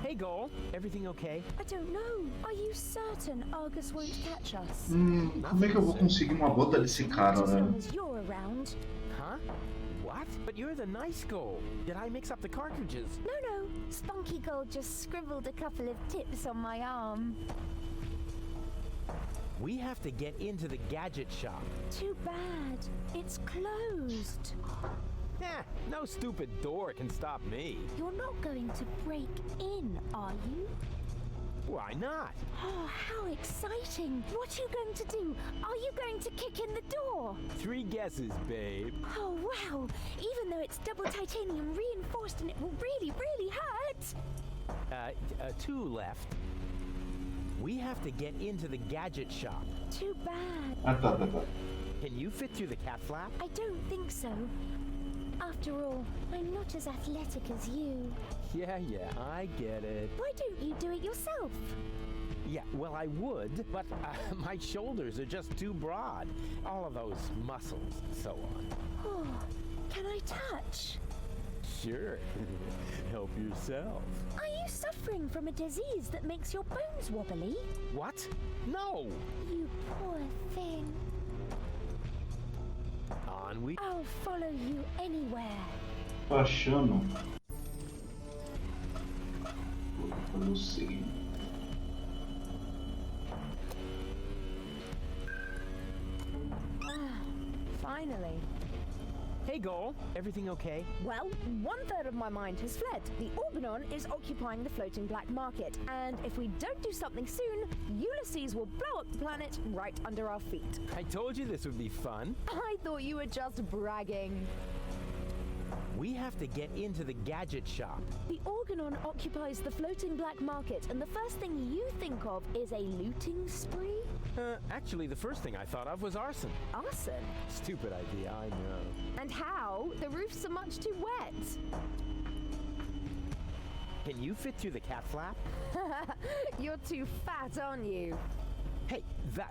Hey, Goal. Everything okay? I don't know. Are you certain Argus won't catch us? Como é que eu vou conseguir uma bota desse cara, As long velho? as you're around. Huh? What? But you're the nice Goal. Did I mix up the cartridges? No. Spunky Gold just scribbled a couple of tips on my arm. We have to get into the gadget shop. Too bad. It's closed. No stupid door can stop me. You're not going to break in, are you? Why not? Oh, how exciting. What are you going to do? Are you going to kick in the door? 3 guesses, babe. Oh, wow. Even though it's double titanium reinforced and it will really, really hurt. 2 left. We have to get into the gadget shop. Too bad. Ah, tá. Can you fit through the cat flap? I don't think so. After all, I'm not as athletic as you. Yeah, I get it. Why don't you do it yourself? Yeah, well, I would, but my shoulders are just too broad. All of those muscles and so on. Oh, can I touch? Sure. Help yourself. Are you suffering from a disease that makes your bones wobbly? What? No! You poor thing. On we... I'll follow you anywhere. Tô achando. Vou fazer o seguinte. Finally. Hey, Goal. Everything okay? Well, 1/3 of my mind has fled. The Organon is occupying the floating black market, and if we don't do something soon, Ulysses will blow up the planet right under our feet. I told you this would be fun. I thought you were just bragging. We have to get into the gadget shop. The Organon occupies the floating black market, and the first thing you think of is a looting spree? Actually, the first thing I thought of was arson. Arson? Stupid idea, I know. And how? The roofs are much too wet. Can you fit through the cat flap? You're too fat, aren't you? Hey,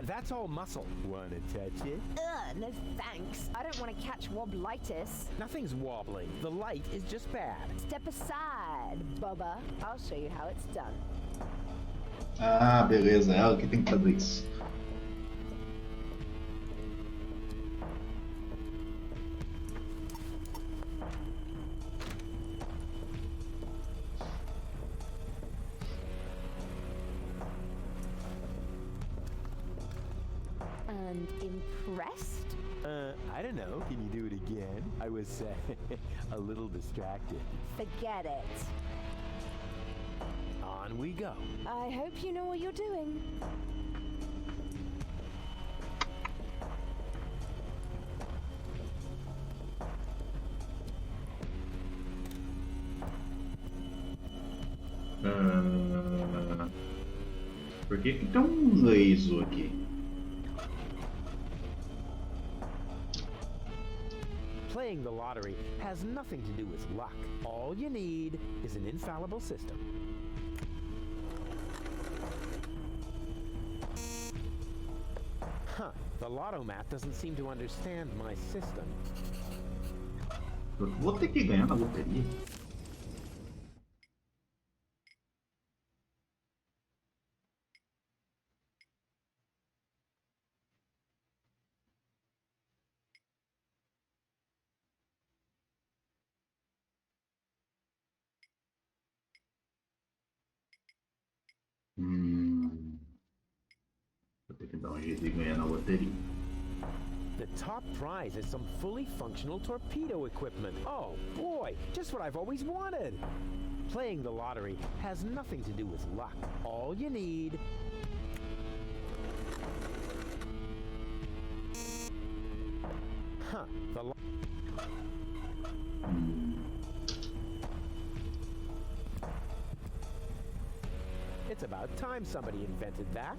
that's all muscle. Wanna touch it? Ugh, no thanks. I don't want to catch woblitis. Nothing's wobbling. The light is just bad. Step aside, Bubba. I'll show you how it's done. Ah, beleza. É ela que tem que fazer isso. And impressed? I don't know. Can you do it again? I was a little distracted. Forget it. On we go. I hope you know what you're doing. Por que tem um laser aqui? Playing the lottery has nothing to do with luck. All you need is an infallible system. Huh. The lotto mat doesn't seem to understand my system. Eu vou ter que ganhar na loteria. Vou ter que dar um jeito de ganhar na loteria. The top prize is some fully functional torpedo equipment. Oh boy, just what I've always wanted. Playing the lottery has nothing to do with luck. All you need... Huh, It's about time somebody invented that.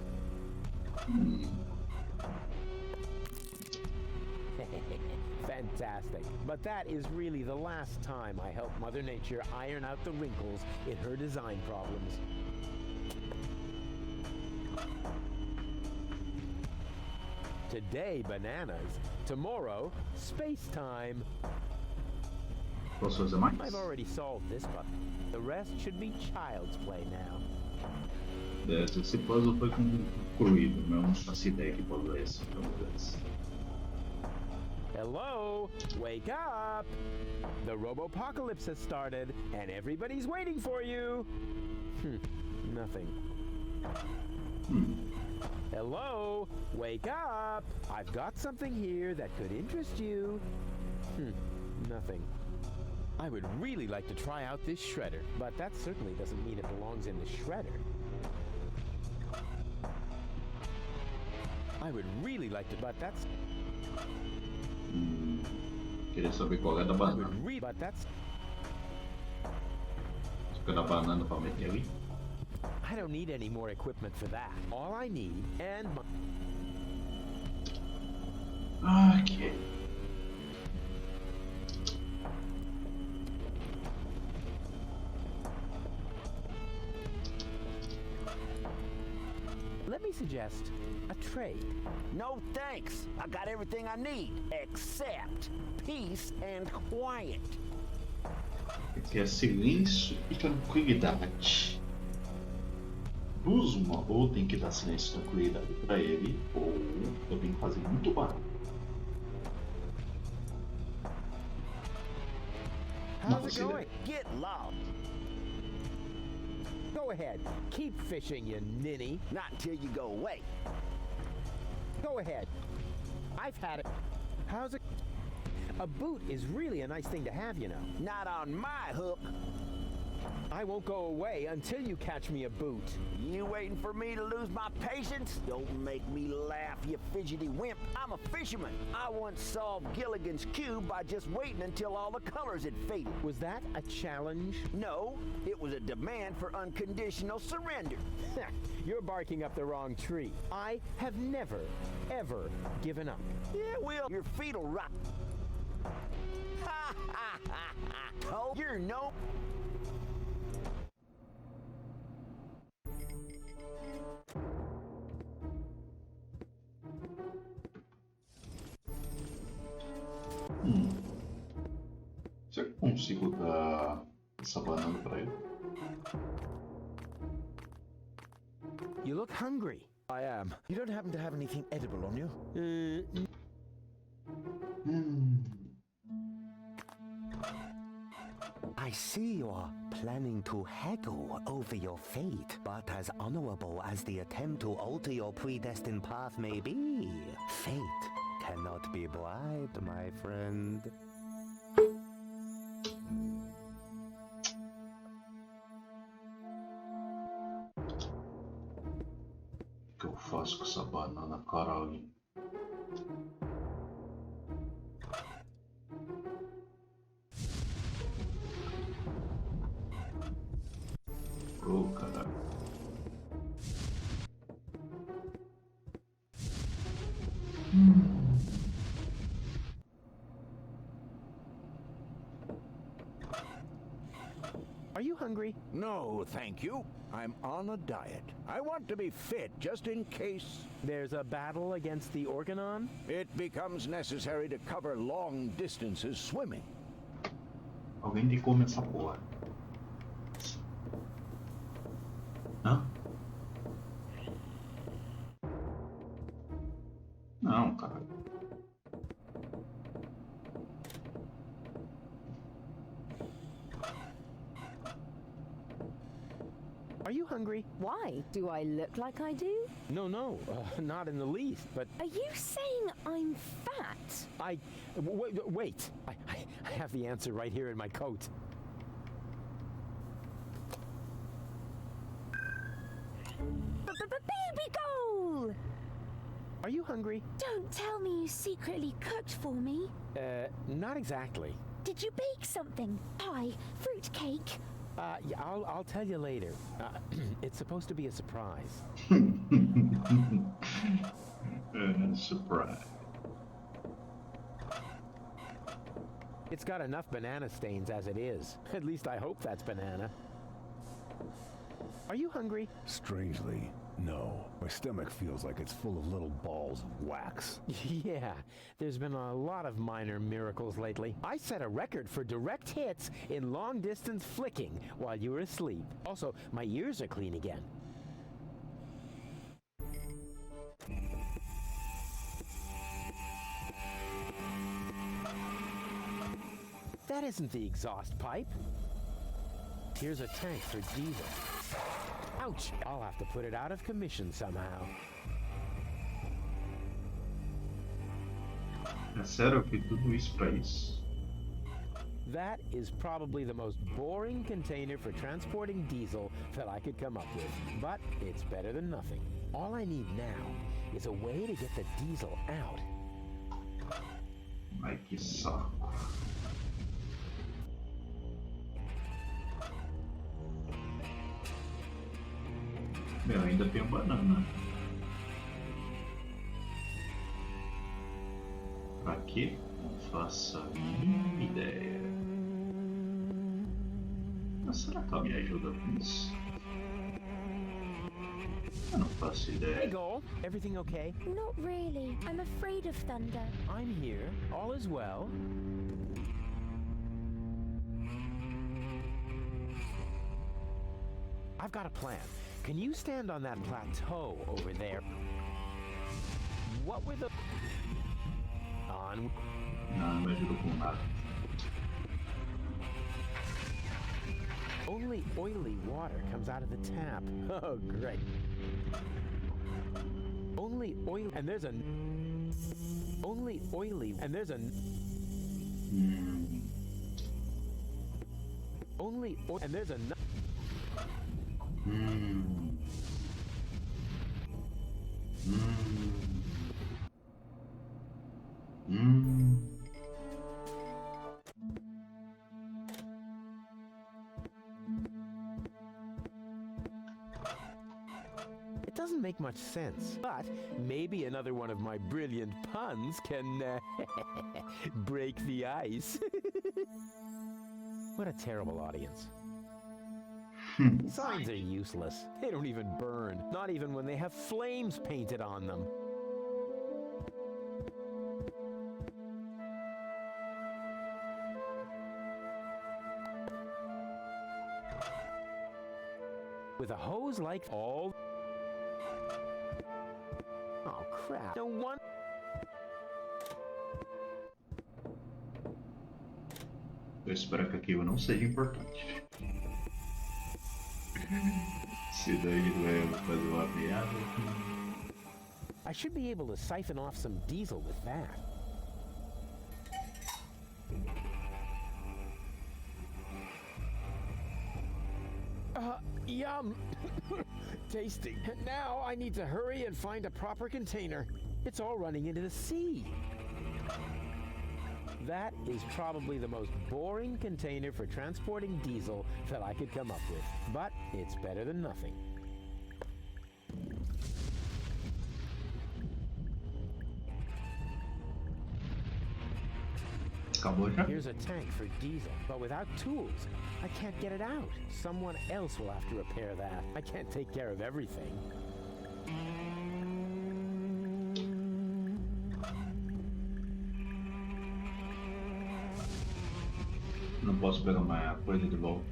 Fantastic. But that is really the last time I help Mother Nature iron out the wrinkles in her design problems. Today, bananas. Tomorrow, space time. Posso fazer mais? I've already solved this, but the rest should be child's play now. Esse puzzle foi concluído, mas eu não faço ideia que puzzle é esse. Hello? Wake up! The robopocalypse has started, and everybody's waiting for you! Nothing. Hello? Wake up! I've got something here that could interest you. Nothing. I would really like to try out this shredder, but that certainly doesn't mean it belongs in the shredder. I would really like to, but that's... Queria saber qual é da banana. But that's... Fica da banana pra meter ali. I don't need any more equipment for that. All I need, and Okay. let me suggest a trade. No thanks. I got everything I need, except peace and quiet. Aqui é silêncio e tranquilidade. Duas uma, ou tem que dar silêncio e tranquilidade pra ele, ou eu tenho que fazer muito barulho. How's it going? Get lost. Go ahead. Keep fishing, you ninny. Not until you go away. Go ahead. I've had it. How's it? A boot is really a nice thing to have, you know. Not on my hook. I won't go away until you catch me a boot. You waiting for me to lose my patience? Don't make me laugh, you fidgety wimp. I'm a fisherman. I once solved Gilligan's Cube by just waiting until all the colors had faded. Was that a challenge? No, it was a demand for unconditional surrender. You're barking up the wrong tree. I have never, ever given up. Yeah, well, your feet'll rot. Ha ha ha ha! Oh, you're no... Será que eu consigo dar essa banana pra ele? You look hungry. I am. You don't happen to have anything edible on you? I see you're planning to haggle over your fate, but as honorable as the attempt to alter your predestined path may be, fate cannot be bribed, my friend. O que eu faço com essa banana, caralho? Oh, caralho. Are Are you hungry? No, thank you. I'm on a diet. I want to be fit just in case there's a battle against the Organon. It becomes necessary to cover long distances swimming. Alguém tem que comer essa porra. Hã? Não, cara. Are you hungry? Why? Do I look like I do? No, not in the least, but... Are you saying I'm fat? Wait. I have the answer right here in my coat. Baby goal! Are you hungry? Don't tell me you secretly cooked for me. Not exactly. Did you bake something? Pie? Fruit cake? Yeah, I'll tell you later. It's supposed to be a surprise. Surprise. It's got enough banana stains as it is. At least I hope that's banana. Are you hungry? Strangely, no. My stomach feels like it's full of little balls of wax. Yeah, there's been a lot of minor miracles lately. I set a record for direct hits in long-distance flicking while you were asleep. Also, my ears are clean again. That isn't the exhaust pipe. Here's a tank for diesel. Ouch! I'll have to put it out of commission somehow. É sério, eu fiz tudo isso pra isso? That is probably the most boring container for transporting diesel that I could come up with. But it's better than nothing. All I need now is a way to get the diesel out. Ai, que saco. Meu, ainda tem banana. Pra quê? Não faço a mínima ideia. Mas será que ela me ajuda com isso? Eu não faço ideia. Hey, Goal. Everything okay? Not really. I'm afraid of thunder. I'm here. All is well. I've got a plan. Can you stand on that plateau over there? What were the... On... Não, não me ajuda com nada. Only oily water comes out of the tap. Oh, great. Only oil... And there's a... Only oily... And there's a... Only oil... And there's a... It doesn't make much sense, but maybe another one of my brilliant puns can break the ice. What a terrible audience. Signs are useless. They don't even burn, not even when they have flames painted on them. With a hose like all... Oh, crap. No one... Eu espero que aquilo não seja importante. Se daí ele vai fazer uma piada. I should be able to siphon off some diesel with that. Yum! Tasty. Now I need to hurry and find a proper container. It's all running into the sea. That is probably the most boring container for transporting diesel that I could come up with. But it's better than nothing. acabou já? Here's a tank for diesel, but without tools, I can't get it out. Someone else will have to repair that. I can't take care of everything. Não posso pegar uma coisa de volta.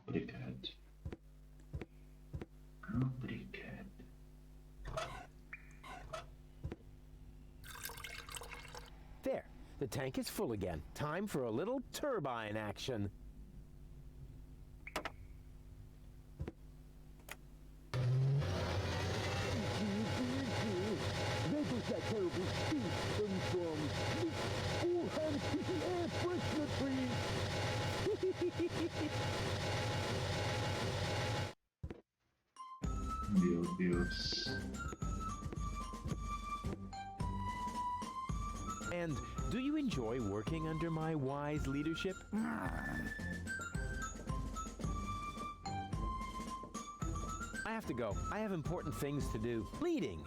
Obrigado. Obrigado. There, the tank is full again. Time for a little turbine action. Where does that terrible stink come from? All hands to the air freshener, please! Meu Deus. And do you enjoy working under my wise leadership? I have to go. I have important things to do. Leading.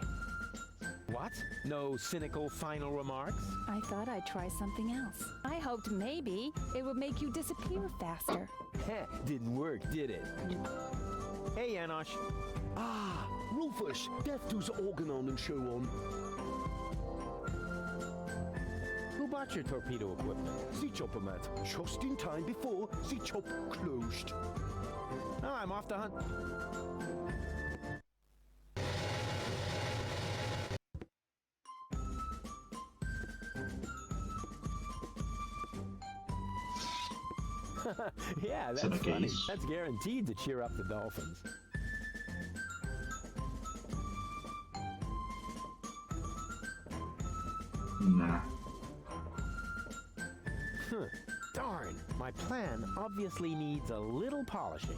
What? No cynical final remarks? I thought I'd try something else. I hoped maybe it would make you disappear faster. Heh, didn't work, did it? Hey, Janosch. Ah, Rufus, death do's organ on and show on. Who bought your torpedo equipment? The chopper mat, just in time before the chop closed. Oh, I'm off to hunt. Yeah, that's funny. That's guaranteed to cheer up the dolphins. Nah. Darn, my plan obviously needs a little polishing.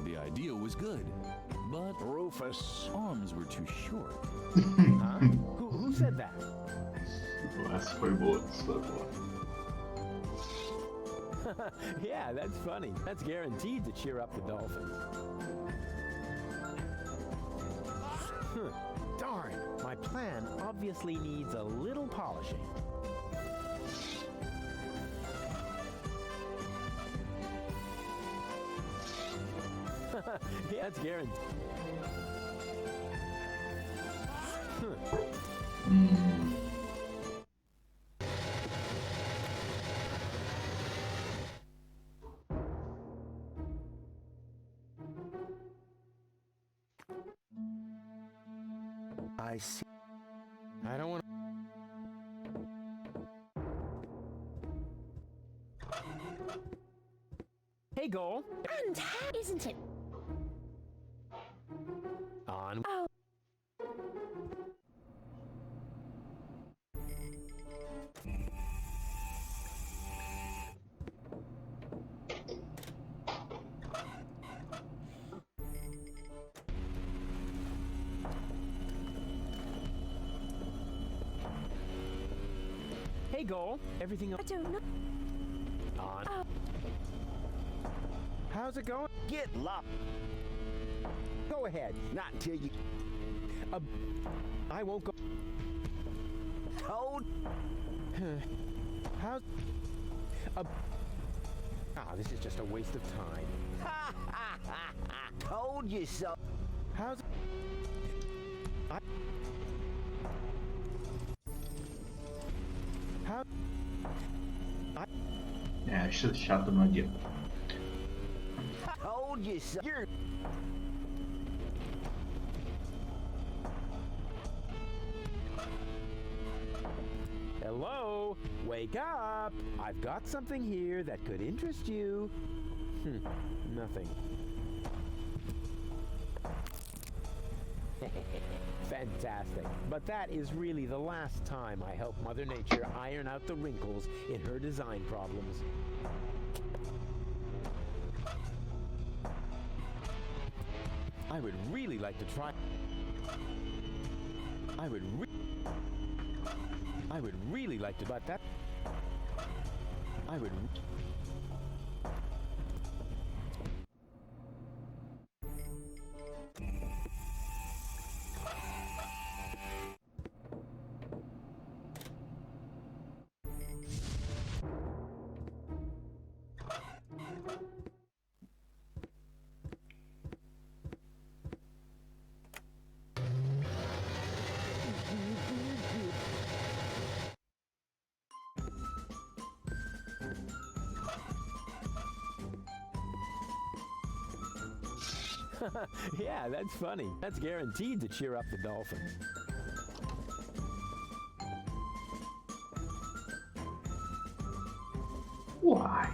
The idea was good, but Rufus' arms were too short. Huh? Who said that? Essa foi boa, essa foi boa. Yeah, that's funny. That's guaranteed to cheer up the dolphins. Darn, my plan obviously needs a little polishing. Yeah, that's guaranteed. I see. I don't want to... Hey, Goal. And isn't it? On. Oh. Hey, Goal. Everything I don't know. on. Oh. How's it going? Get locked. Go ahead. Not until you I won't go. told. How's... this is just a waste of time. Told you so. How's... How... É, chato não adianta. Told you so. You're... Hello? Wake up! I've got something here that could interest you. Nothing. Fantastic. But that is really the last time I help Mother Nature iron out the wrinkles in her design problems. I would really like to try... I would really like to, but that... Yeah, that's funny. That's guaranteed to cheer up the dolphin. Why?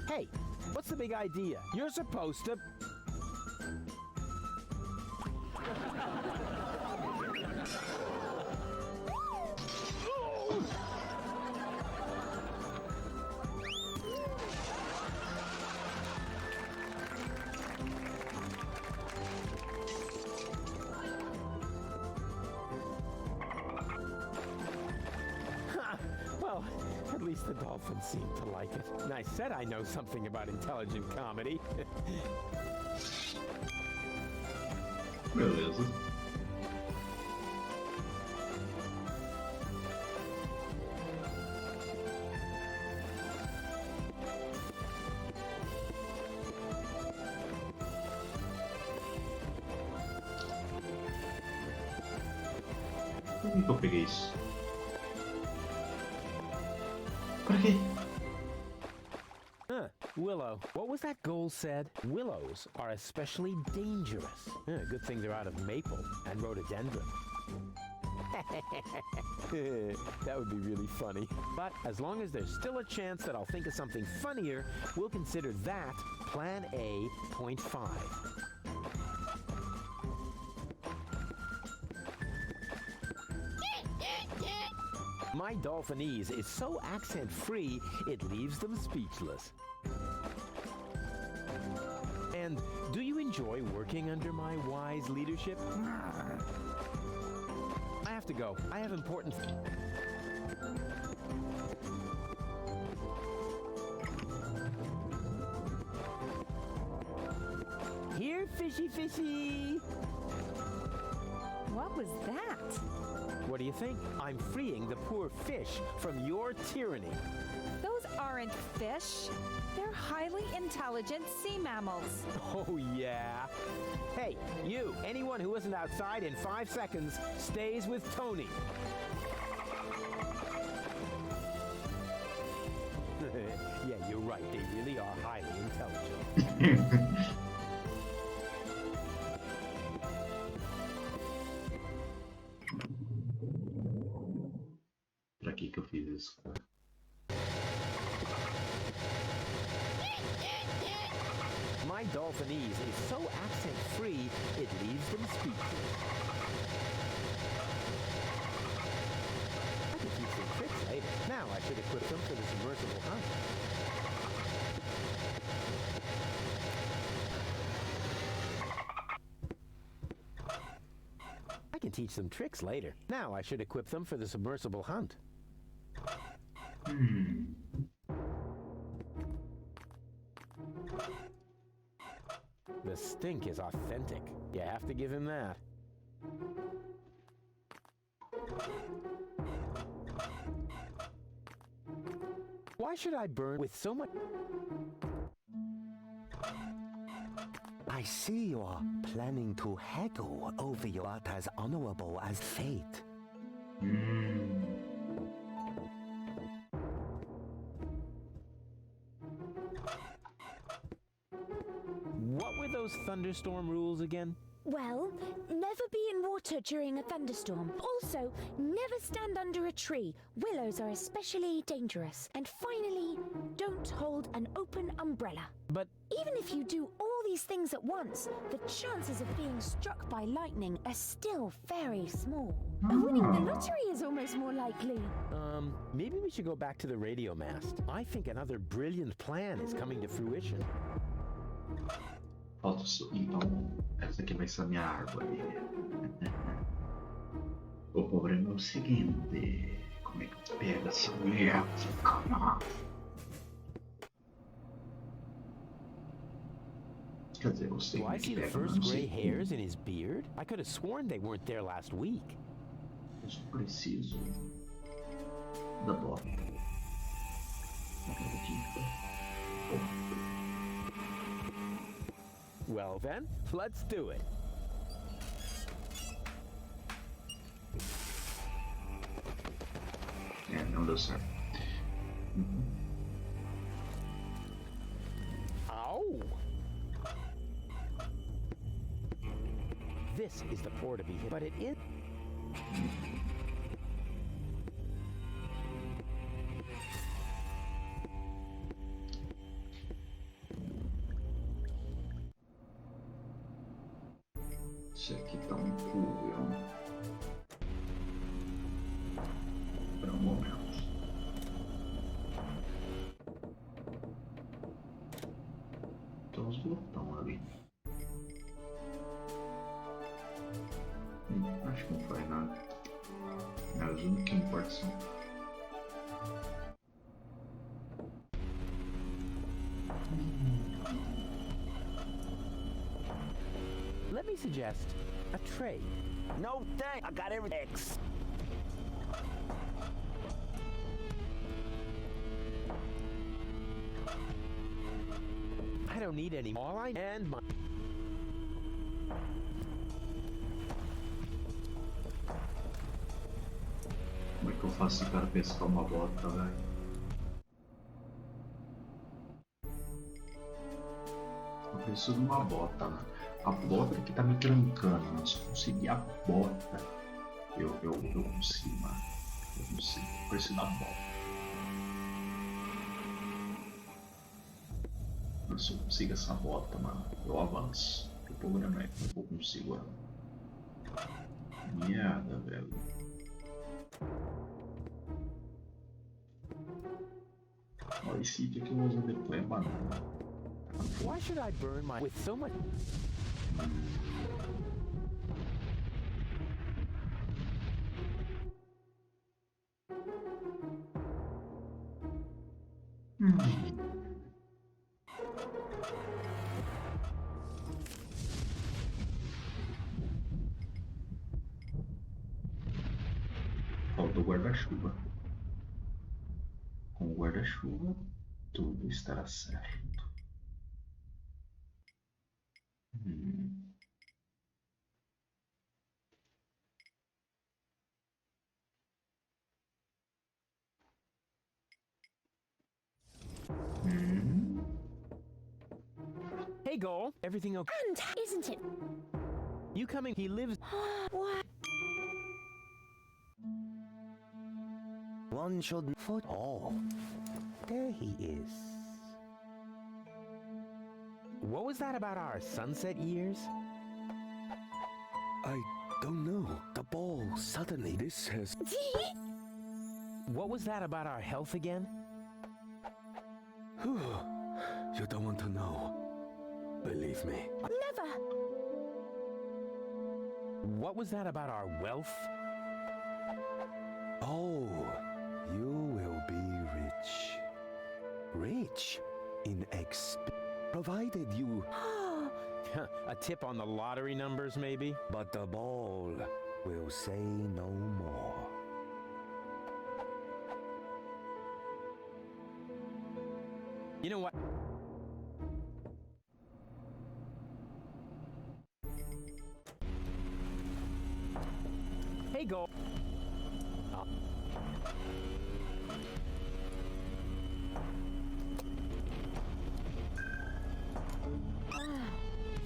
Hey, what's the big idea? You're supposed to... Well, at least the dolphins seem to like it. And I said I know something about intelligent comedy. Beleza. Por que eu peguei isso? Pra quê? Willow. What was that goal said? Willows are especially dangerous. Good thing they're out of maple and rhododendron. That would be really funny. But as long as there's still a chance that I'll think of something funnier, we'll consider that Plan A, point 5. My Dolphinese is so accent-free, it leaves them speechless. And do you enjoy working under my wise leadership? I have to go. I have important... Here, fishy fishy! What was that? What do you think? I'm freeing the poor fish from your tyranny. Those aren't fish. They're highly intelligent sea mammals. Oh, yeah. Hey, you, anyone who isn't outside in 5 seconds stays with Tony. Yeah, you're right. They really are highly intelligent. Pra que eu fiz isso, cara? My Dolphinese is so accent-free, it leaves them speechless. I can teach some tricks later. Now I should equip them for the submersible hunt. I can teach some tricks later. Now I should equip them for the submersible hunt. The stink is authentic. You have to give him that. Why should I burn with so much... I see you are planning to haggle over your art as honorable as fate. What were those thunderstorm rules again? Well, never be in water during a thunderstorm. Also, never stand under a tree. Willows are especially dangerous. And finally, don't hold an open umbrella. But even if you do all these things at once, the chances of being struck by lightning are still very small. Winning the lottery is almost more likely. Maybe we should go back to the radio mast. I think another brilliant plan is coming to fruition. Então, essa aqui vai ser a minha árvore. O problema é o seguinte: como é que eu pego essa mulher? Quer dizer, eu sei Do I que see the pega, first mas não gray sei hairs in his beard? I could have sworn they weren't there last week. Eu só preciso da bola. Well then, let's do it. É, não deu certo. Ow! this is the port to be hit, but it is. Esse aqui tá um pulo, para um momento. Tem uns botões ali. Acho que não faz nada. Mas o único que importa são. Let me suggest a trade. No thanks. I got everything. I don't need any. All I and my. Como é que eu faço esse cara pescar uma bota, velho? Eu preciso de uma bota, né? A bota que tá me trancando, mas se eu conseguir a bota, eu consigo, mano. Eu consigo. Eu preciso da bota. Mas se eu consigo essa bota, mano, eu avanço. O programa é que eu consigo ela. Merda, velho. Ó, esse dia que eu vou usar depois é banana. Why should I burn my with so much? Falta o guarda-chuva. Com o guarda-chuva, tudo estará certo. Hey, Goal. Everything okay? And isn't it? You coming? He lives. What? One should foot. Oh, there he is. What was that about our sunset years? I don't know. The ball suddenly. This has. What was that about our health again? You don't want to know. Believe me. Never. What was that about our wealth? Oh, you will be rich. Rich in provided you. A tip on the lottery numbers, maybe? But the ball will say no more. You know what? Hey, Goal.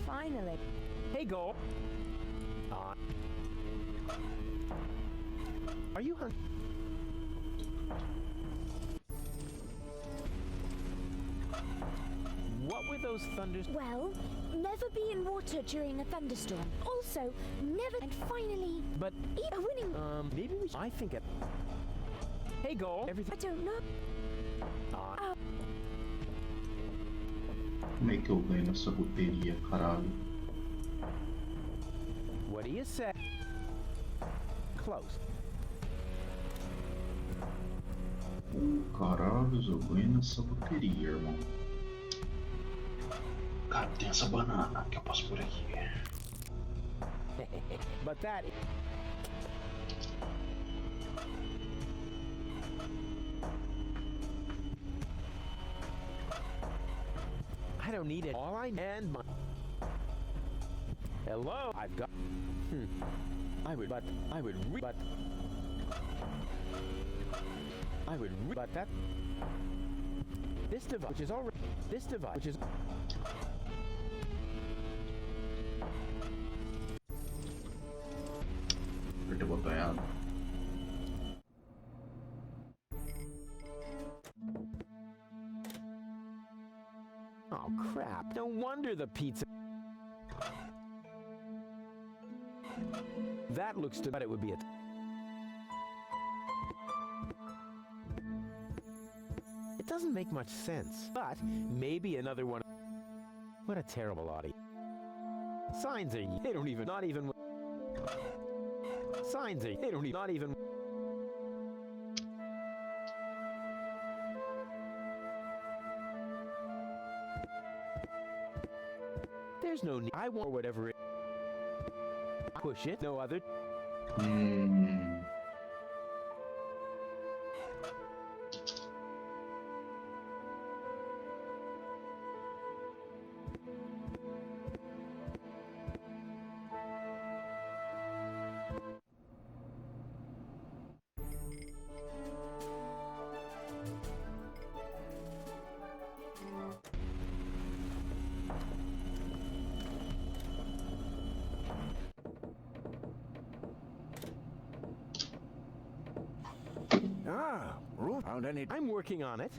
Finally. Hey, Goal. Are you hungry? What were those thunders? Well, never be in water during a thunderstorm. Also, never. And finally, But eat a winning. maybe we. I think it. Hey, Goal. Everything. I don't know. Como é que eu ganho nessa loteria, caralho? What do you say? Close. Caralho, eu ganho nessa loteria, irmão. Cara, tem essa banana que eu passo por aqui. But that. I don't need it. All I and my. Hello. I've got. I would that. This device, which is already. This device, which is. Apertei o botão errado. Oh, crap. No wonder the pizza... That looks to... But it would be a... It doesn't make much sense, but maybe another one... What a terrible audience. Signs are... They don't even... Not even... Signs are... They don't even... Not even... There's no need. I want whatever it... Push it. No other... Roof found any... I'm working on it.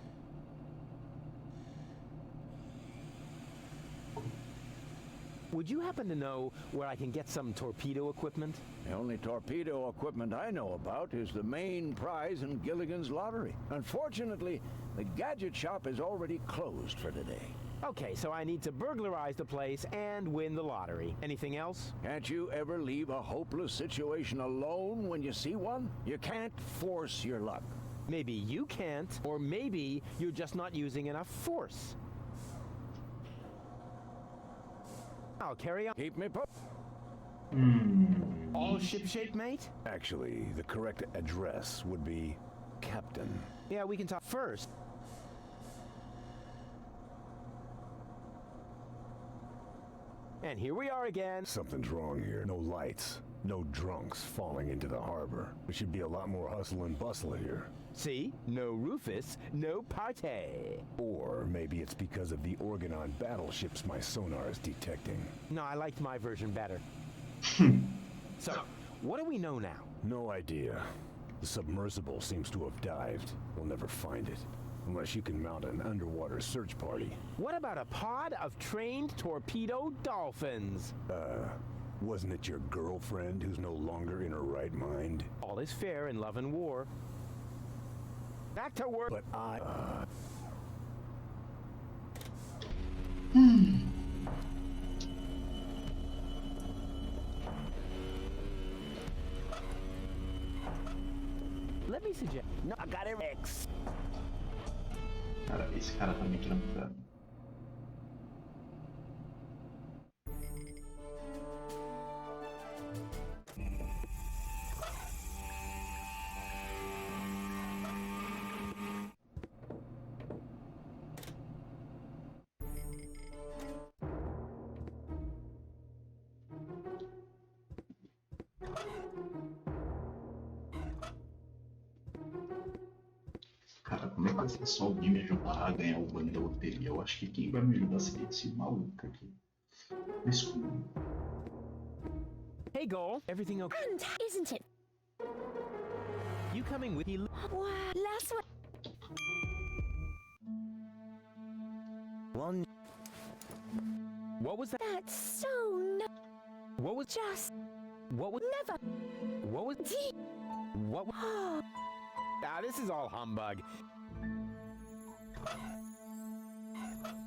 Would you happen to know where I can get some torpedo equipment? The only torpedo equipment I know about is the main prize in Gilligan's lottery. Unfortunately, the gadget shop is already closed for today. Okay, so I need to burglarize the place and win the lottery. Anything else? Can't you ever leave a hopeless situation alone when you see one? You can't force your luck. Maybe you can't, or maybe you're just not using enough force. I'll carry on. Keep me All shipshape, mate? Actually, the correct address would be Captain. Yeah, we can talk first. And here we are again. Something's wrong here. No lights. No drunks falling into the harbor. There should be a lot more hustle and bustle here. See? No Rufus, no party. Or maybe it's because of the Organon battleships my sonar is detecting. No, I liked my version better. So, what do we know now? No idea. The submersible seems to have dived. We'll never find it. Unless you can mount an underwater search party. What about a pod of trained torpedo dolphins? Wasn't it your girlfriend who's no longer in her right mind? All is fair in love and war. Back to work. But I... Let me suggest... No, I got it. X. Cara, esse cara tá me trampando. Cara, como é que vai ser só alguém me ajudar a ganhar o banho da loteria? Eu acho que quem vai me ajudar seria esse maluco aqui. Escuro. Hey, Goal. Everything okay? And isn't it? You coming with me? Wow, last one. One. What was that? That's so no. What was... Just What was... never. What was... Tea. What was... Ah, this is all humbug.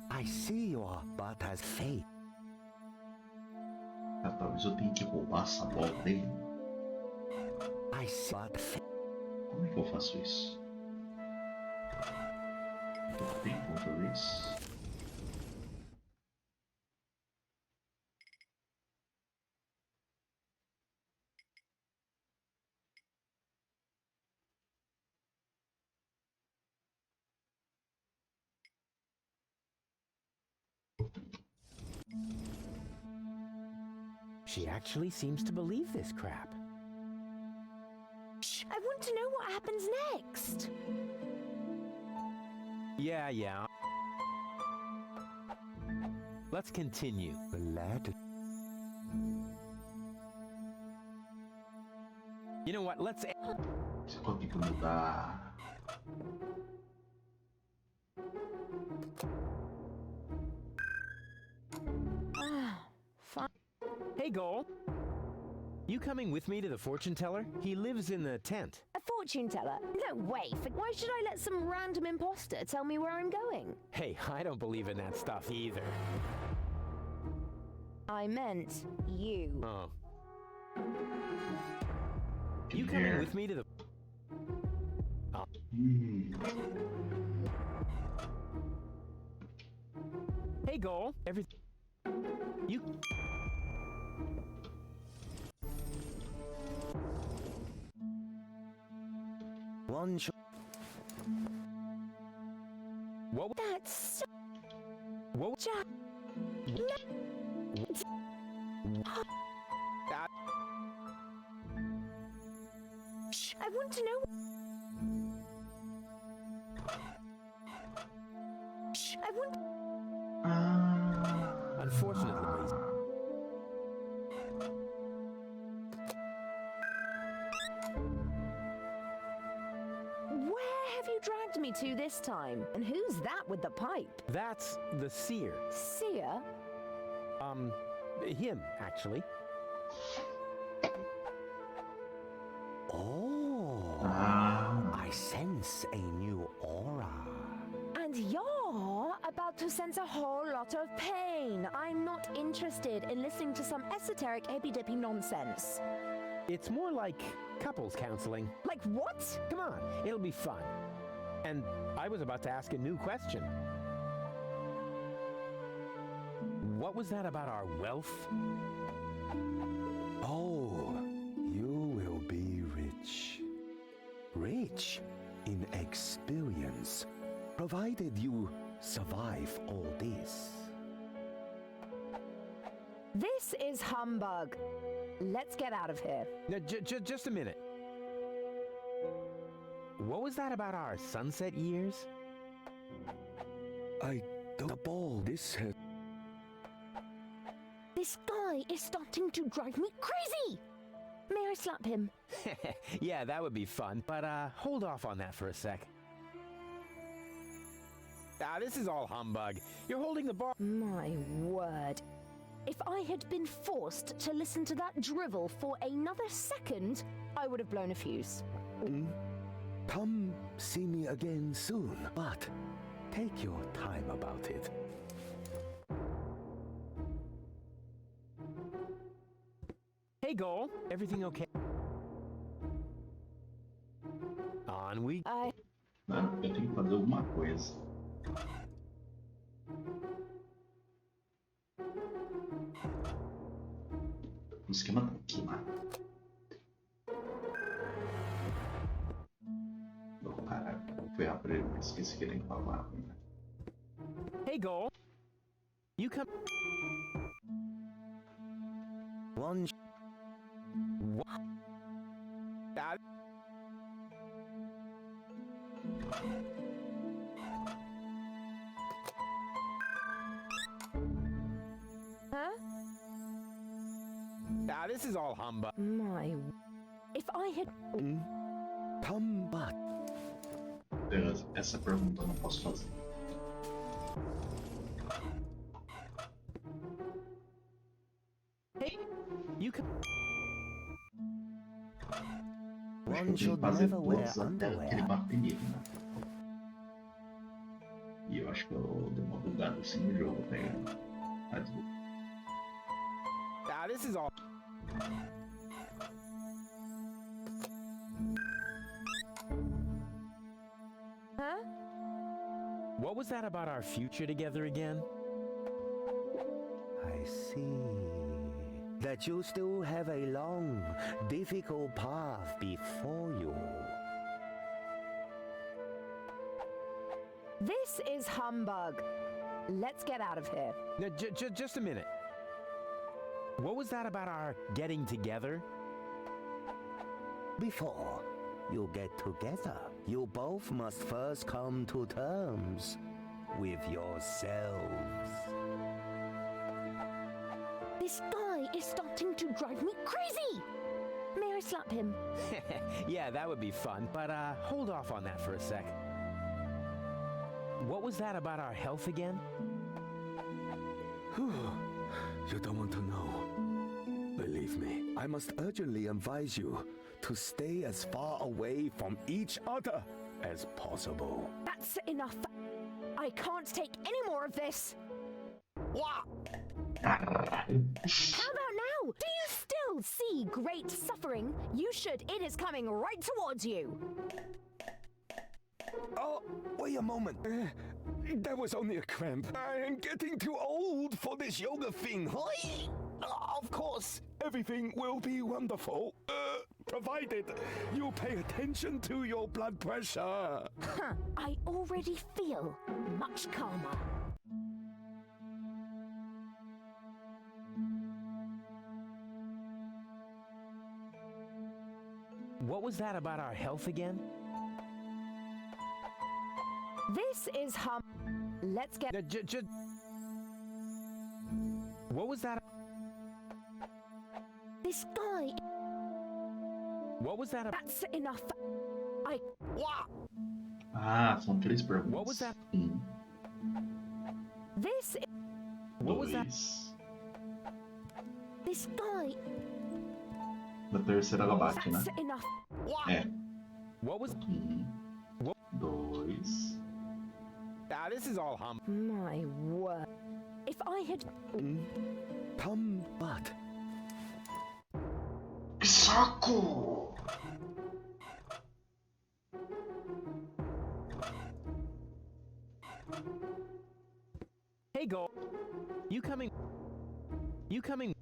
I see you are, but as fate. Ah, talvez eu tenha que roubar essa bola dele. I see, but fate. Como é que eu faço isso? Tem como fazer isso? She actually seems to believe this crap. I want to know what happens next. Yeah. Let's continue. Lad. let's... Você consegue mudar. Fine. Hey, Goal. You coming with me to the fortune teller? He lives in the tent. A fortune teller? No way. Why should I let some random imposter tell me where I'm going? Hey, I don't believe in that stuff either. I meant you. Oh. You coming with me to the... Oh. Hey, Goal. Everything... You... One shot. What? That's... What? I want to know... I want... Unfortunately... Where have you dragged me to this time? And who's that with the pipe? That's the seer. Seer? Him, actually. Oh, I sense a new aura. And you're about to sense a whole lot of pain. I'm not interested in listening to some esoteric hippy-dippy nonsense. It's more like couples counseling. Like what? Come on, it'll be fun. And I was about to ask a new question. What was that about our wealth? Oh, you will be rich. Rich in experience, provided you survive all this. This is humbug. Let's get out of here. No, just a minute. What was that about our sunset years? I don't... The ball, this has... This guy is starting to drive me crazy! May I slap him? Yeah, that would be fun. But hold off on that for a sec. This is all humbug. You're holding the bar. My word. If I had been forced to listen to that drivel for another second, I would have blown a fuse. Come see me again soon, but take your time about it. Hey, Goal. Everything okay? On we... Mano, eu tenho que fazer alguma coisa. Um esquema aqui, mano. Oh, caralho. Fui abrir, esqueci que tem que falar. Né? Hey, Goal. You come... One... What? Huh? This is all humbug. My... If I had... Come back. Beleza, essa pergunta eu não posso fazer. Hey, you can... One Eu tenho should que fazer never wear todas até ele underwear. bater nele, né? E eu acho que eu dei uma bugada assim no jogo, tá ligado? Mas... this is all... Huh? What was that about our future together again? I see. That you still have a long, difficult path before you. This is humbug. Let's get out of here. No, just a minute. What was that about our getting together? Before you get together, you both must first come to terms with yourselves. This guy is starting to drive me crazy! May I slap him? Yeah, that would be fun. But hold off on that for a sec. What was that about our health again? You don't want to know. Believe me, I must urgently advise you to stay as far away from each other as possible. That's enough. I can't take any more of this. What? How about now? Do you still see great suffering? You should. It is coming right towards you. Oh, wait a moment. That was only a cramp. I am getting too old for this yoga thing. Of course, everything will be wonderful, provided you pay attention to your blood pressure. Huh, I already feel much calmer. What was that about our health again? This is Let's get... What was that? This guy... What was that? That's enough. Ah, são 3 perguntas. What was that? This... What was that? This guy... Na terceira ela bate, né? That's enough. É. What was... 2. Ah, this is all hum. My word. If I had... Come, but... Que saco! Hey, Go. You coming? You coming?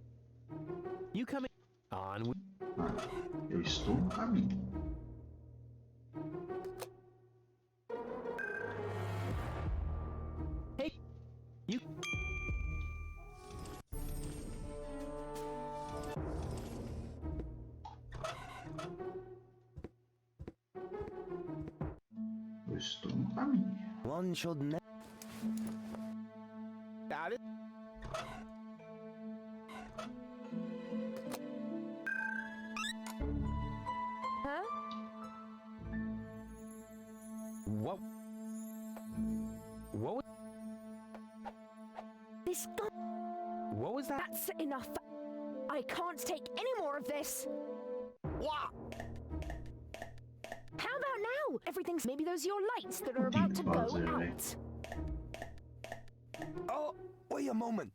You coming? On. Eu estou no caminho. Hey, you. Eu estou no caminho. One should never. Got it. Huh? What? What? This guy... What was that? That's enough. I can't take any more of this. How about now? Everything's... Maybe those are your lights that are about to go out. Oh, wait a moment.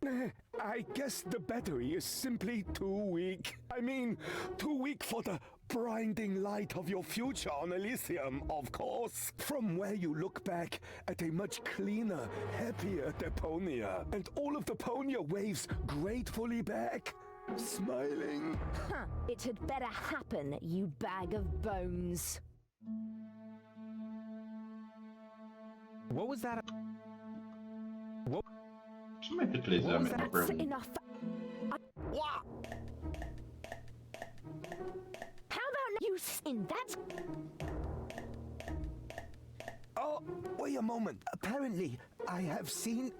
I guess the battery is simply too weak. I mean, too weak for the blinding light of your future on Elysium, of course. From where you look back at a much cleaner, happier Deponia. And all of Deponia waves gratefully back, smiling. Huh. It had better happen, you bag of bones. What was that? What? Deixa eu meter 3 é a mesma That's pergunta. enough. How about you in that? Oh, wait a moment. Apparently, I have seen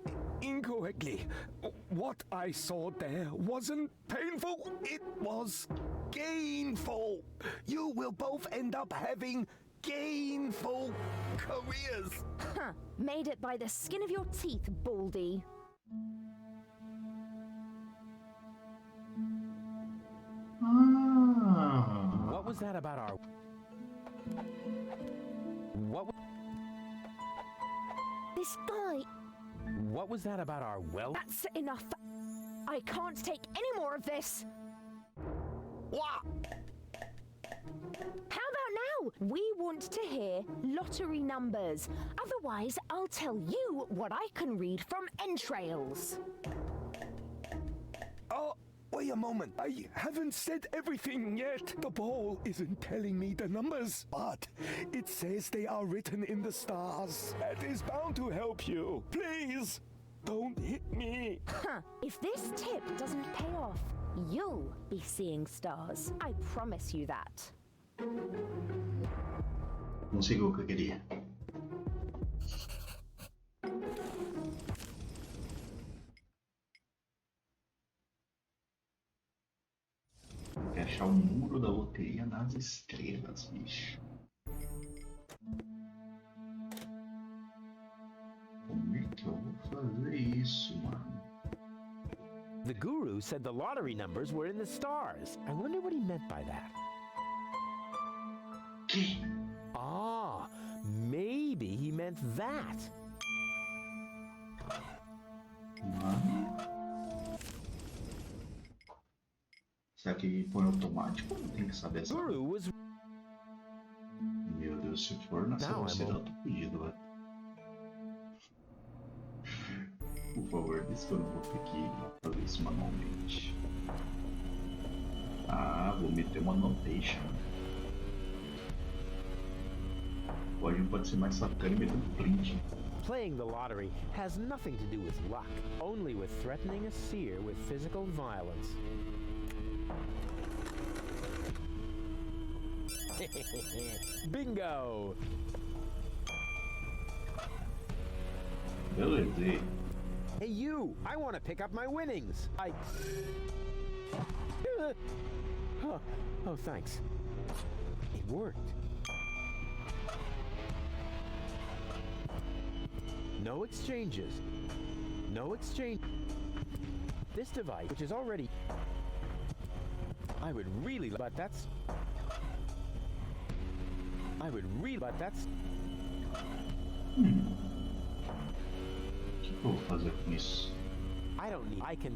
incorrectly. What I saw there wasn't painful, it was gainful. You will both end up having gainful careers. Huh. Made it by the skin of your teeth, Baldy. What was that about our... What? This guy... What was that about our wealth? That's enough. I can't take any more of this. How about now? We want to hear lottery numbers. Otherwise, I'll tell you what I can read from entrails. Oh, wait a moment. I haven't said everything yet. The ball isn't telling me the numbers, but it says they are written in the stars. That is bound to help you. Please, don't hit me. Huh. If this tip doesn't pay off, you'll be seeing stars. I promise you that. Conseguiu o que eu queria. Quer achar o número da loteria nas estrelas, bicho. Como é que eu vou fazer isso, mano? The guru said the lottery numbers were in the stars. I wonder what he meant by that. Que? Ah, maybe he meant that. Mano. Será que põe automático? Tem que saber essa. Guru was. Meu Deus, se for nessa velocidade, eu tô fudido, velho. Por favor, diz que eu não vou ter que fazer isso manualmente. Ah, vou meter uma annotation. Pode ser mais sacana e meter um print. Playing the lottery has nothing to do with luck, only with threatening a seer with physical violence. Bingo! Beleza. Hey you, I want to pick up my winnings. Oh, thanks. It worked. No exchanges. No exchange. This device, which is already... I would really... But that's... I would really... But that's... O que eu vou fazer com isso? I don't need... I can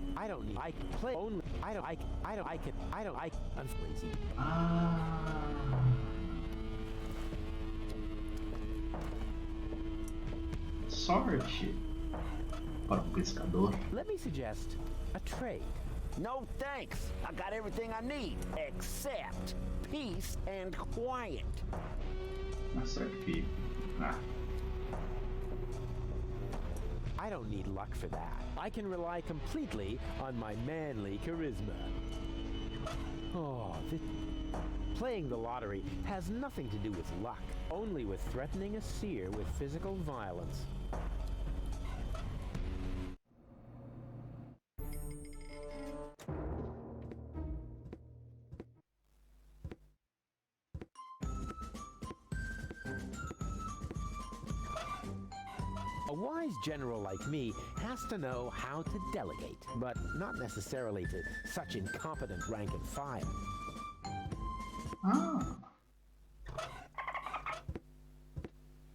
play only... I'm lazy. Ah... Sorte para um pescador. Let me suggest a trade. No thanks. I got everything I need, except peace and quiet. Será que... I don't need luck for that. I can rely completely on my manly charisma. Oh, playing the lottery has nothing to do with luck, only with threatening a seer with physical violence. A wise general like me has to know how to delegate, but not necessarily to such incompetent rank and file. Ah.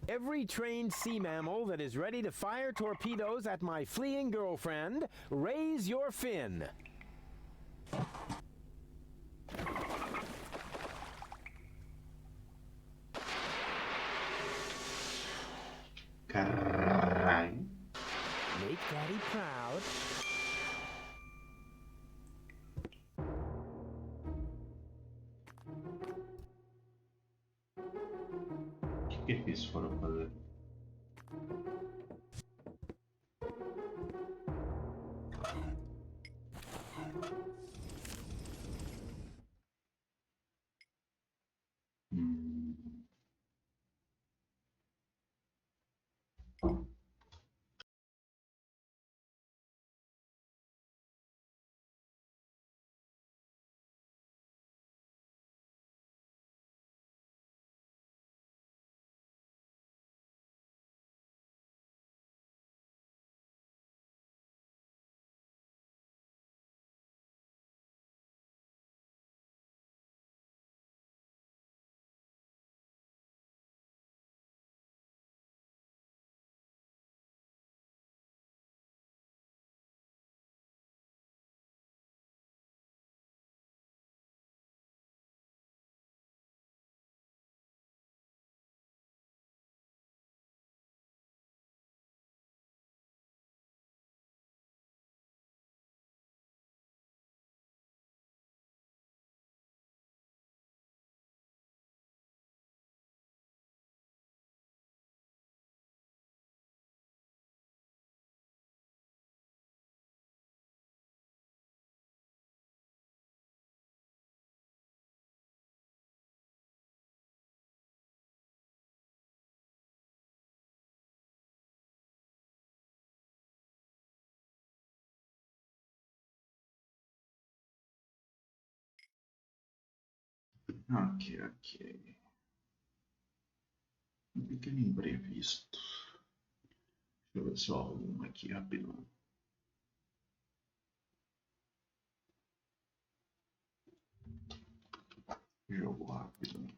Every trained sea mammal that is ready to fire torpedoes at my fleeing girlfriend, raise your fin. Caralho. Make Daddy proud. O que eles foram fazer? Ok. Um pequeno imprevisto. Deixa eu ver se eu arrumo aqui rapidão. Jogo rápido.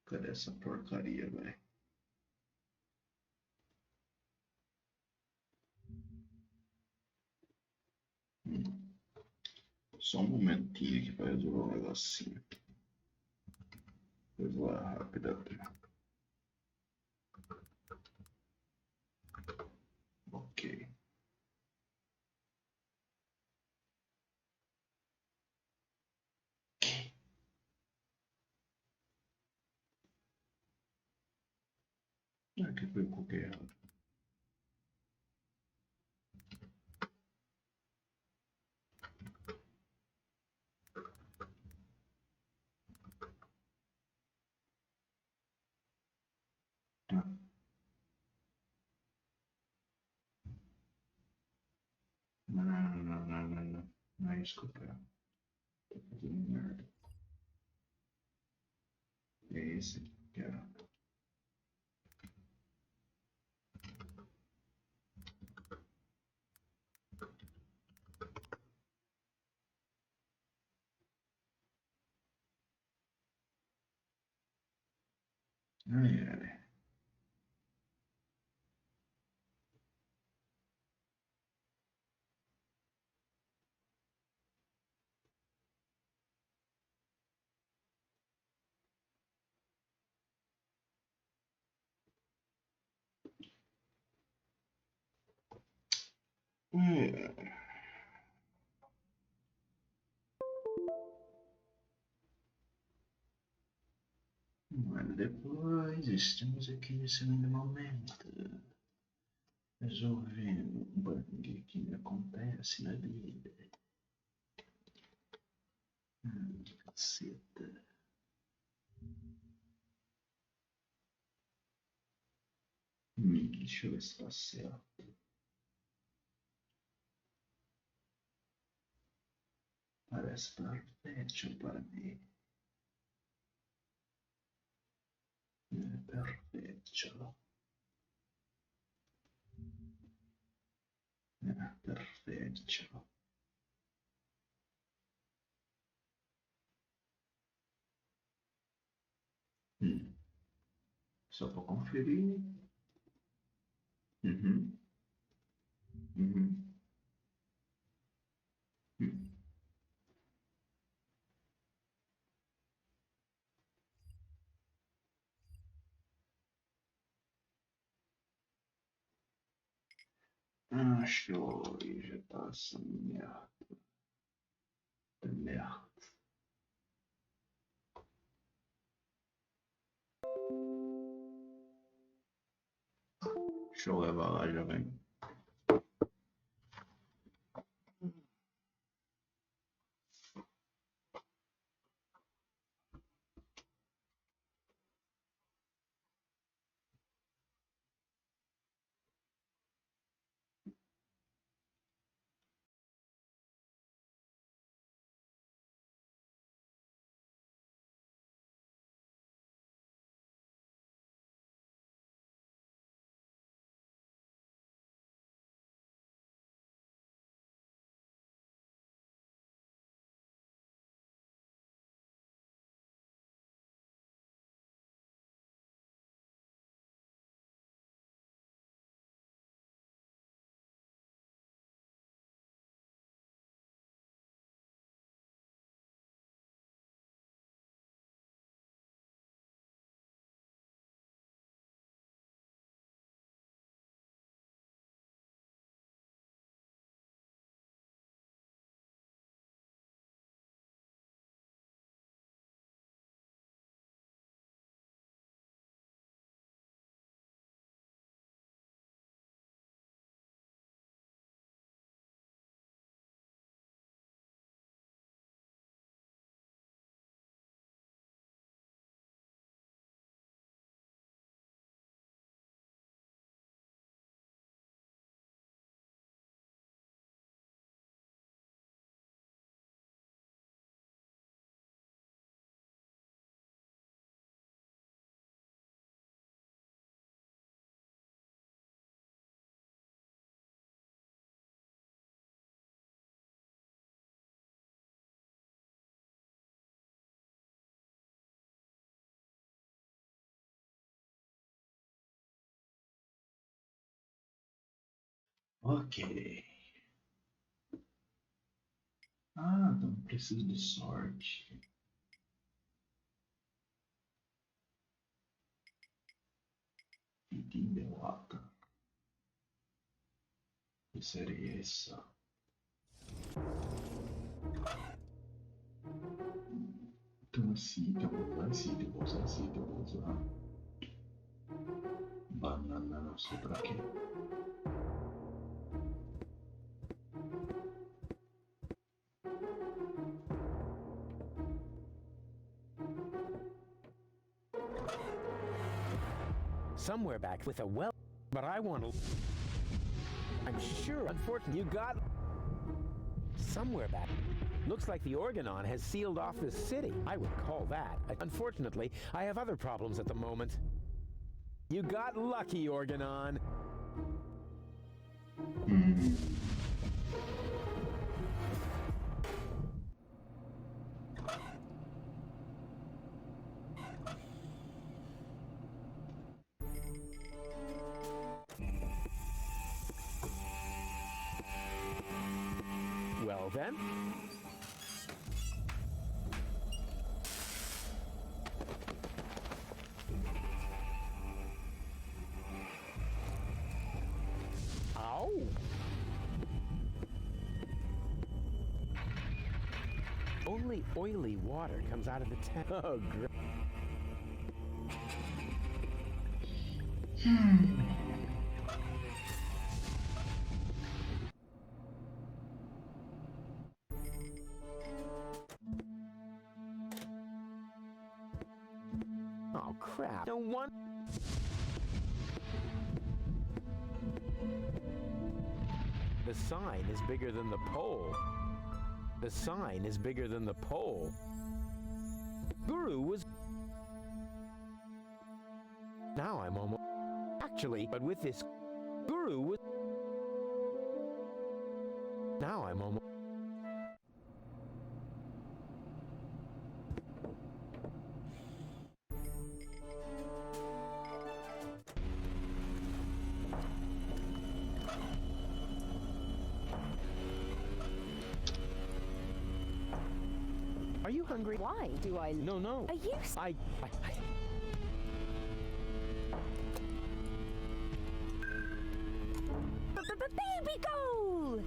Cadê essa porcaria, velho? Só um momentinho aqui para resolver um negocinho. Coisa lá rápida. Ok. Aqui foi o que errado. Não. Não é isso que eu quero. Tô fazendo merda. É esse que eu quero. Ai. Mas depois estamos aqui nesse lindo momento. Resolvendo um bug que me acontece na vida. Caceta. Deixa eu ver se tá certo. Parece perfeito para mim. Perfeito. Perfeito. Só para conferir. Uhum. Uhum. Show. E já tá essa merda. Merda. Deixa eu levar lá, já vem. Ok. Ah, então preciso de sorte. Item derrota. Que seria essa? Então assim, então vou usar esse item, vou usar esse item, vou usar. Banana, não sei pra quê. Somewhere back with a well, but I want to. I'm sure, unfortunately, you got somewhere back. Looks like the Organon has sealed off this city. I would call that. Unfortunately, I have other problems at the moment. You got lucky, Organon. Well then. Ow! Only oily water comes out of the tank. Oh, great. Oh, crap. No one. The sign is bigger than the pole. The sign is bigger than the pole. Guru was... Now I'm almost... Actually, but with this... Guru was... Now I'm almost... Are you hungry? Why do I... No, no. Are you... Baby goal!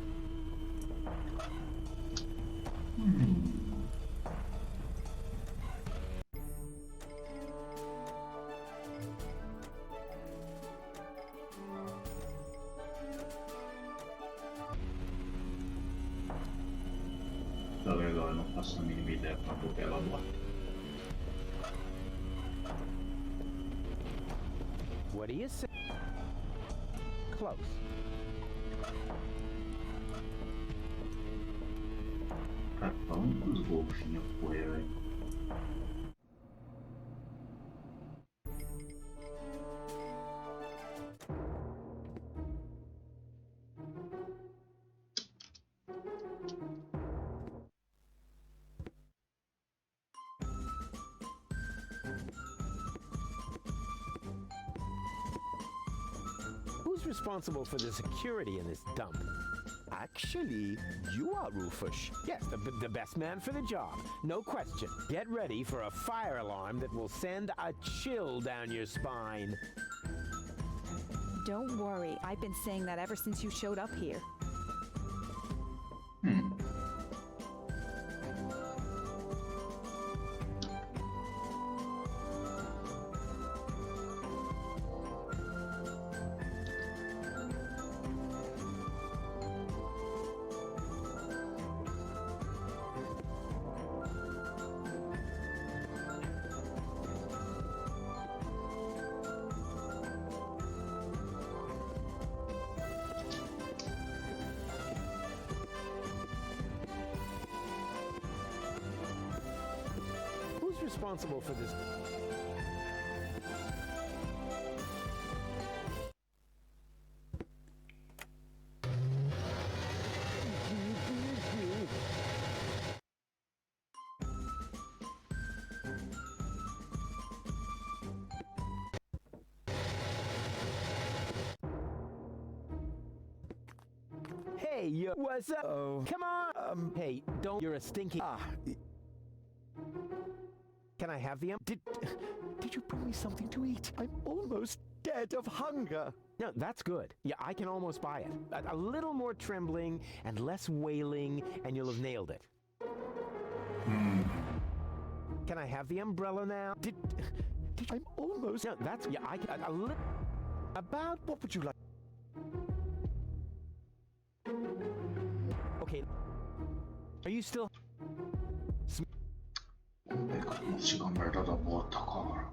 Tá legal, eu não faço a mínima ideia quanto ela bota. What do you say? Close. Cara, falando com os golfinhos poeira, hein? Who's responsible for the security in this dump? Actually, you are, Rufus. Yes, the best man for the job. No question. Get ready for a fire alarm that will send a chill down your spine. Don't worry, I've been saying that ever since you showed up here. Who's responsible for this? Hey, you. What's up? Oh. Come on. Hey, don't. You're a stinky. Can I have the Did you bring me something to eat? I'm almost dead of hunger. No, that's good. Yeah, I can almost buy it. A little more trembling and less wailing, and you'll have nailed it. Can I have the umbrella now? Did I'm almost. No, that's yeah. A little. About what would you like? Okay. Are you still? Consigo a merda da bota, cara.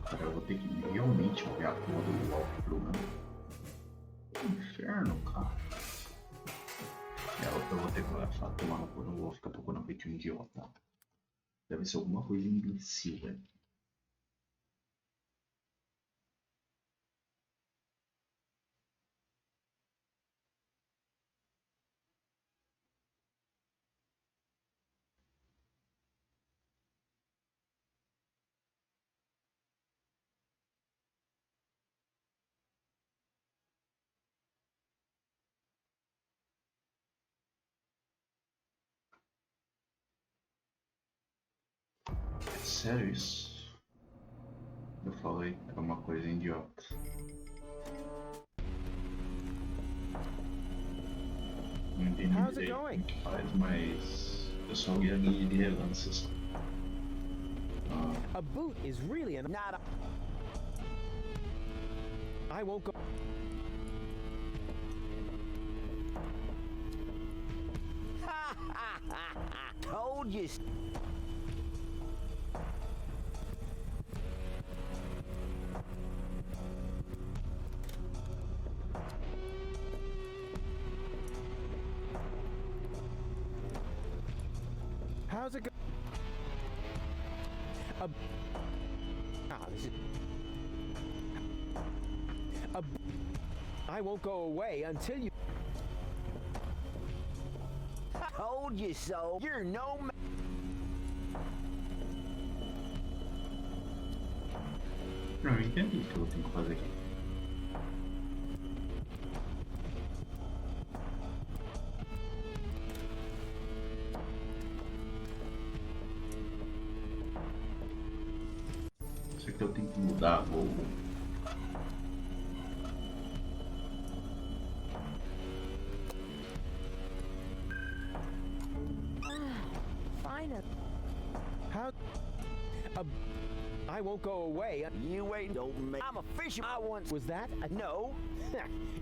Cara, eu vou ter que realmente olhar a porra do walkthrough, né? Que inferno, cara. Eu vou ter que tomar no cu, não vou ficar procurando feito um idiota. Deve ser alguma coisa imbecil, velho. Sério isso? Eu falei, era uma coisa idiota. Não entendi direito o que faz, mas eu só ia de relance. A boot is really not a... I won't go... Told you. How's it go? This is... I won't go away until you... Told you so. You're no man. Não, eu entendi o que eu tenho que fazer aqui. Isso aqui eu tenho que mudar a roupa. How? I won't go away. You wait. Don't make. I'm a fisherman. I once. Was that? No.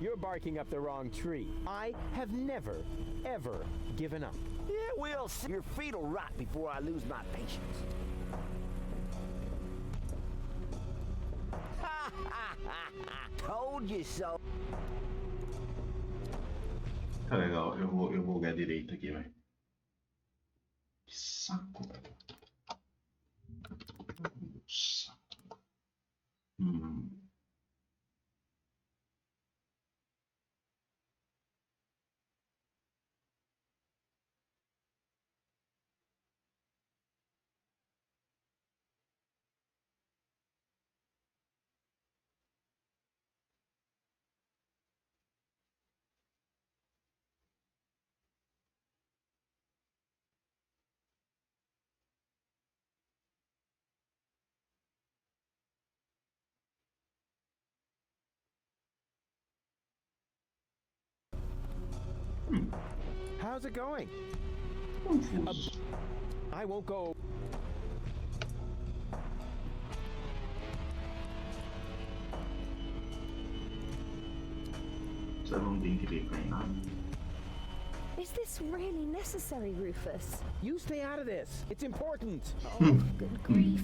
You're barking up the wrong tree. I have never, ever given up. Yeah, we'll see. Your feet will rot before I lose my patience. Told you so. Tá legal, eu vou olhar direito aqui, velho. Que saco. Saco. How's it going? I won't go. Você não tem que ver pra nada. Is this really necessary, Rufus? You stay out of this. It's important. Oh, good grief.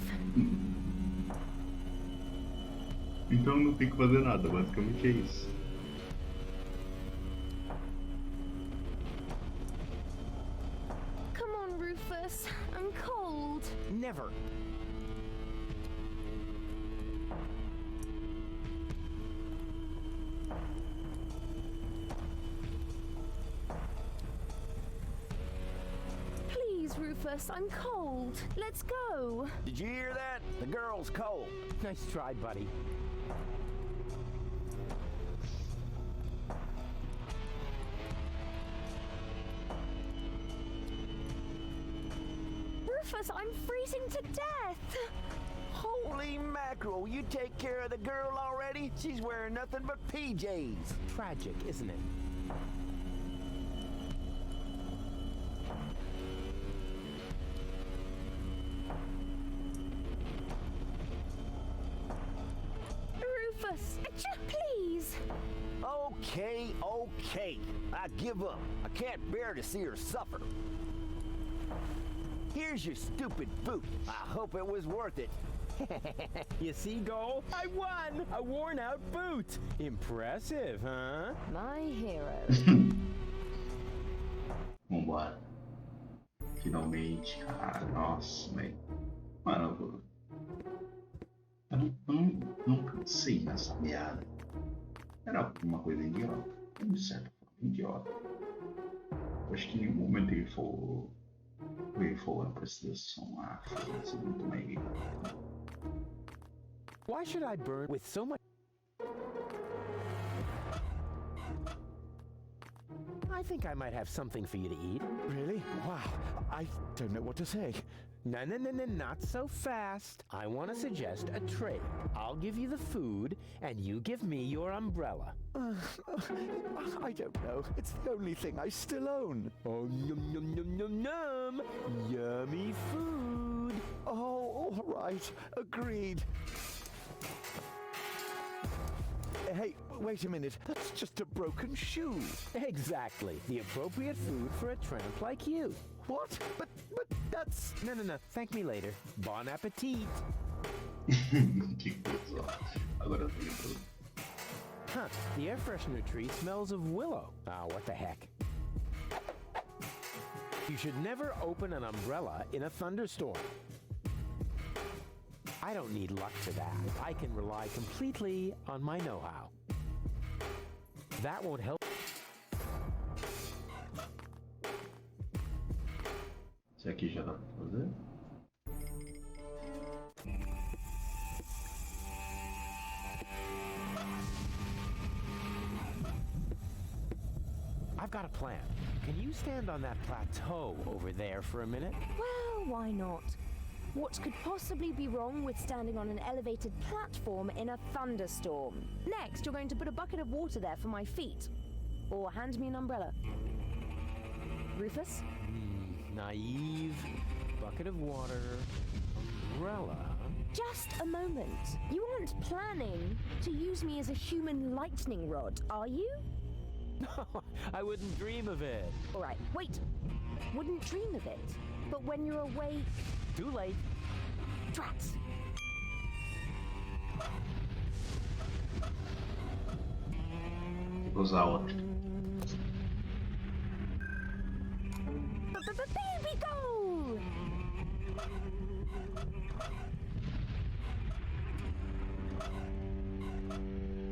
Então não tem que fazer nada, basicamente é isso. Come on, Rufus. I'm cold. Never. Please, Rufus, I'm cold. Let's go. Did you hear that? The girl's cold. Nice try, buddy. Rufus, I'm freezing to death. Holy mackerel, you take care of the girl already? She's wearing nothing but PJs. Tragic, isn't it? Rufus, please. Okay. I give up. I can't bear to see her suffer. Here's your stupid boot. I hope it was worth it. You see, Goal? I won! A worn-out boot! Impressive, huh? My hero. Vambora. Finalmente, cara. Nossa, velho. Mano, eu não cansei nessa meada. Era uma coisa idiota. De certa forma, idiota. Eu acho que em nenhum momento ele falou pra essa decisão. Ah, foda-se, muito mais irritante. Why should I burn with so much? I think I might have something for you to eat. Really? Wow, I don't know what to say. No, not so fast. I want to suggest a trade. I'll give you the food, and you give me your umbrella. I don't know. It's the only thing I still own. Oh, yum. Yummy food. Oh, all right. Agreed. Hey, wait a minute. That's just a broken shoe. Exactly. The appropriate food for a tramp like you. What? But that's... No. Thank me later. Bon appetit. Que coisa. Agora eu tenho tudo. Huh. The air freshener tree smells of willow. Ah, what the heck. You should never open an umbrella in a thunderstorm. I don't need luck for that. I can rely completely on my know-how. That won't help. Esse aqui já dá pra fazer? I've got a plan. Can you stand on that plateau over there for a minute? Well, why not? What could possibly be wrong with standing on an elevated platform in a thunderstorm? Next, you're going to put a bucket of water there for my feet. Or hand me an umbrella. Rufus? Naive. Bucket of water. Umbrella. Just a moment. You aren't planning to use me as a human lightning rod, are you? No, I wouldn't dream of it. All right, wait. Wouldn't dream of it. But when you're awake... Too late. Drats. Vou usar outra. Baby goal!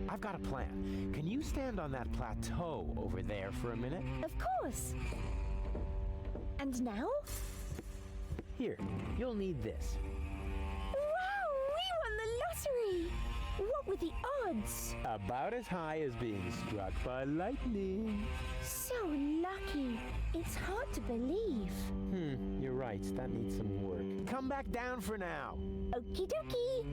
I've got a plan. Can you stand on that plateau over there for a minute? Of course. And now? Here, you'll need this. Wow, we won the lottery! What were the odds? About as high as being struck by lightning. So lucky. It's hard to believe. You're right. That needs some work. Come back down for now. Okie dokie.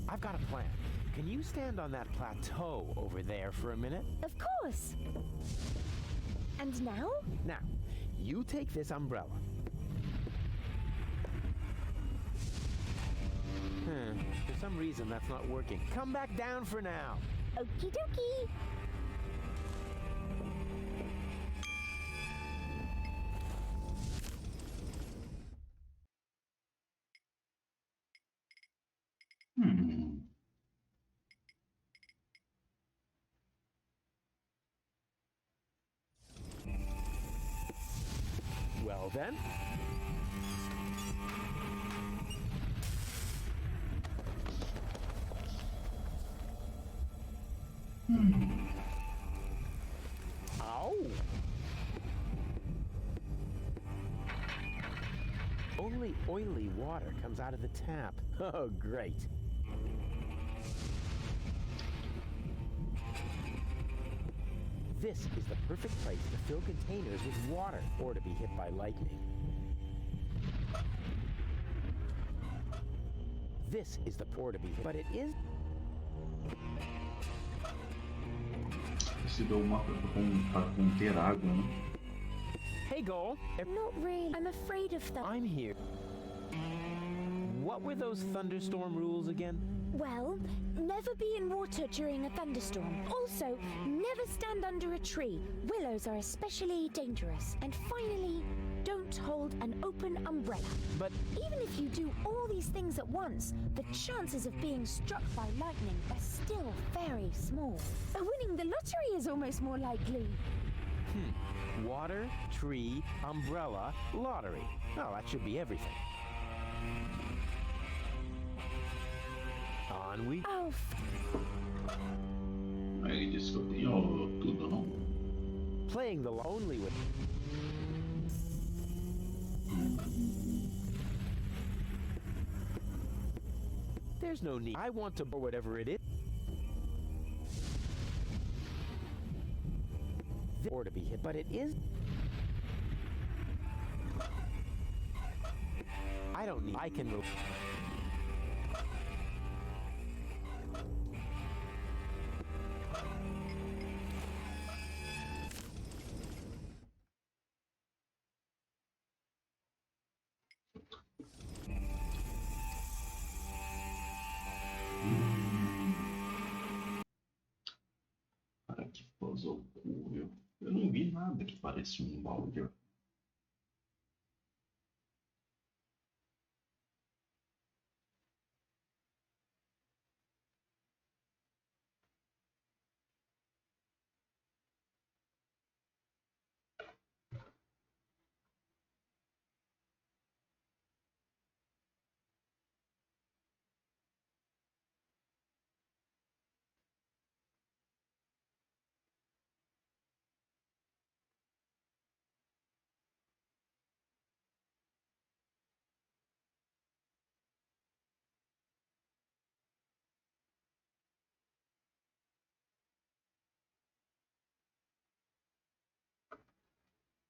I've got a plan. Can you stand on that plateau over there for a minute? Of course. And now? Now, you take this umbrella. For some reason, that's not working. Come back down for now. Okie dokie. Well then. Ow! Only oily water comes out of the tap. Oh, great. This is the perfect place to fill containers with water or to be hit by lightning. This is the pour to be hit, but it is... Esse deu uma para conter água, né? Hey, Goal. Not really. I'm afraid of that. I'm here. What were those thunderstorm rules again? Well, never be in water during a thunderstorm. Also, never stand under a tree. Willows are especially dangerous. And finally, don't hold an open umbrella. But even if you do all these things at once, the chances of being struck by lightning are still very small. Winning the lottery is almost more likely. Water, tree, umbrella, lottery. Oh, that should be everything. On we... Oh, Ele disse que eu tenho tudo, não? Playing the lonely with... There's no need. I want to pour whatever it is. Or to be hit, but it is... I don't need... I can... Cara, que puzzle cool. Eu não vi nada que parecia um balde.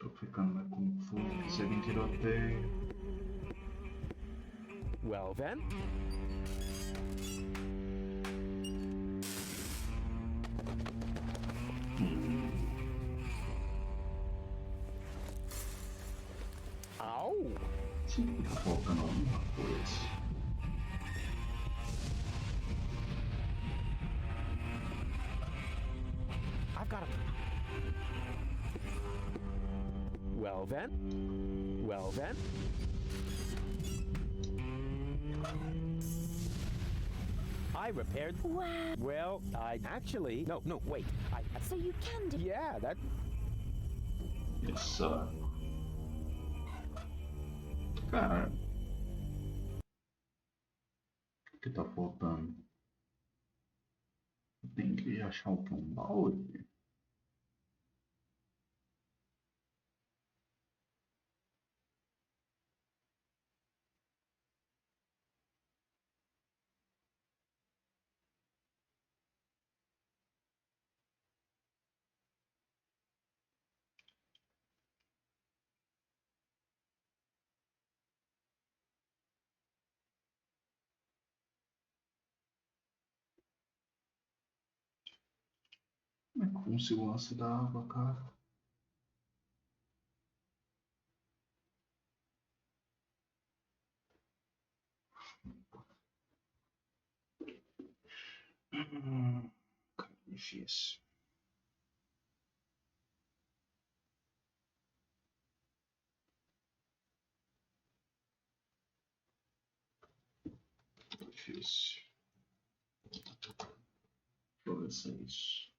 Tô ficando mais confuso. Segue em tiroteio. Well then. Ow! Sempre tá faltando alguma coisa. I've got a... Well then. Well then. I repaired... wow. Well, I actually... No, wait. So you can do... Yeah, that... Yes, sir. Cara, o que tá faltando? Tem que achar o que? Um balde? Como é que eu consigo o lance da água, cara? Cara, difícil. Difícil. Deixa eu ver se é isso.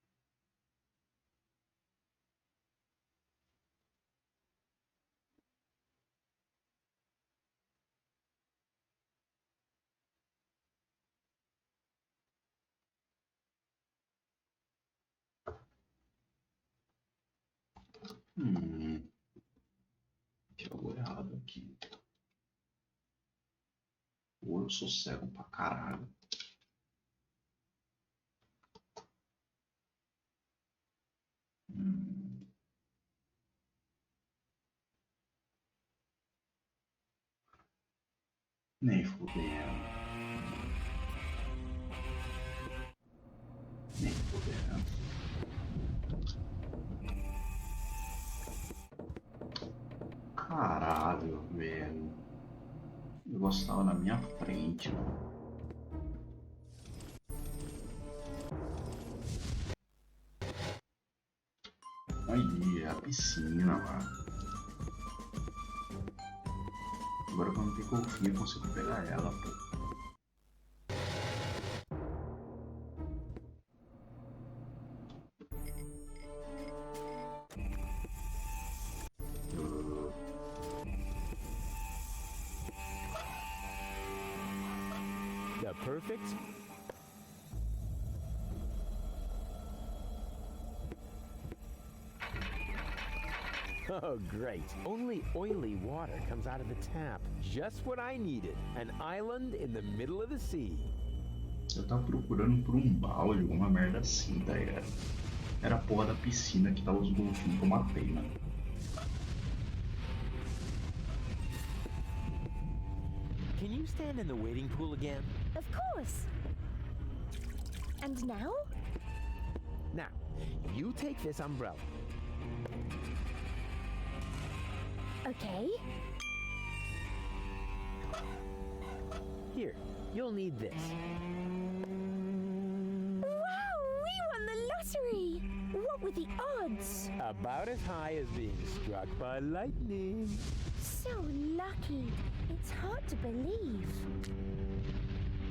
Tem algo errado aqui. Ou eu sou cego pra caralho. Nem fudendo. Nem fudendo. Caralho, velho. O negócio tava na minha frente, mano. Aí, é a piscina lá. Agora quando tem golfinho eu consigo pegar ela, pô. The perfect. Oh, great. Only oily water comes out of the tap. Just what I needed. An island in the middle of the sea. Eu tava procurando por um balde, alguma merda assim, tá ligado? Era a porra da piscina que tava os golfinhos que eu matei, mano. Can you stand in the waiting pool again? Of course. And now? Now, you take this umbrella. Okay. Here, you'll need this. Wow, we won the lottery! What were the odds? About as high as being struck by lightning. So lucky. It's hard to believe.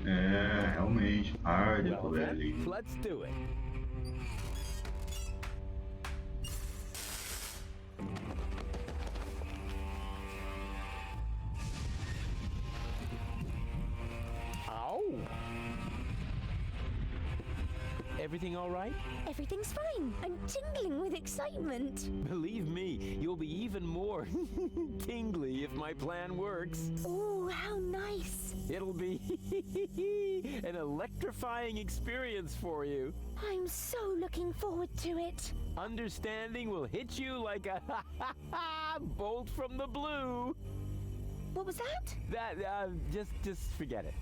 É, realmente, hard, Well, velho. then, let's do it. Everything all right? Everything's fine. I'm tingling with excitement. Believe me, you'll be even more tingly if my plan works. Oh, how nice. It'll be an electrifying experience for you. I'm so looking forward to it. Understanding will hit you like a bolt from the blue. What was that? That, just forget it.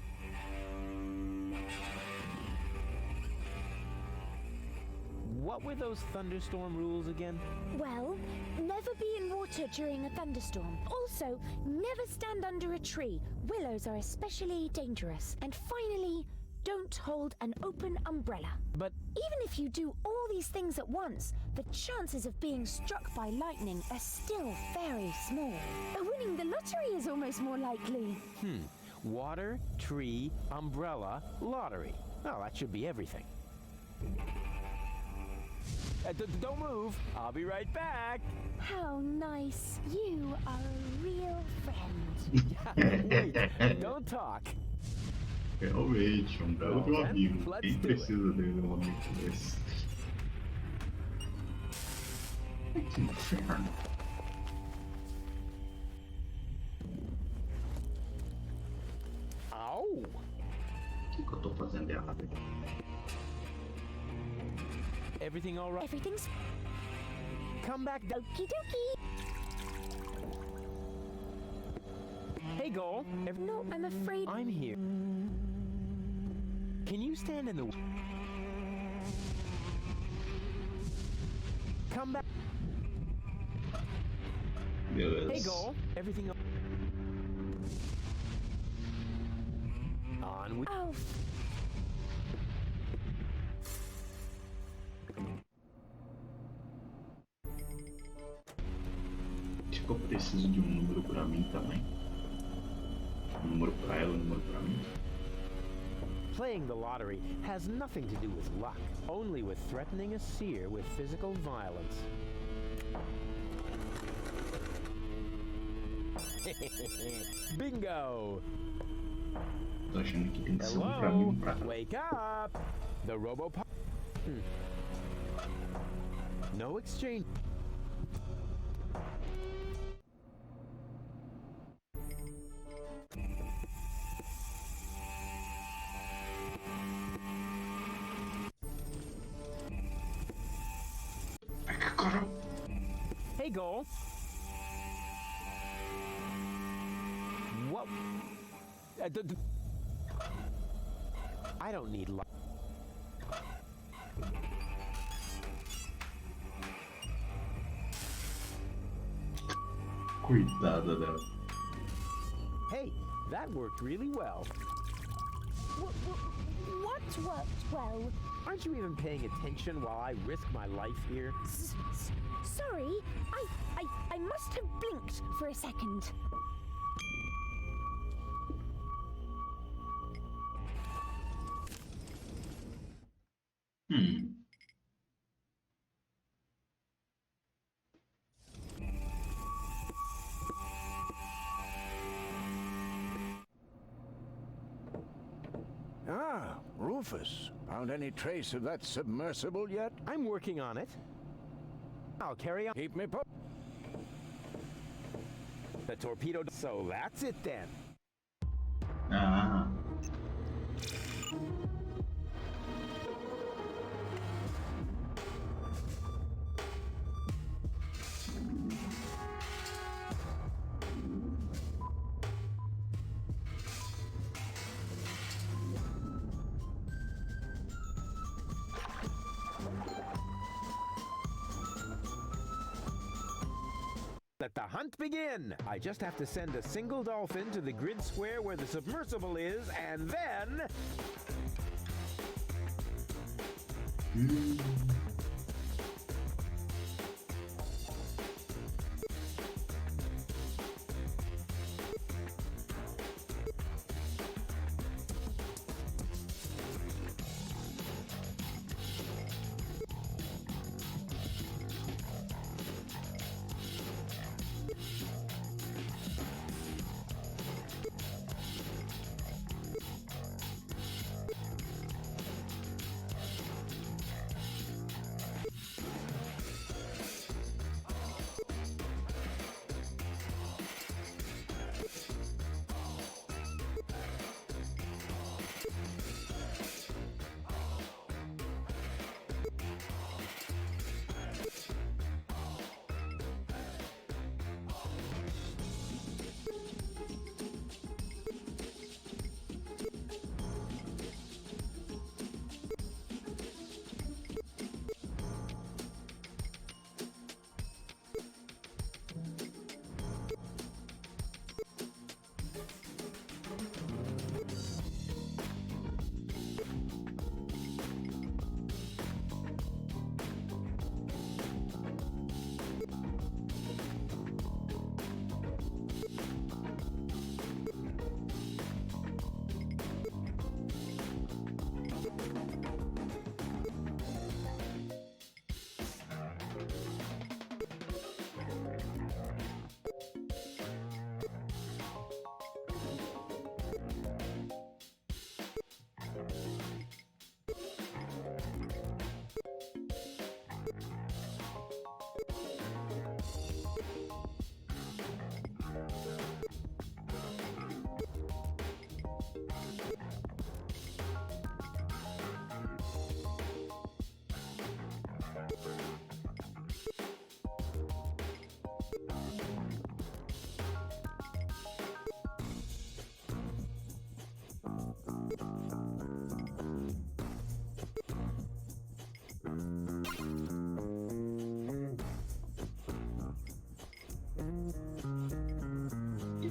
What were those thunderstorm rules again? Well, never be in water during a thunderstorm. Also, never stand under a tree. Willows are especially dangerous. And finally, don't hold an open umbrella. But even if you do all these things at once, the chances of being struck by lightning are still very small. Winning the lottery is almost more likely. Water, tree, umbrella, lottery. Oh, that should be everything. Don't move. I'll be right back. How nice. You are a real friend. Wait, don't talk. Realmente, um belo meu amigo. Let's Quem do precisa dele num momento desse? Que inferno. Au! O que eu tô fazendo errado aqui? Everything all right? Everything's... Come back. Okie dokie. Hey, Goal. No, I'm afraid... I'm here. Can you stand in the... Come back. Beleza. Hey, Goal. Everything... On with... Oh, Acho que eu preciso de um número pra mim também. Um número pra ela, um número pra mim. Playing the lottery has nothing to do with luck, only with threatening a seer with physical violence. Bingo! Tô achando que tem que ser um pra mim e Hello? um pra ela. Wake up! The Robopop... No exchange. Hey, Goal. What? I don't need light. Coitada dela. Hey, that worked really well. What worked well? Aren't you even paying attention while I risk my life here? Sorry, I must have blinked for a second. Ah, Rufus. Found any trace of that submersible yet? I'm working on it. I'll carry on. Keep me The torpedo. So that's it then. Ah. Let the hunt begin! I just have to send a single dolphin to the grid square where the submersible is, and then...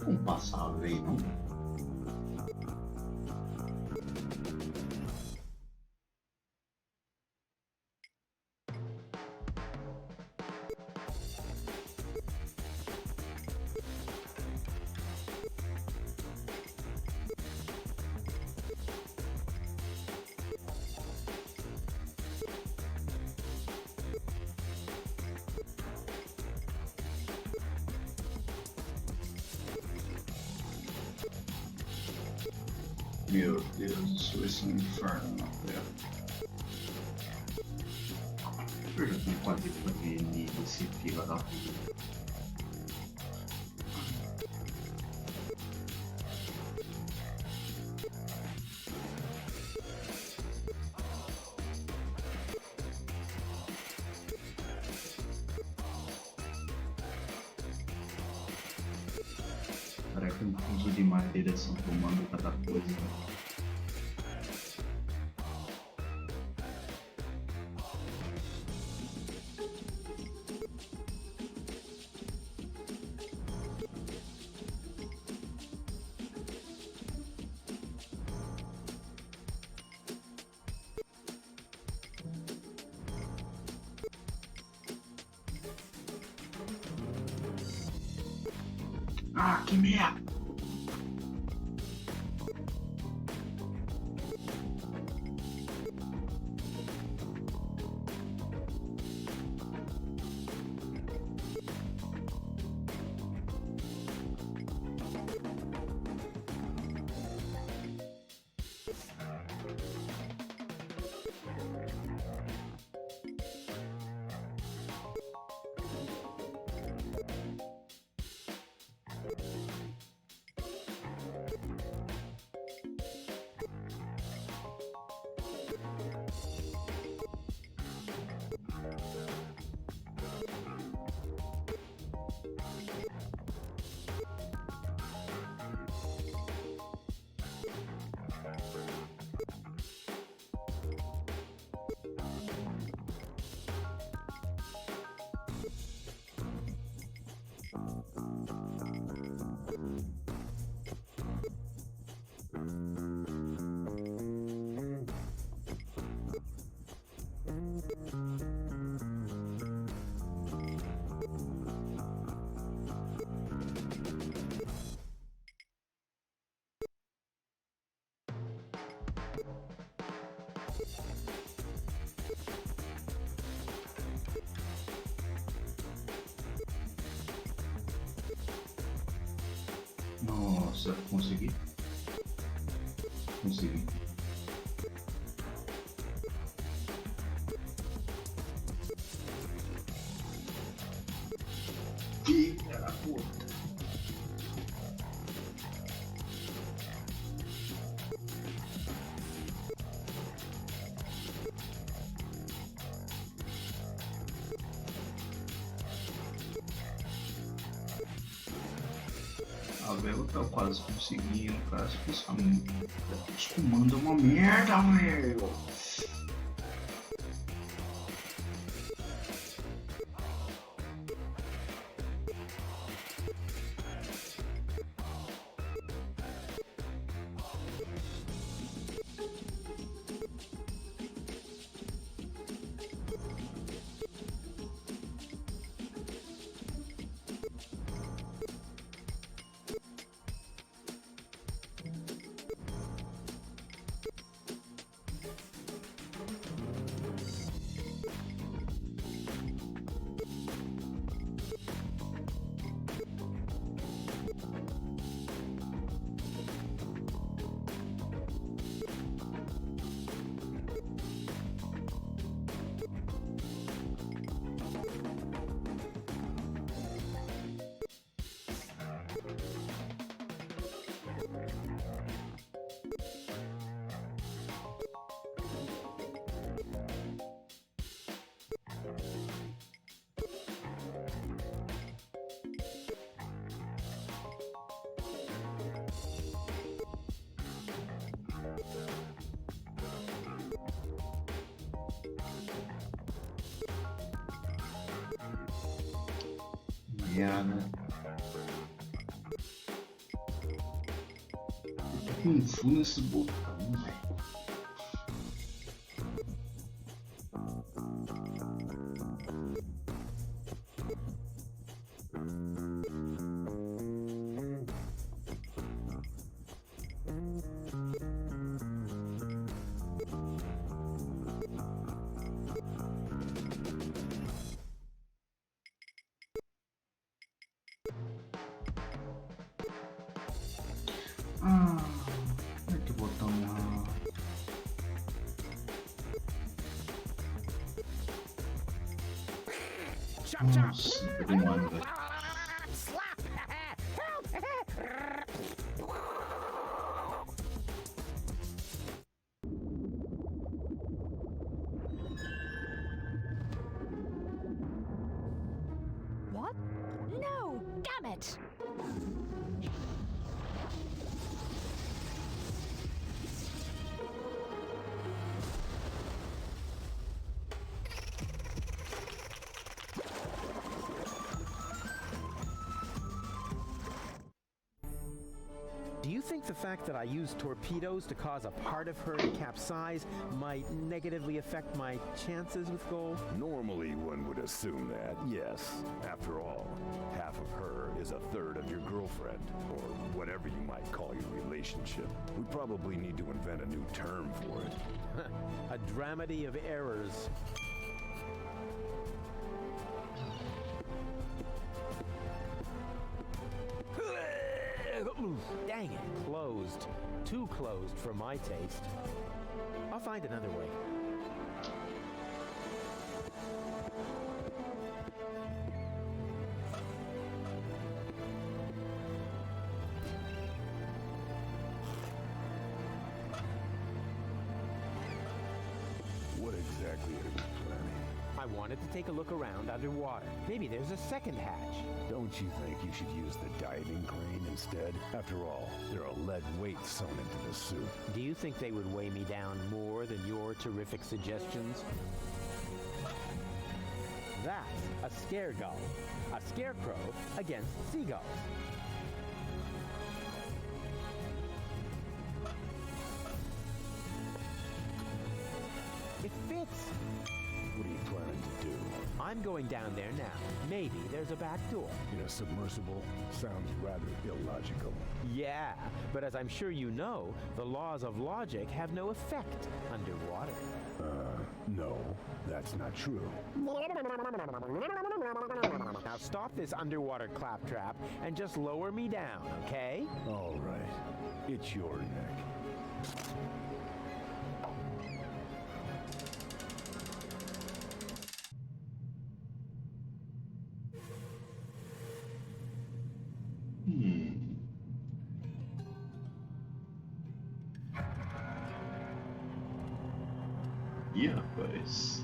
Não passava aí, não? Meu Deus, isso vai ser um inferno na Terra. Eu já tenho quase que ver esse filho da puta. Peraí. confuso demais a direção tomando cada coisa. Ah, que merda! Nossa, consegui. Consegui. Filha da puta. A Vela tá quase conseguindo, cara. Os comandos é uma merda, velho. Merda. Eu tô confuso nesse botão, velho. Que botão errado. Nossa, peguei mais, velho. What? No, damn it! the fact that I used torpedoes to cause a part of her to capsize might negatively affect my chances with gold? Normally, one would assume that, yes. After all, half of her is a third of your girlfriend, or whatever you might call your relationship. We probably need to invent a new term for it. A dramedy of errors. Dang it, closed. Too closed for my taste. I'll find another way. What exactly are you planning? I wanted to take a look around underwater. Maybe there's a second hatch. Don't you think you should use the diving crane instead? After all, there are lead weights sewn into the suit. Do you think they would weigh me down more than your terrific suggestions? That's a scare gull. A scarecrow against seagulls. It fits. What are you planning to do? I'm going down there now. Maybe there's a back door. In a submersible? Sounds rather illogical. Yeah, but as I'm sure you know, the laws of logic have no effect underwater. No, that's not true. Now stop this underwater claptrap and just lower me down, okay? All right. It's your neck. Yeah, rapaz.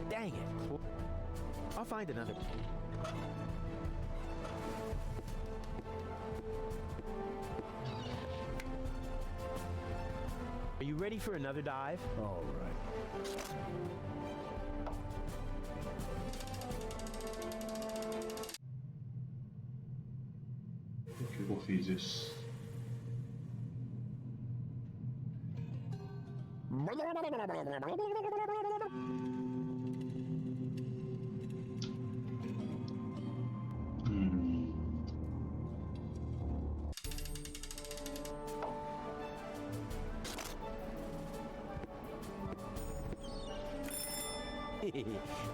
Dang it. I'll find another. Are you ready for another dive? All right. Por que eu fiz isso?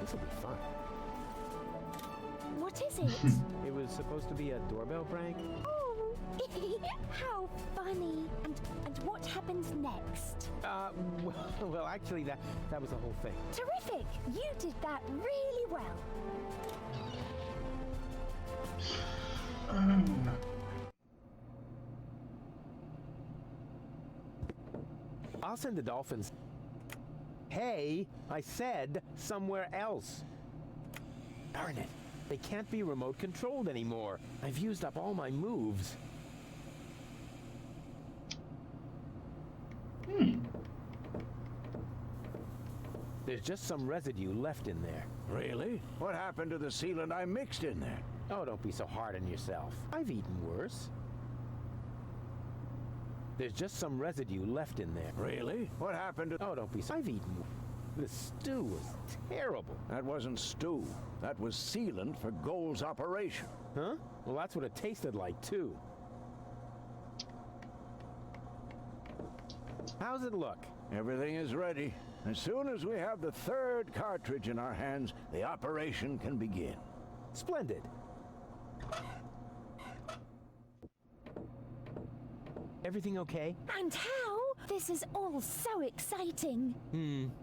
This will be fun. What is it? It was supposed to be a doorbell prank. Oh, how funny. And what happens next? Well, actually, that was the whole thing. Terrific! You did that really well. I'll send the dolphins. Hey, I said somewhere else. Darn it. They can't be remote controlled anymore. I've used up all my moves. There's just some residue left in there. Really? What happened to the sealant I mixed in there? Oh, don't be so hard on yourself. I've eaten worse. There's just some residue left in there. Really? What happened to... Oh, don't be so... I've eaten... The stew was terrible. That wasn't stew. That was sealant for Gold's operation. Huh? Well, that's what it tasted like, too. How's it look? Everything is ready. As soon as we have the third cartridge in our hands, the operation can begin. Splendid. Everything okay? And how? The This is all so exciting.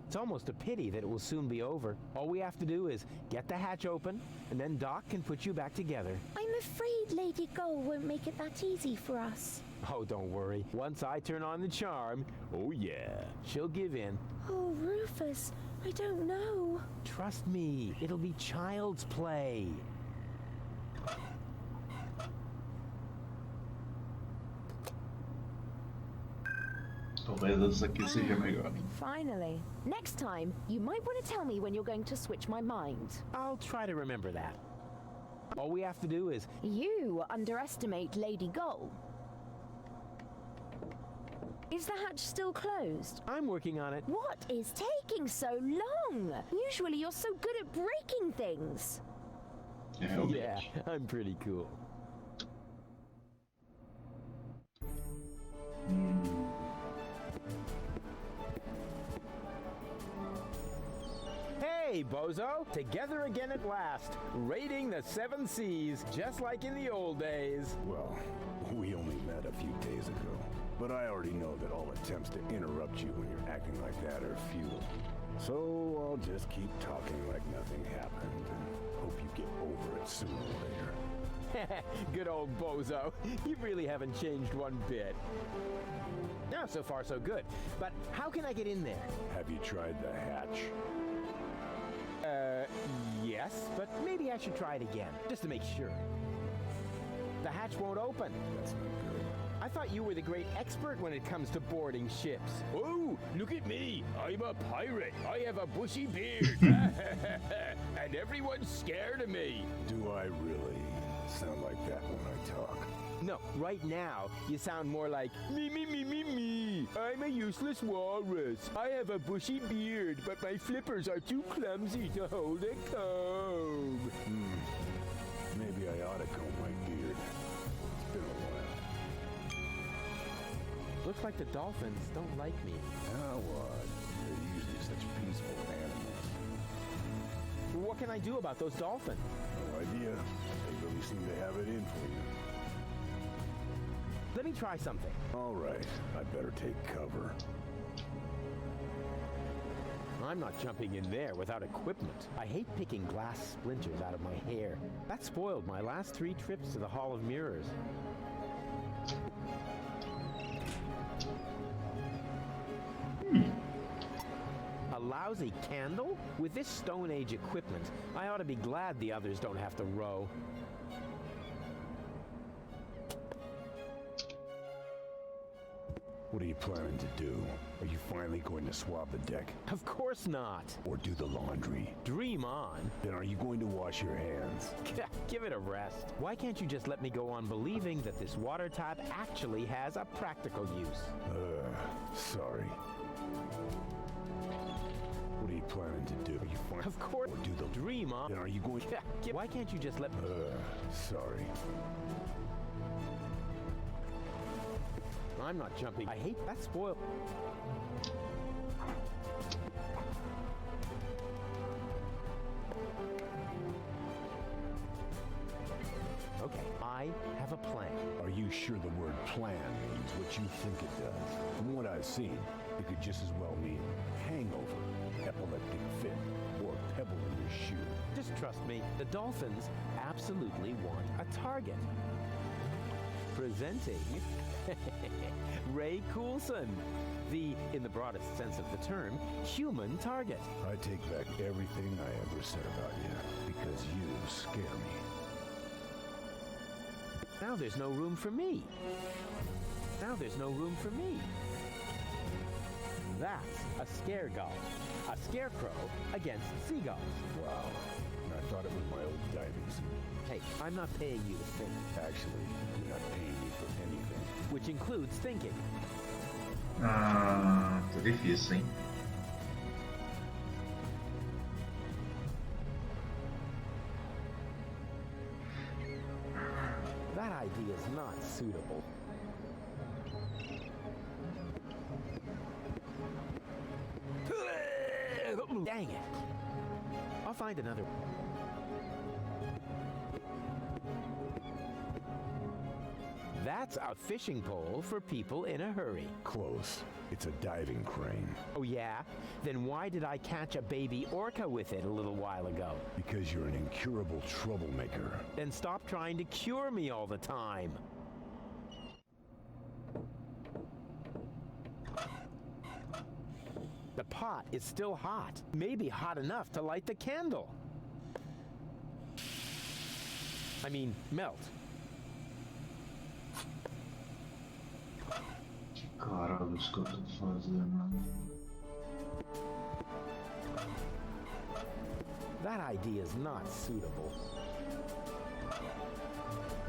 It's almost a pity that it will soon be over. All we have to do is get the hatch open, and then Doc can put you back together. I'm afraid Lady Gull won't make it that easy for us. Oh, don't worry. Once I turn on the charm, oh yeah, she'll give in. Oh, Rufus, I don't know. Trust me, it'll be child's play. Talvez aqui seja melhor. Finally. Next time, you might want to tell me when you're going to switch my mind. I'll try to remember that. All we have to do is... You underestimate Lady Gull. Is the hatch still closed? I'm working on it. What is taking so long? Usually you're so good at breaking things. Yeah, I'm pretty cool. Hey, Bozo! Together again at last, raiding the 7 seas, just like in the old days. Well, we only met a few days ago, but I already know that all attempts to interrupt you when you're acting like that are futile. So I'll just keep talking like nothing happened and hope you get over it sooner or later. Good old Bozo. You really haven't changed one bit. No, so far so good. But how can I get in there? Have you tried the hatch? Yes, but maybe I should try it again, just to make sure. The hatch won't open. That's not good. I thought you were the great expert when it comes to boarding ships. Oh, look at me. I'm a pirate. I have a bushy beard. And everyone's scared of me. Do I really sound like that when I talk? No, right now, you sound more like, me. I'm a useless walrus. I have a bushy beard, but my flippers are too clumsy to hold a comb. Maybe I ought to comb my beard. It's been a while. Looks like the dolphins don't like me. Now what? They're usually such peaceful animals. What can I do about those dolphins? No idea. They really seem to have it in for you. Let me try something. All right, I better take cover. I'm not jumping in there without equipment. I hate picking glass splinters out of my hair. That spoiled my last 3 trips to the Hall of Mirrors. A lousy candle? With this Stone Age equipment, I ought to be glad the others don't have to row. What are you planning to do? Are you finally going to swab the deck? Of course not. Or do the laundry? Dream on. Then are you going to wash your hands? Give it a rest. Why can't you just let me go on believing that this water tap actually has a practical use? Sorry. What are you planning to do? Are you finally... Of course. Or do the... Dream on. Then are you going... Why can't you just let me... Sorry. I'm not jumping. I hate that spoil. Okay, I have a plan. Are you sure the word plan means what you think it does? From what I've seen, it could just as well mean hangover, epileptic fit, or pebble in your shoe. Just trust me, the dolphins absolutely want a target. Presenting Ray Coulson, the, in the broadest sense of the term, human target. I take back everything I ever said about you, because you scare me. Now there's no room for me. Now there's no room for me. That's a scare gull. A scarecrow against seagulls. Wow. I thought it was my old diving suit. Hey, I'm not paying you to think. Actually, you're not paying me for anything. Which includes thinking. Tá difícil, hein? That idea is not suitable. Dang it. I'll find another one. That's a fishing pole for people in a hurry. Close. It's a diving crane. Oh yeah? Then why did I catch a baby orca with it a little while ago? Because you're an incurable troublemaker. Then stop trying to cure me all the time. The pot is still hot. Maybe hot enough to light the candle. I mean, melt. Caralho, isso que eu tô fazendo. That idea is not suitable.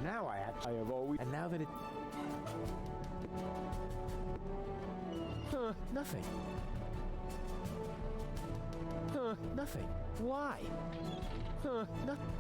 Now I have always... And now that it... Huh, nothing. Huh, nothing. Why? Huh, nothing.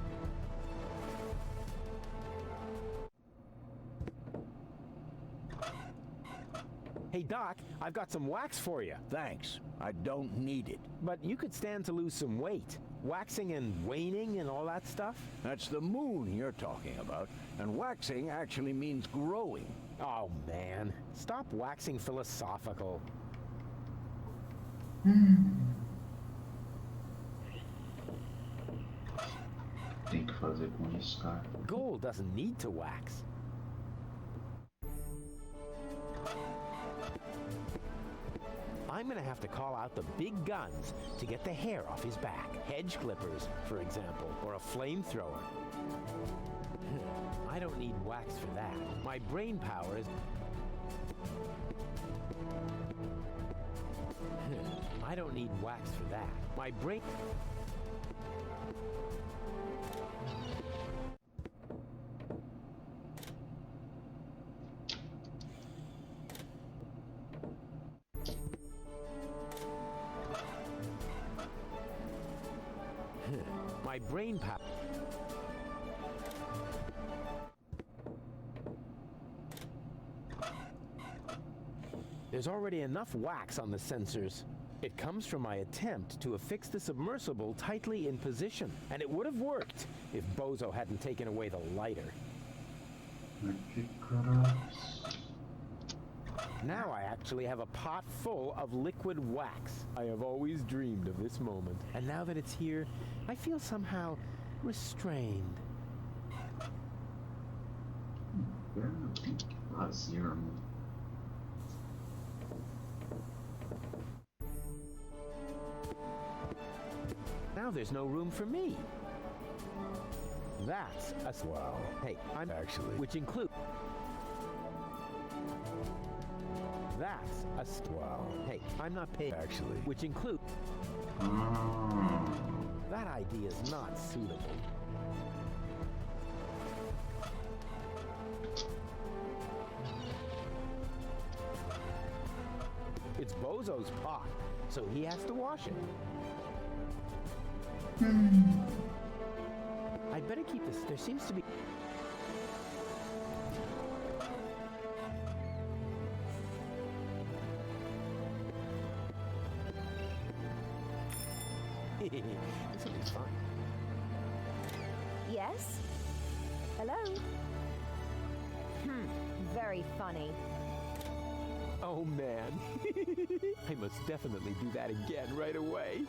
Hey, Doc, I've got some wax for you. Thanks. I don't need it. But you could stand to lose some weight. Waxing and waning and all that stuff? That's the moon you're talking about. And waxing actually means growing. Oh, man. Stop waxing philosophical. Tem que fazer com isso, cara. Gold doesn't need to wax. I'm gonna have to call out the big guns to get the hair off his back. Hedge clippers, for example, or a flamethrower. I don't need wax for that. My brain power is... I don't need wax for that. My brain... My brain power... There's already enough wax on the sensors. It comes from my attempt to affix the submersible tightly in position, and it would have worked if Bozo hadn't taken away the lighter. Now I actually have a pot full of liquid wax. I have always dreamed of this moment, and now that it's here, I feel somehow restrained. Now there's no room for me. That's a... Wow. Hey, I'm... Actually... Which include... That's a... Wow. Hey, I'm not paying... Actually... Which include... That idea is not suitable. It's Bozo's pot, so he has to wash it. I'd better keep this. There seems to be... This will be fun. Yes? Hello? Very funny. Oh, man. I must definitely do that again right away.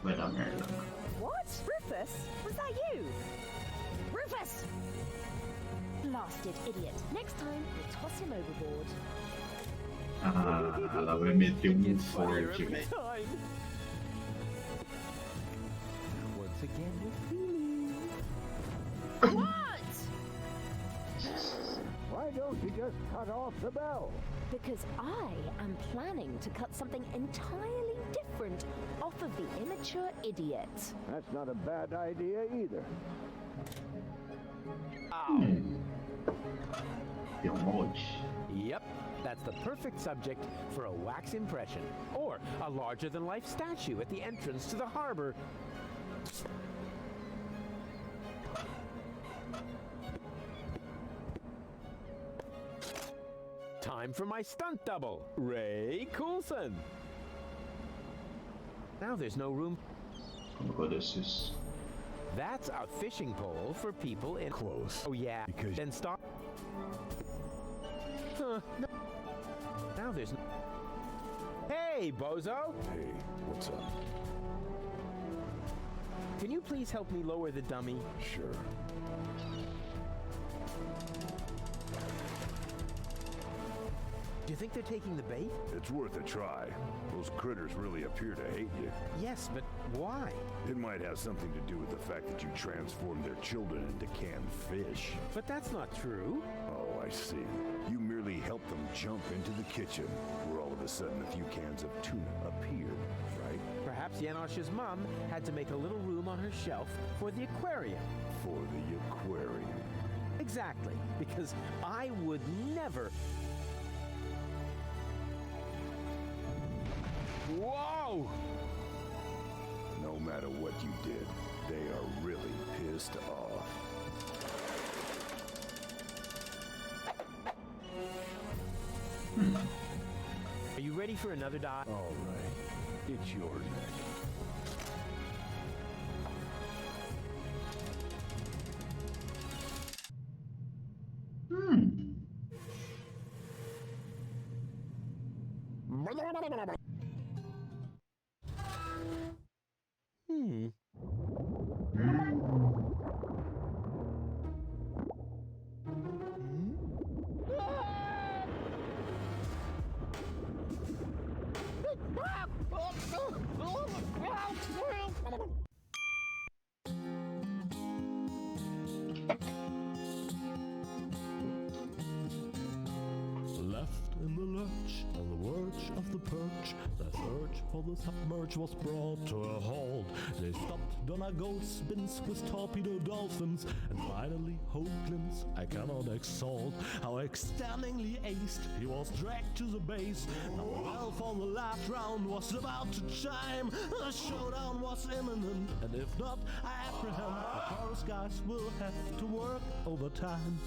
Vai dar merda. What? Rufus? Was that you? Rufus! Blasted idiot. Next time, we'll toss him overboard. Ah, ela vai meter forte, velho. Once again with feeling. What? Why don't you just cut off the bell? Because I am planning to cut something entirely different off of the immature idiot. That's not a bad idea either. Deu monte. Yep, that's the perfect subject for a wax impression. Or a larger-than-life statue at the entrance to the harbor. Time for my stunt double, Ray Coulson. Now there's no room. Como que eu desço isso? That's a fishing pole for people in... Close. Oh, yeah. Because... Then stop. Huh. No. Now there's... Hey, bozo! Hey, what's up? Can you please help me lower the dummy? Sure. Do you think they're taking the bait? It's worth a try. Those critters really appear to hate you. Yes, but why? It might have something to do with the fact that you transformed their children into canned fish. But that's not true. Oh, I see. You merely helped them jump into the kitchen, where all of a sudden a few cans of tuna appeared, right? Perhaps Janosch's mom had to make a little room on her shelf for the aquarium. For the aquarium. Exactly, because I would never... Whoa! No matter what you did, they are really pissed off. Are you ready for another dive? All right, it's your neck. Left in the lurch, on the verge of the perch, the search for the submerge was brought to a halt. They stopped Donago's spins with torpedo dolphins, and finally Hoagland's I cannot exalt. How extendingly aced, he was dragged to the base. Now the bell for the last round was about to chime. The showdown was imminent, and if not, I apprehend the chorus guys will have to work overtime.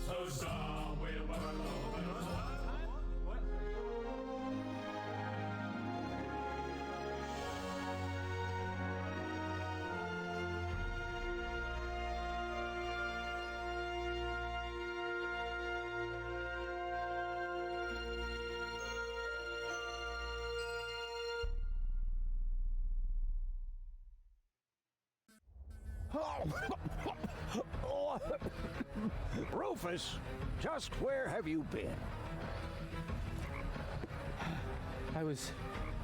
Rufus, just where have you been? I was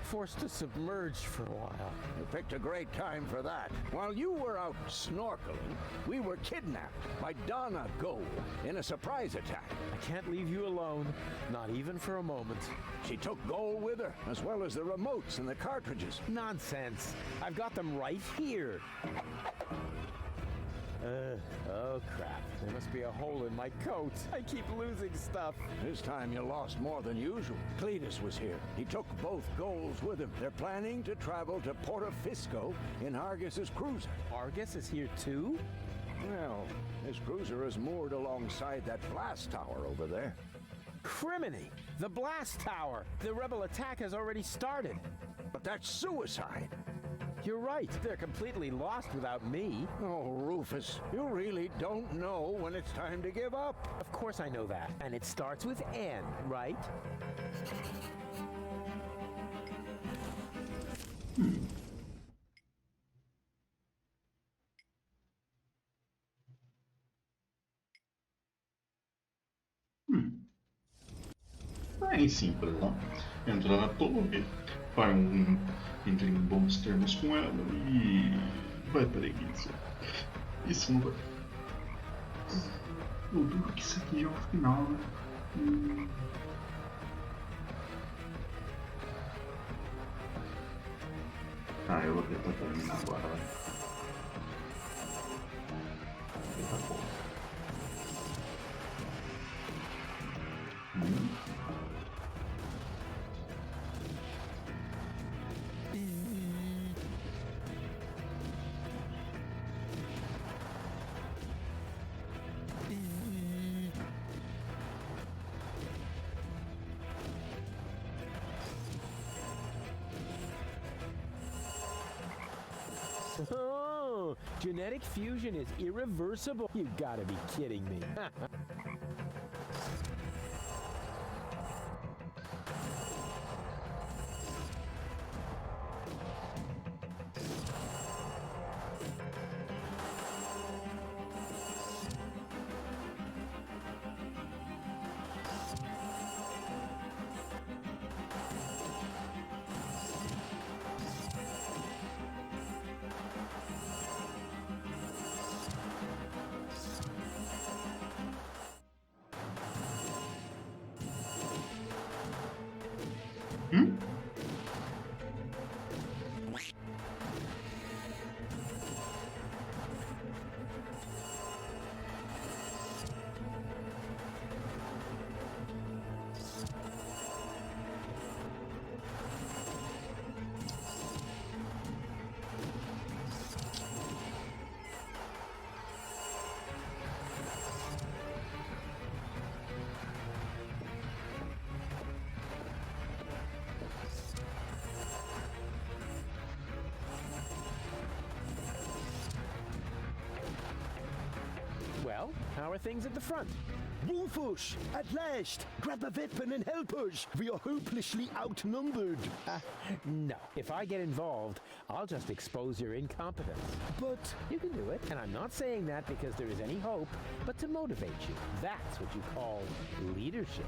forced to submerge for a while. You picked a great time for that. While you were out snorkeling, we were kidnapped by Donna Go in a surprise attack. I can't leave you alone, not even for a moment. She took Gold with her, as well as the remotes and the cartridges. Nonsense. I've got them right here. Oh crap. There must be a hole in my coat. I keep losing stuff. This time you lost more than usual. Cletus was here. He took both Goals with him. They're planning to travel to Portofisco in Argus's cruiser. Argus is here too? Well, his cruiser is moored alongside that blast tower over there. Criminy! The blast tower! The rebel attack has already started. But that's suicide. You're right. They're completely lost without me. Oh, Rufus, you really don't know when it's time to give up. Of course I know that. And it starts with N, right? É simples, ó. Entra na torre, faz entra em bons termos com ela e vai para a igreja. Isso não vai. Eu duro que isso aqui é o final, né? Ah, eu vou tentar terminar agora, vai. Tá bom. Oh, Genetic fusion is irreversible. You gotta be kidding me. Well, how are things at the front? Rufus, at last! Grab a weapon and help us! We are hopelessly outnumbered. No. If I get involved, I'll just expose your incompetence. But you can do it, and I'm not saying that because there is any hope, but to motivate you. That's what you call leadership.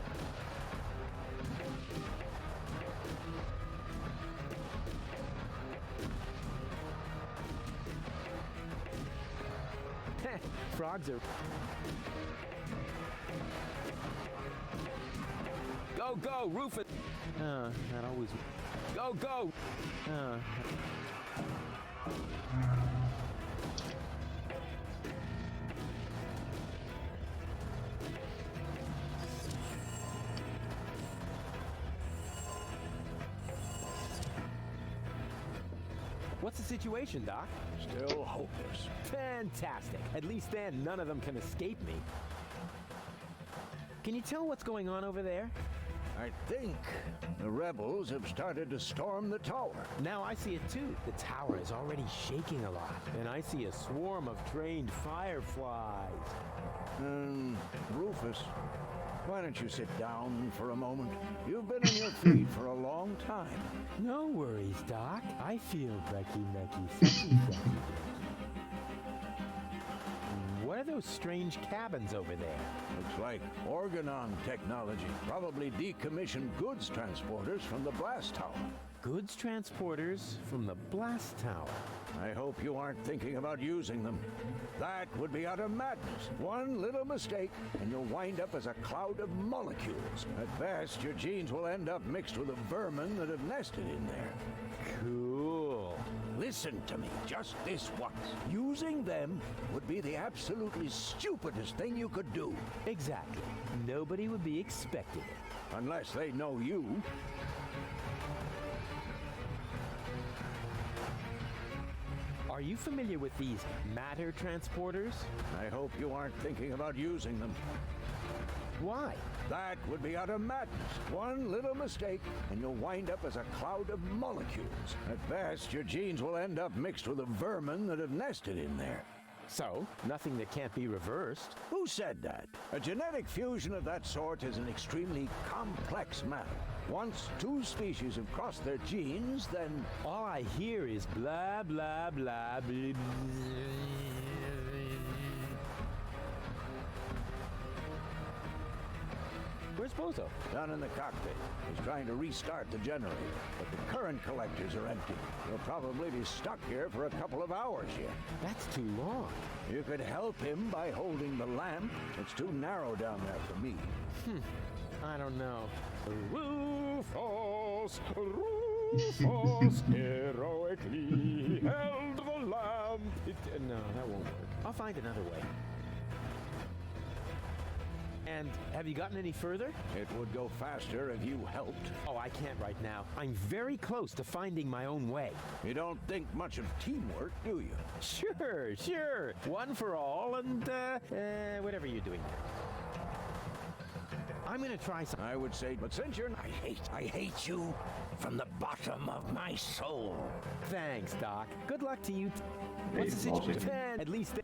Frogs are... Go, go, Rufus! That always... Go, go! What's the situation, Doc? Still hopeless. Fantastic. At least then none of them can escape me. Can you tell what's going on over there? I think the rebels have started to storm the tower. Now I see it too. The tower is already shaking a lot. And I see a swarm of trained fireflies. Rufus, why don't you sit down for a moment? You've been on your feet for a long time. No worries, Doc. I feel sucky. What are those strange cabins over there? Looks like organon technology. Probably decommissioned goods transporters from the blast tower. Goods transporters from the blast tower? I hope you aren't thinking about using them. That would be utter madness. One little mistake, and you'll wind up as a cloud of molecules. At best, your genes will end up mixed with the vermin that have nested in there. Cool. Listen to me, just this once. Using them would be the absolutely stupidest thing you could do. Exactly. Nobody would be expecting it. Unless they know you. Are you familiar with these matter transporters? I hope you aren't thinking about using them. Why? That would be utter madness. One little mistake, and you'll wind up as a cloud of molecules. At best, your genes will end up mixed with the vermin that have nested in there. So, nothing that can't be reversed. Who said that? A genetic fusion of that sort is an extremely complex matter. Once two species have crossed their genes, then... All I hear is blah, blah, blah, blah, blah. Where's Bozo? Down in the cockpit. He's trying to restart the generator, but the current collectors are empty. He'll probably be stuck here for a couple of hours yet. That's too long. You could help him by holding the lamp. It's too narrow down there for me. I don't know. Rufus, Rufus, heroically held the lamp. No, that won't work. I'll find another way. And have you gotten any further? It would go faster if you helped. Oh, I can't right now. I'm very close to finding my own way. You don't think much of teamwork, do you? Sure. One for all and, whatever you're doing there. I'm gonna try some. I would say, but since you're... I hate you from the bottom of my soul. Thanks, Doc. Good luck to you. Hey, What's the Walter. situation? At least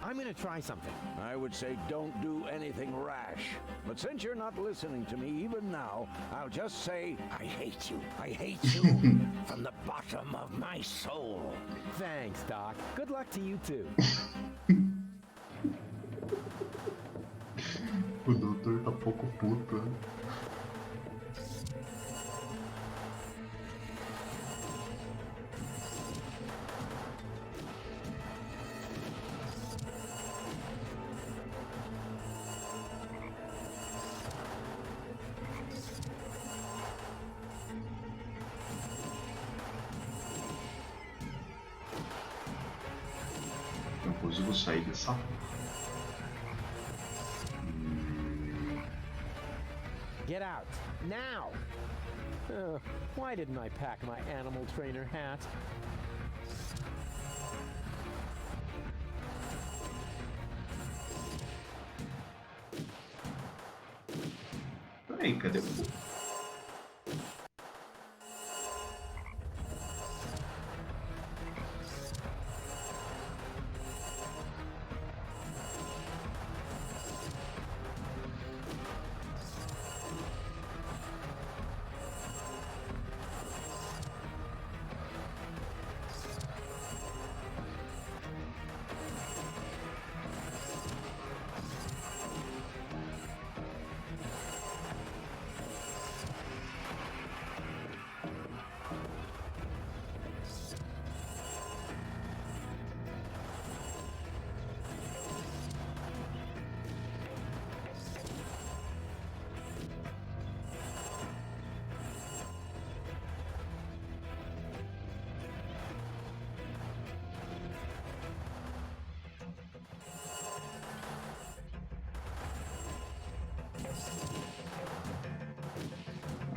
I'm gonna try something. I would say don't do anything rash. But since you're not listening to me even now, I'll just say, I hate you. I hate you from the bottom of my soul. Thanks, Doc. Good luck to you too. O doutor tá pouco puto, né? Não consigo sair dessa. Get out now. Why didn't I pack my animal trainer hat? Peraí, cadê o...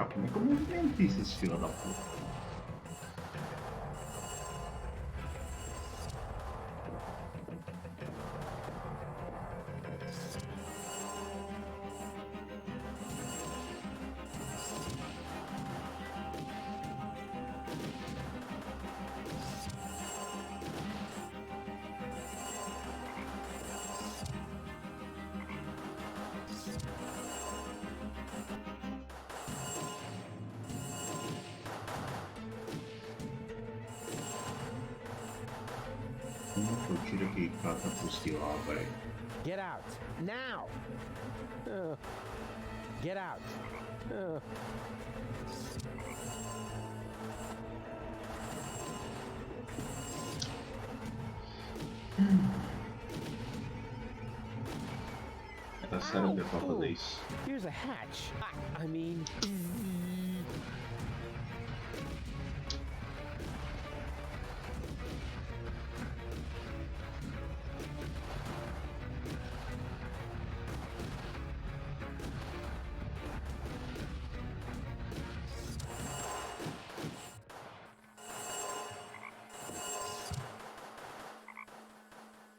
Ah, como é que eu movimentei esses filhos da puta? Como que eu tiro aquele catapulto lá, velho? Get out now. Get out. Tá sério que é pra fazer isso? Here's a hatch. I mean...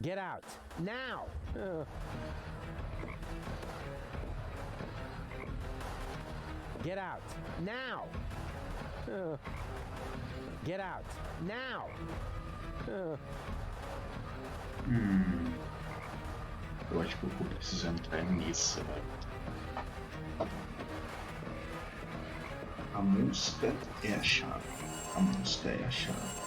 Get out now. Get out now. Get out now. Eu acho que eu vou precisar entrar nisso, velho. A música é a chave. A música é a chave.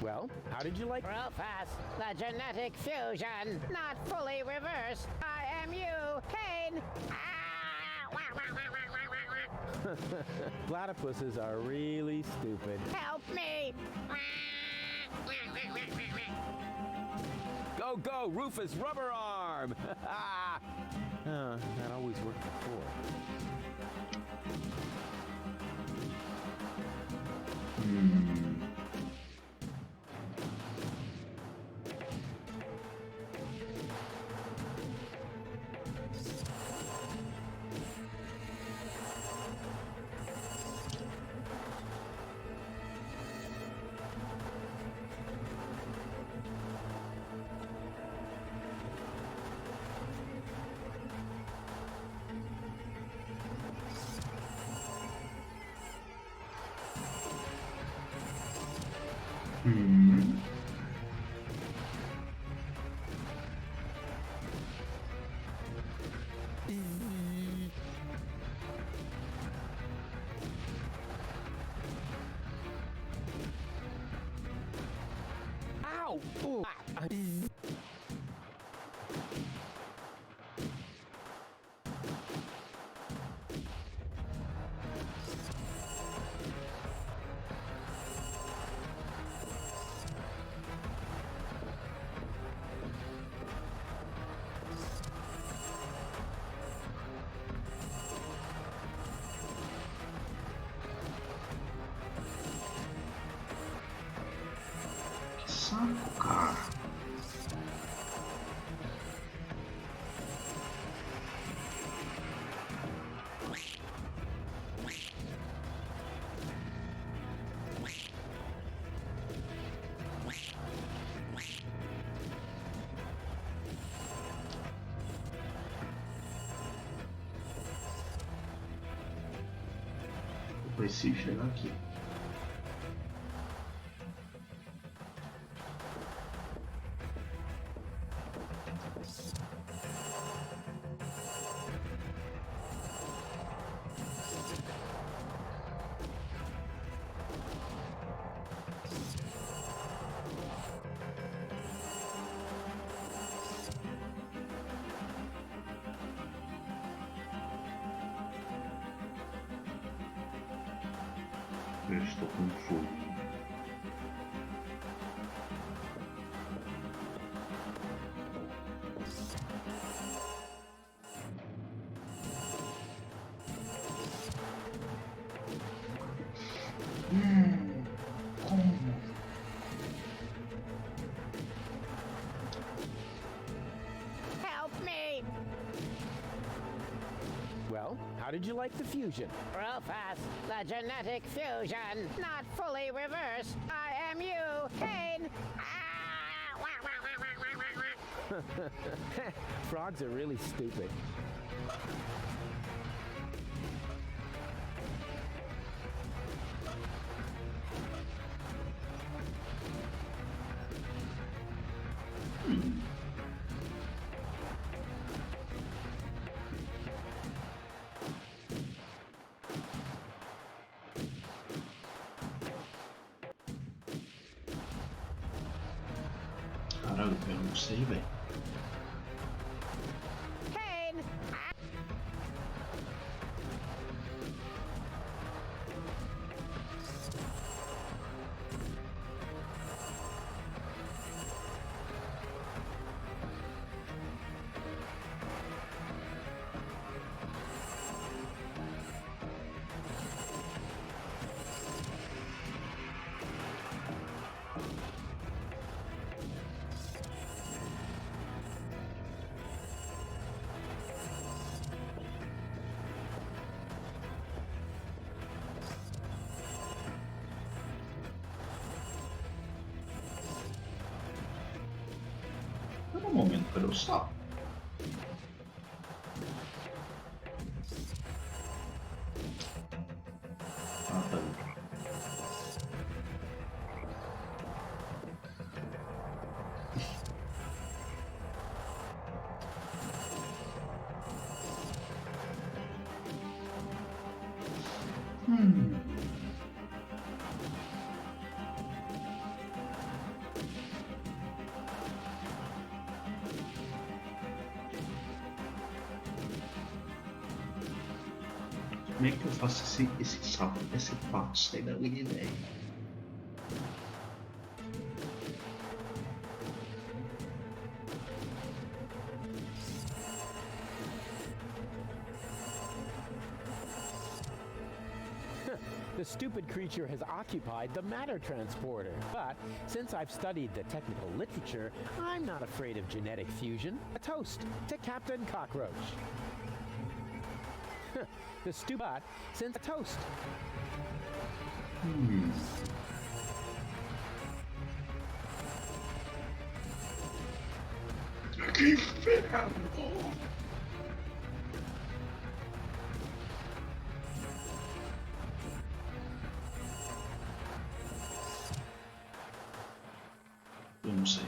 Well, how did you like... Rufus, the genetic fusion, not fully reversed. I am you, Kane. Platypuses are really stupid. Help me. Go, go, Rufus Rubber Arm! That always worked before. Ow! Ooh. Saco, cara. Eu preciso chegar aqui. Eu estou com fome. Como? Help me! Well, how did you like the fusion? Rufus, the genetic fusion, not fully reversed. I am you, Kane. Ah! Wah, wah, wah, wah, wah, wah, wah. Frogs are really stupid. Caralho, eu não sei, velho. Kane! Espera um momento para eu só. Ah, tá. Como é que eu faço esse papo sair da linha, velho? the stupid creature has occupied the matter transporter. But since I've studied the technical literature, I'm not afraid of genetic fusion. A toast to Captain Cockroach. The stupid since a toast. Que inferno! Eu não sei.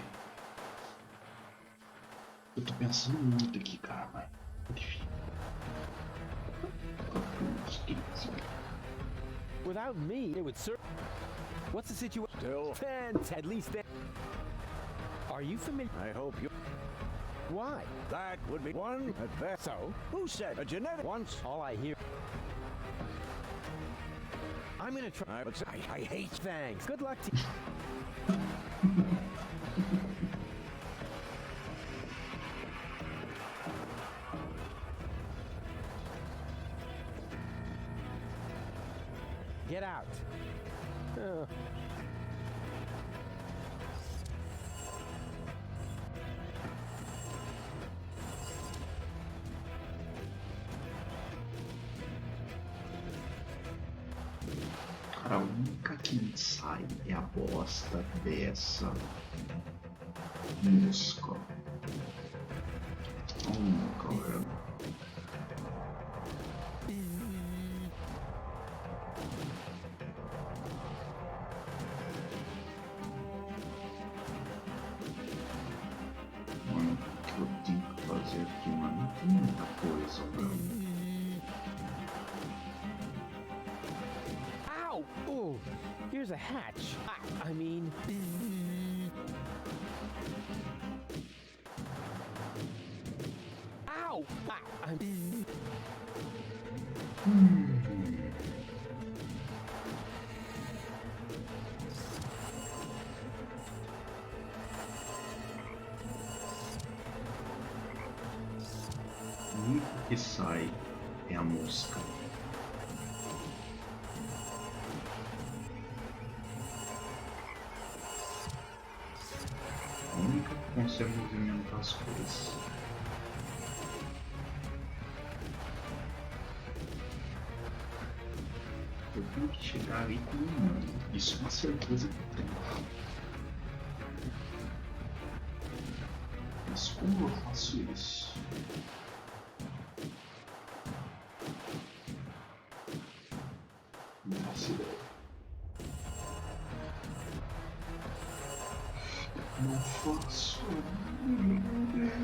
Eu tô pensando muito aqui, cara, mas enfim. Without me, it would serve. What's the situation? Still. At least then. Are you familiar? I hope you... Why? That would be one at best. So? Who said a genetic once? All I hear... I'm gonna try... I hate... Thanks. Good luck to you. Get out. Cara, a única que me sai é a bosta dessa mosca. Cara. Mano, o que eu tenho que fazer aqui, mano? Não tem muita coisa, mano. Ooh, here's a hatch. I mean... Ow! O único que sai é a mosca. A única que consegue movimentar as coisas. Eu tenho que chegar ali com um humano. Isso é uma certeza que eu tenho. Mas como eu faço isso? Não faço ideia. Não faço ideia.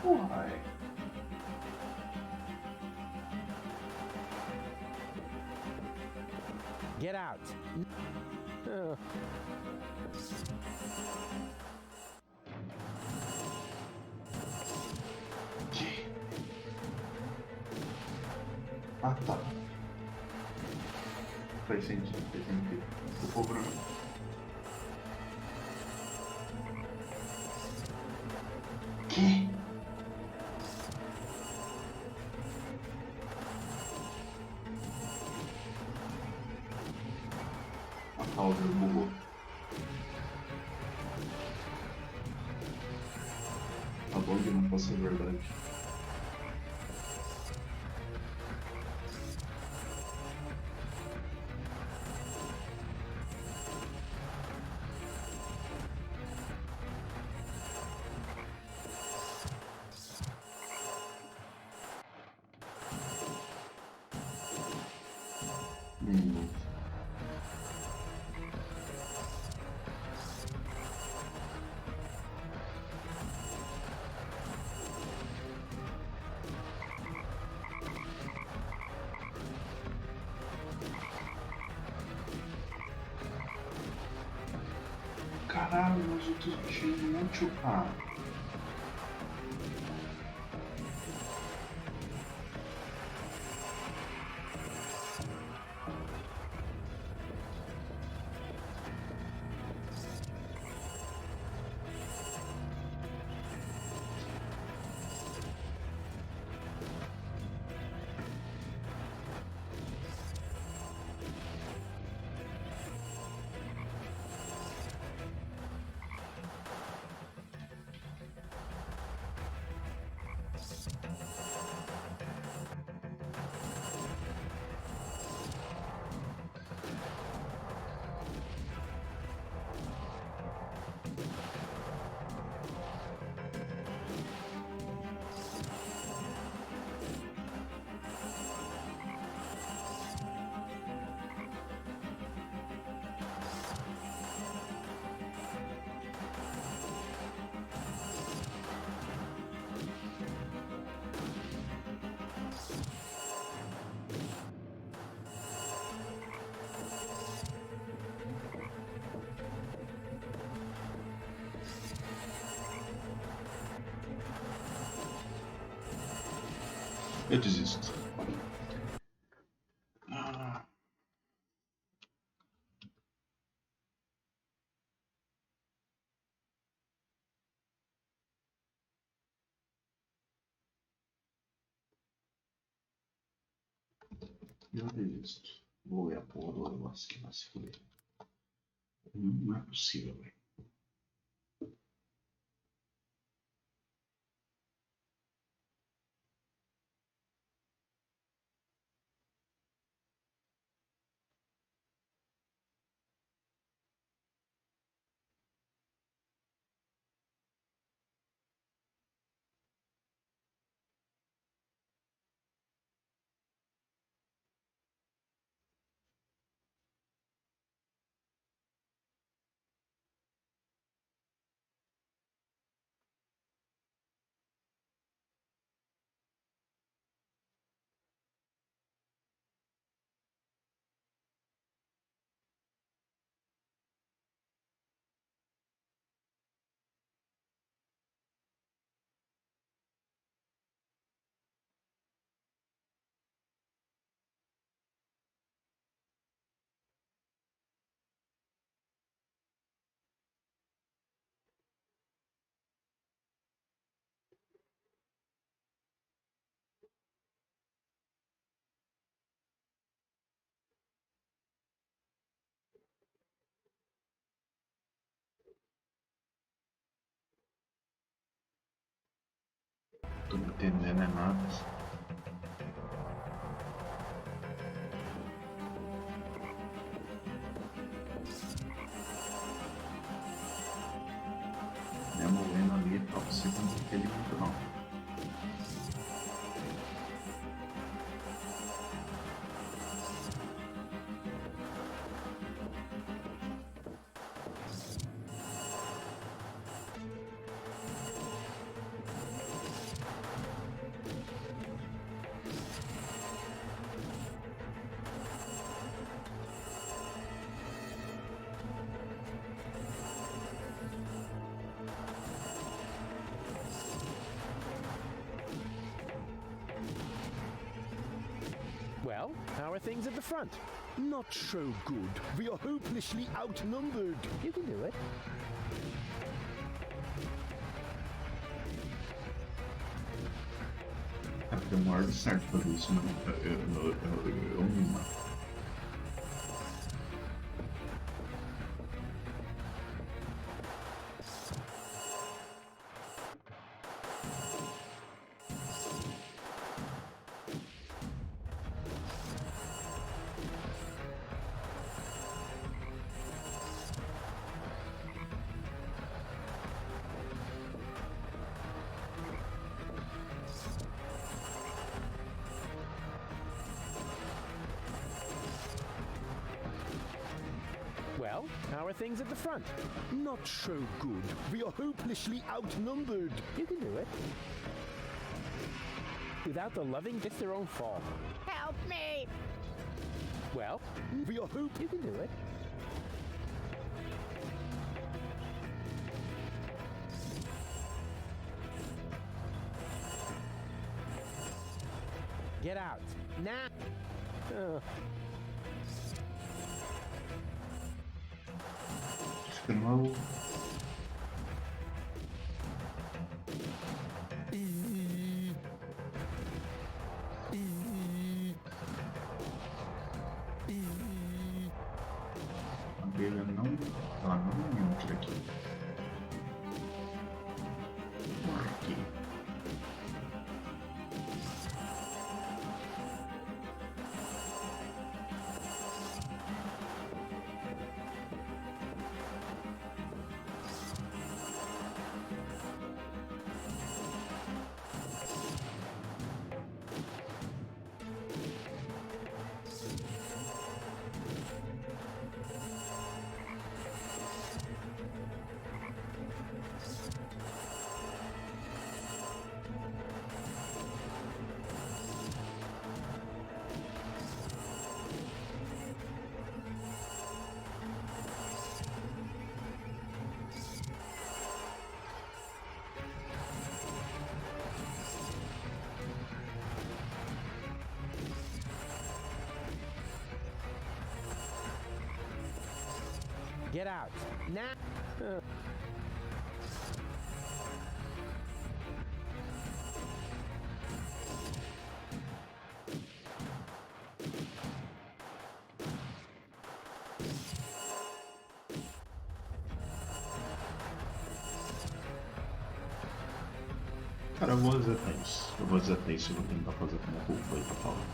Why? Get out. Ah, tá. Faz sentido, faz sentido. O povo não. bom que não possa ser verdade. Caralho, os outros bichinhos muito, cara. Eu desisto. Eu desisto. Vou ver a porra do negócio que vai se fuder. Não é possível, velho. Tô entendendo é nada. Minha movendo ali pra você não entender muito não. Well, how are things at the front? Not so good. We are hopelessly outnumbered. You can do it. É porque o maior de certo fazer isso, mas eu me mato. Well, how are things at the front? Not so good. We are hopelessly outnumbered. You can do it. Without the loving, it's their own fault. Help me! Well, We are hope. you can do it. Get out. Now. Fica no a abelha não, ela não entra aqui. Por quê? Get out. Now. Cara, eu vou resetar isso. Eu vou resetar isso e vou tentar fazer como o Hulk aí pra falar.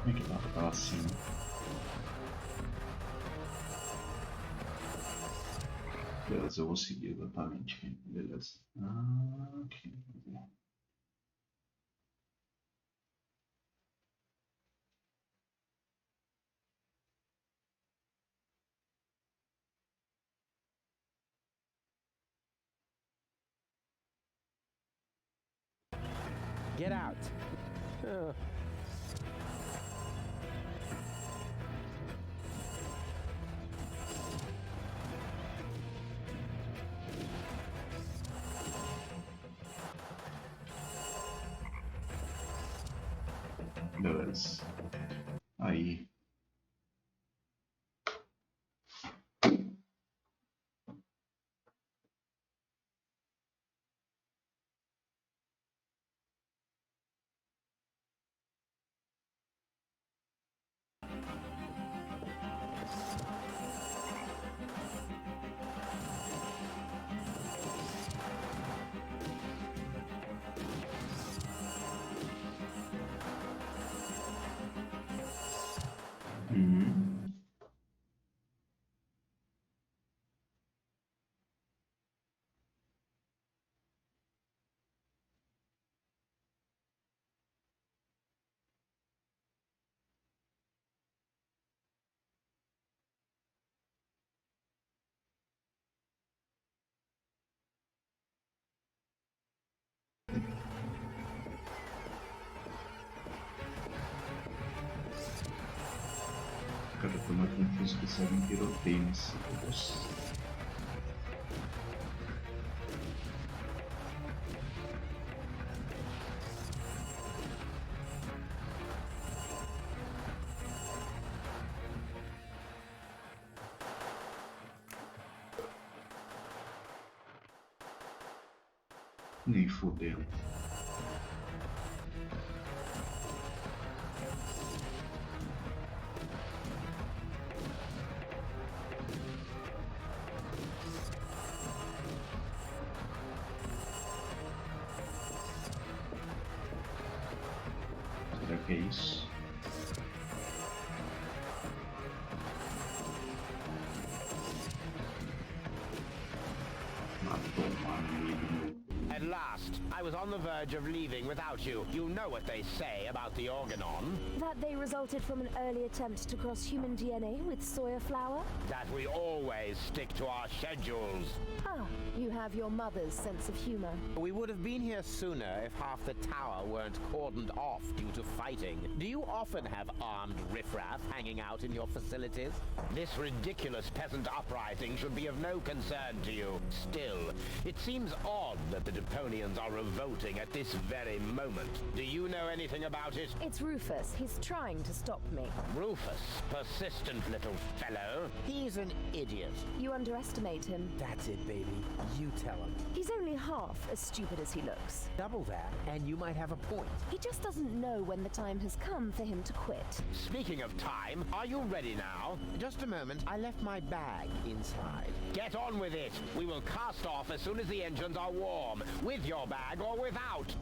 Como é que tá? Tá assim. Beleza, eu vou seguir exatamente. Beleza. Ok. Get out. Beleza. Aí. Cara, eu tô mais confuso que sabe um tiroteio nesse negócio. Nem fudendo. Será que é isso? Matou uma amiga. At last. I was on the verge of leaving without you. You know what they say about the Organon. That they resulted from an early attempt to cross human DNA with soya flour? That we always stick to our schedules. Ah, you have your mother's sense of humor. We would have been here sooner if half the tower weren't cordoned off due to fighting. Do you often have armed riffraff hanging out in your facilities? This ridiculous peasant uprising should be of no concern to you. Still, it seems odd that the Deponians are revolting at this very moment. Do you know anything about it? It's Rufus. He's trying to stop me. Rufus, persistent little fellow. He's an idiot. You underestimate him. That's it, baby. You tell him. He's only half as stupid as he looks. Double that, and you might have a point. He just doesn't know when the time has come for him to quit. Speaking of time, are you ready now? Just a moment. I left my bag inside. Get on with it. We will cast off as soon as the engines are warm. With your bag or without.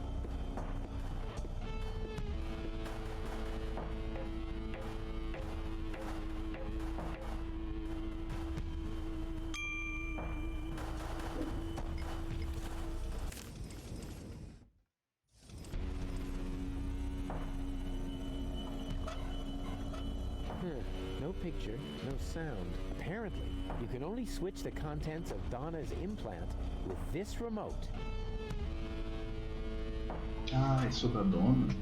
No picture, no sound. Apparently, you can only switch the contents of Donna's implant with this remote. Ah, isso da dona.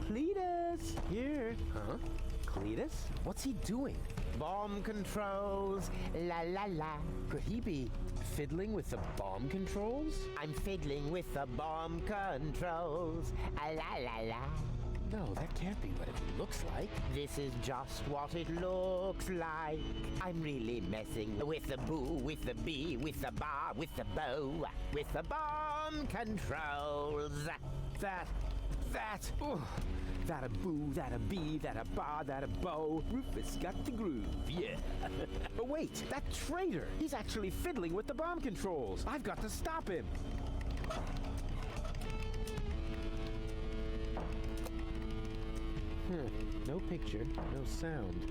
Cletus! Here. Huh? Cletus? What's he doing? Bomb controls, la la la. Could he be fiddling with the bomb controls? I'm fiddling with the bomb controls, la la la. No, that can't be what it looks like. This is just what it looks like. I'm really messing with the boo, with the bee, with the bar, with the bow, with the bomb controls. Ooh. That a boo, that a bee, that a bar, that a bow. Rufus got the groove, yeah. But wait, that traitor! He's actually fiddling with the bomb controls. I've got to stop him. No picture, no sound.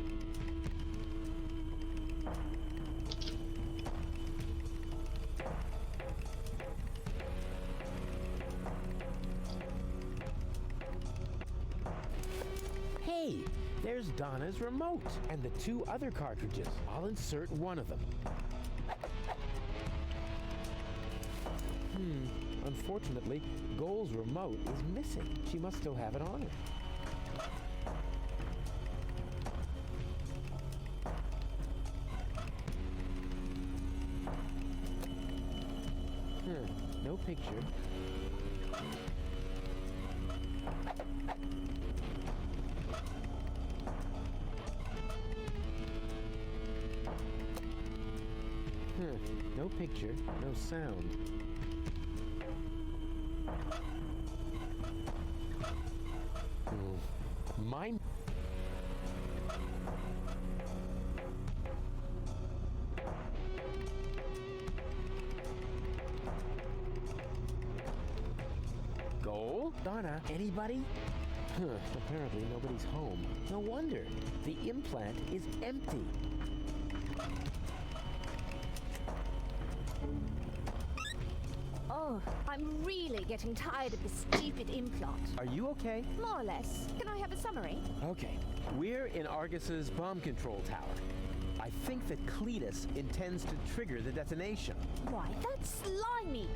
Hey, there's Donna's remote and the two other cartridges. I'll insert one of them. Unfortunately, Goal's remote is missing. She must still have it on her. No picture. No picture, no sound. Mine. Goal? Donna, anybody? Apparently nobody's home. No wonder. The implant is empty. Oh, I'm really getting tired of this stupid implant. Are you okay? More or less. Can I have a summary? Okay. We're in Argus's bomb control tower. I think that Cletus intends to trigger the detonation. Why, that's slimy.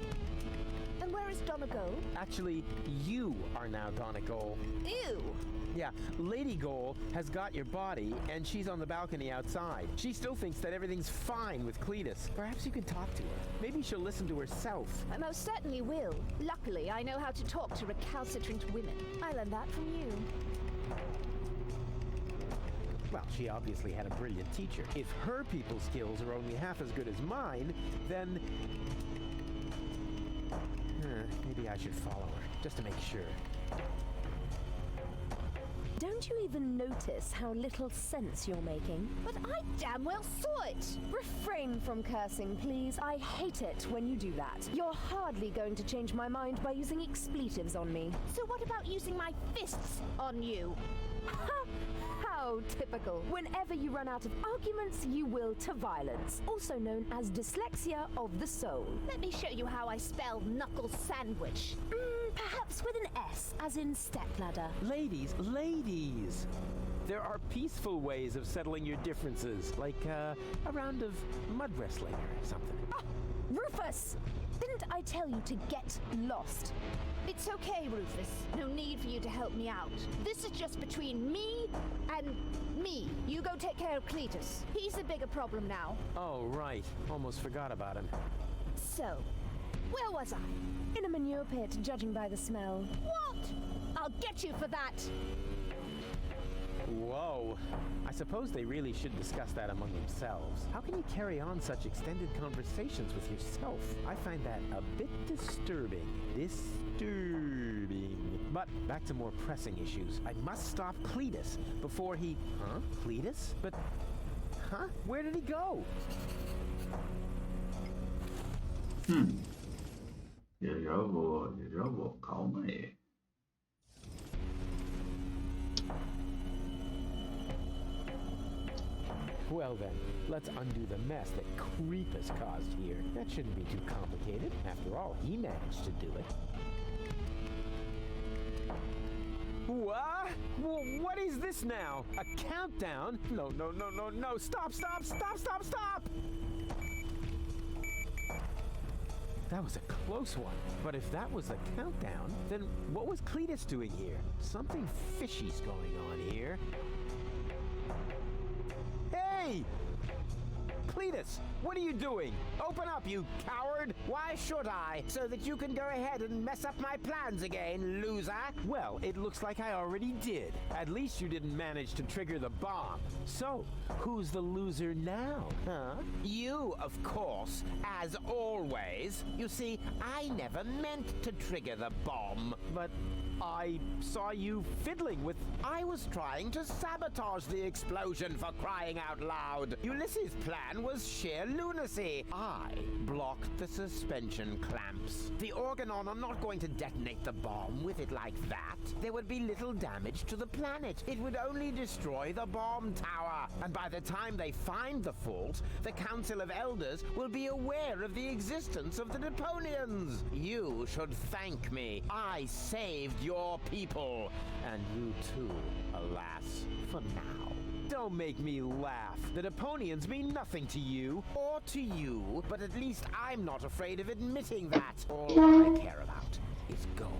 And where is Donna Goal? Actually, you are now Donna Goal. Ew. Yeah, Lady Goal has got your body, and she's on the balcony outside. She still thinks that everything's fine with Cletus. Perhaps you can talk to her. Maybe she'll listen to herself. I most certainly will. Luckily, I know how to talk to recalcitrant women. I learned that from you. Well, she obviously had a brilliant teacher. If her people skills are only half as good as mine, then... maybe I should follow her, just to make sure. Don't you even notice how little sense you're making? But I damn well saw it. Refrain from cursing, please. I hate it when you do that. You're hardly going to change my mind by using expletives on me. So what about using my fists on you? Ha! How Oh, typical. Whenever you run out of arguments, you will to violence, also known as dyslexia of the soul. Let me show you how I spell knuckle sandwich. Perhaps with an S, as in stepladder. Ladies, ladies! There are peaceful ways of settling your differences, like a round of mud wrestling or something. Ah, Rufus! Didn't I tell you to get lost? It's okay, Rufus. No need for you to help me out. This is just between me and me. You go take care of Cletus. He's the bigger problem now. Oh, right. Almost forgot about him. So, where was I? In a manure pit, judging by the smell. What? I'll get you for that. Whoa. I suppose they really should discuss that among themselves. How can you carry on such extended conversations with yourself? I find that a bit disturbing. But back to more pressing issues. I must stop Cletus before he... Huh? Cletus? But... Huh? Where did he go? Já vou, calma aí. Well then, let's undo the mess that Creepus caused here. That shouldn't be too complicated. After all, he managed to do it. What? What is this now? A countdown? No. Stop! That was a close one. But if that was a countdown, then what was Cletus doing here? Something fishy's going on here. Hey! Cletus, what are you doing? Open up, you coward! Why should I? So that you can go ahead and mess up my plans again, loser? Well, it looks like I already did. At least you didn't manage to trigger the bomb. So, who's the loser now, huh? You, of course, as always. You see, I never meant to trigger the bomb. But I saw you fiddling with... I was trying to sabotage the explosion, for crying out loud. Ulysses' plan was sheer lunacy. I blocked the suspension clamps. The Organon are not going to detonate the bomb with it like that. There would be little damage to the planet. It would only destroy the bomb tower. And by the time they find the fault, the Council of Elders will be aware of the existence of the Deponians. You should thank me. I saved your people. And you too, alas, for now. Don't make me laugh. The Deponians mean nothing to you. Or to you, but at least I'm not afraid of admitting that. All I care about is gold.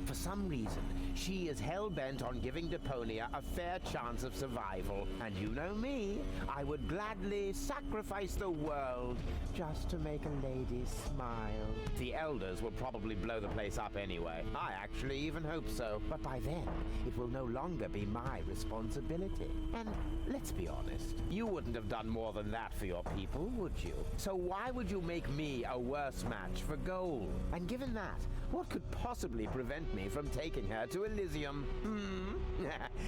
For some reason, she is hell-bent on giving Deponia a fair chance of survival. And you know me, I would gladly sacrifice the world just to make a lady smile. The Elders will probably blow the place up anyway. I actually even hope so. But by then, it will no longer be my responsibility. And let's be honest, you wouldn't have done more than that for your people, would you? So why would you make me a worse match for gold? And given that, what could possibly prevent me from taking her to Elysium?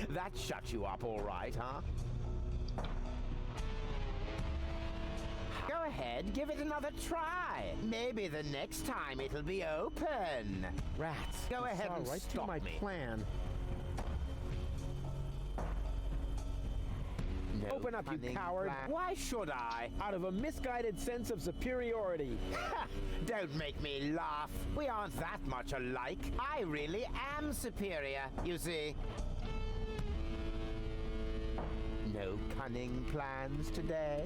That shut you up all right, huh? Go ahead, give it another try. Maybe the next time it'll be open. Rats. Go ahead and right stop through my me. plan. No Open up, you cunning coward. plan. Why should I? Out of a misguided sense of superiority. Don't make me laugh. We aren't that much alike. I really am superior, you see. No cunning plans today?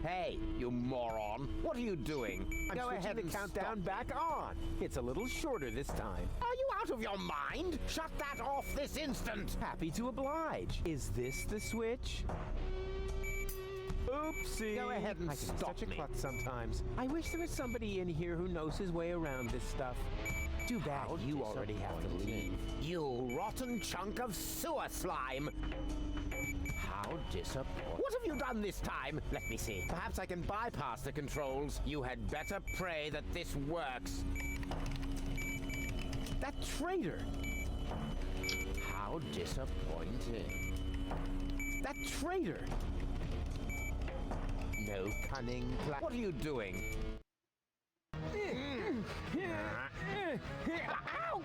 Hey, you moron. What are you doing? Go ahead and countdown back on. It's a little shorter this time. Are you out of your mind? Shut that off this instant. Happy to oblige. Is this the switch? Oopsie. Go ahead and I can be stop such a me. klutz sometimes. I wish there was somebody in here who knows his way around this stuff. Too bad you already have to leave. You rotten chunk of sewer slime. How disappointing. What have you done this time? Let me see. Perhaps I can bypass the controls. You had better pray that this works. That traitor! How disappointing. That traitor! No cunning plan. What are you doing? Ow!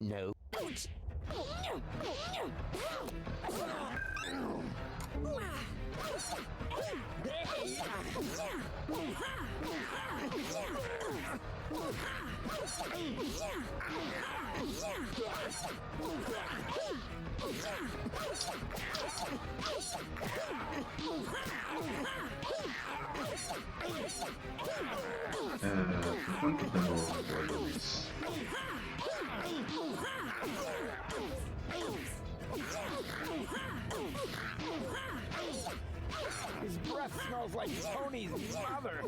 No. Per quanto tempo voglio messo? His breath smells like Tony's mother.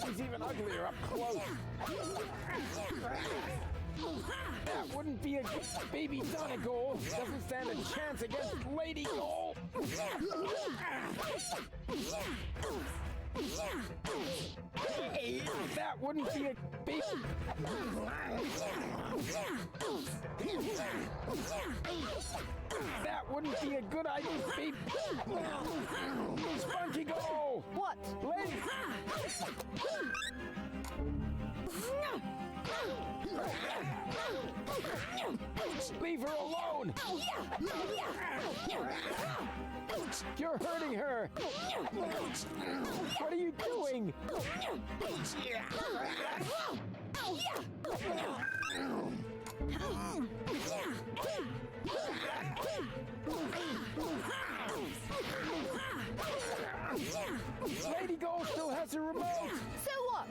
He's even uglier up close. That wouldn't be a good baby Donegal. Doesn't stand a chance against Lady Goal. Hey, that wouldn't be a baby. That wouldn't be a good idea, baby. Spunky Goal. What? Lady. Leave her alone! You're hurting her! What are you doing? Lady Gold still has her remote! So what?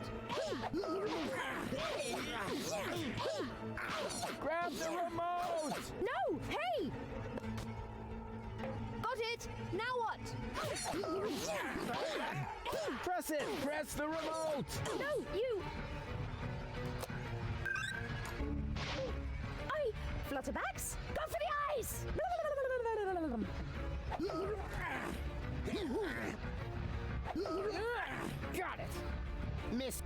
Grab the remote! No! Hey! Got it! Now what? Press it! Press the remote! No, you! Flutterbacks? Go for the eyes! Got it! Miss...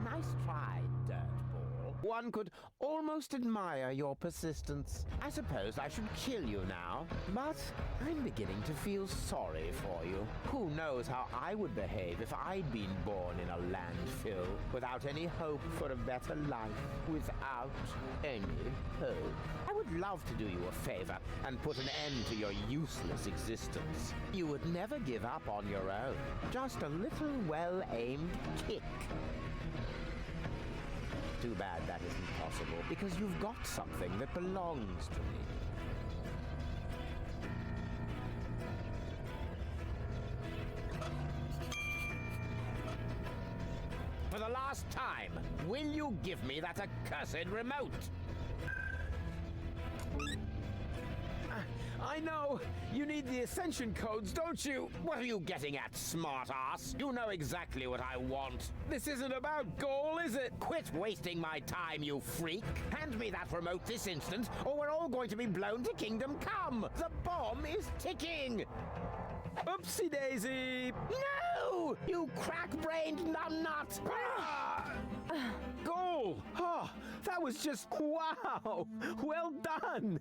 Nice try, Dirtball. One could almost admire your persistence. I suppose I should kill you now, but I'm beginning to feel sorry for you. Who knows how I would behave if I'd been born in a landfill, without any hope for a better life, without any hope. I would love to do you a favor and put an end to your useless existence. You would never give up on your own. Just a little well-aimed kick. Too bad that isn't possible, because you've got something that belongs to me. For the last time, will you give me that accursed remote? I know! You need the Ascension codes, don't you? What are you getting at, smart-ass? You know exactly what I want. This isn't about goal, is it? Quit wasting my time, you freak! Hand me that remote this instant, or we're all going to be blown to Kingdom Come! The bomb is ticking! Oopsie daisy! No! You crack-brained numbnut! Goal! Oh, that was just wow! Well done!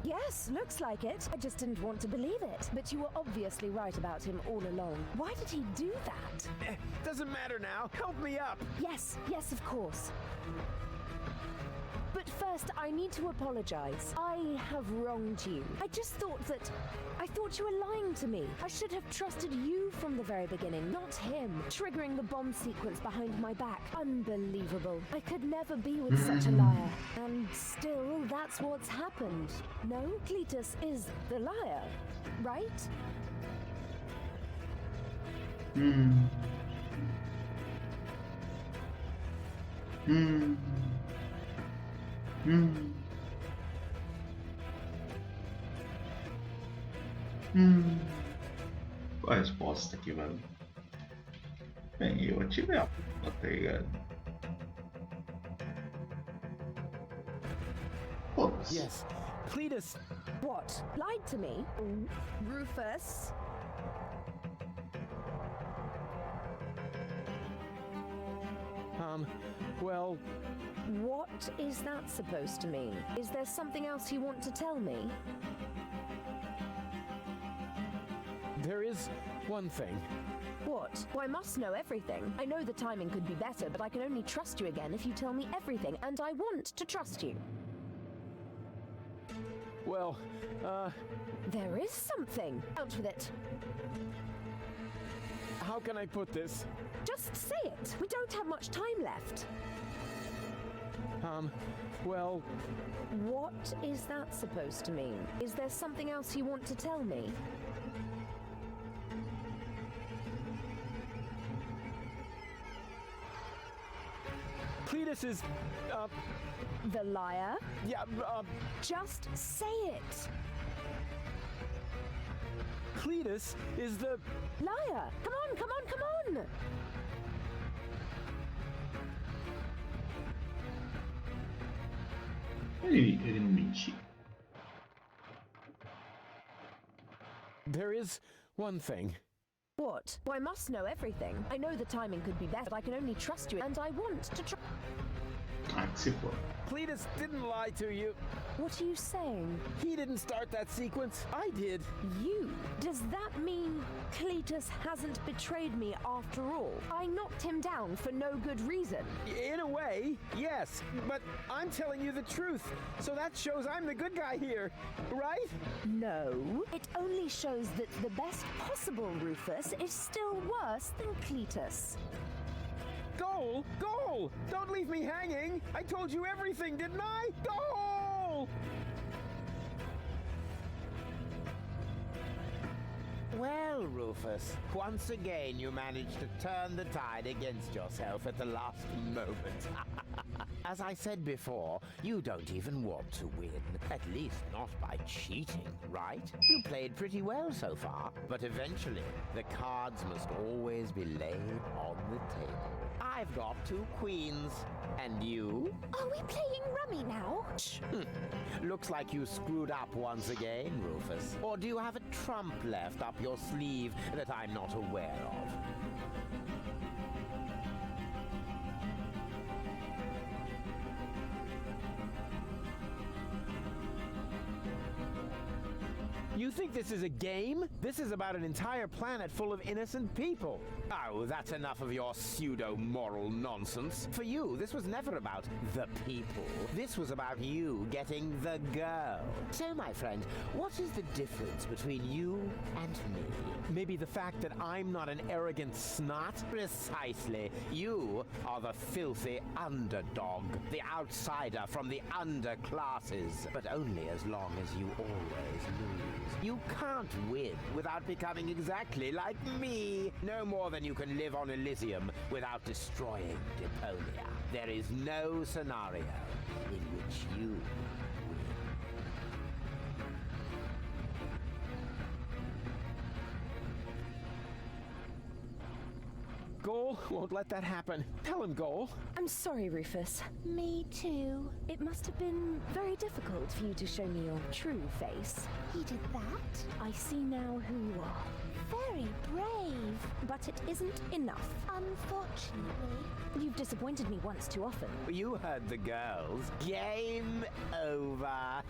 Yes, looks like it. I just didn't want to believe it. But you were obviously right about him all along. Why did he do that? Doesn't matter now. Help me up. Yes, of course. But first, I need to apologize. I have wronged you. I thought you were lying to me. I should have trusted you from the very beginning, not him. Triggering the bomb sequence behind my back. Unbelievable. I could never be with such a liar. And still, that's what's happened. No, Cletus is the liar, right? Qual a resposta aqui, mano? Bem, eu ativei a porra, tá ligado? Pô, Rufus. Yes. Cletus. What? Lied to me? Rufus? Well... What is that supposed to mean? Is there something else you want to tell me? There is one thing. What? Well, I must know everything. I know the timing could be better, but I can only trust you again if you tell me everything, and I want to trust you. Well, There is something. Out with it. how can I put this? Just say it. We don't have much time left. Well... What is that supposed to mean? Is there something else you want to tell me? Cletus is... The liar? Yeah, Just say it. Cletus is the... Liar! Come on, come on, come on! Ele não mente. There is one thing. What? Well, I must know everything. I know the timing could be better, but I can only trust you, and I want to trust. Ah, que se for. Cletus didn't lie to you. What are you saying? He didn't start that sequence. I did. You? Does that mean Cletus hasn't betrayed me after all? I knocked him down for no good reason. In a way, yes. But I'm telling you the truth. So that shows I'm the good guy here. Right? No. It only shows that the best possible Rufus is still worse than Cletus. Goal! Goal! Don't leave me hanging! I told you everything, didn't I? Goal! Well, Rufus, once again you managed to turn the tide against yourself at the last moment. As I said before, you don't even want to win. At least not by cheating, right? You played pretty well so far, but eventually the cards must always be laid on the table. I've got 2 queens. And you? Are we playing rummy now? Looks like you screwed up once again, Rufus. Or do you have a trump left up your sleeve that I'm not aware of? You think this is a game? This is about an entire planet full of innocent people. Oh, that's enough of your pseudo-moral nonsense. For you, this was never about the people. This was about you getting the girl. So, my friend, what is the difference between you and me? Maybe the fact that I'm not an arrogant snot? Precisely. You are the filthy underdog, the outsider from the underclasses. But only as long as you always lose. You can't win without becoming exactly like me. No more than you can live on Elysium without destroying Deponia. There is no scenario in which you win. Goal won't let that happen. Tell him, Goal. I'm sorry, Rufus. Me too. It must have been very difficult for you to show me your true face. He did that? I see now who you are. Very brave. But it isn't enough. Unfortunately. You've disappointed me once too often. You heard the girls. Game over.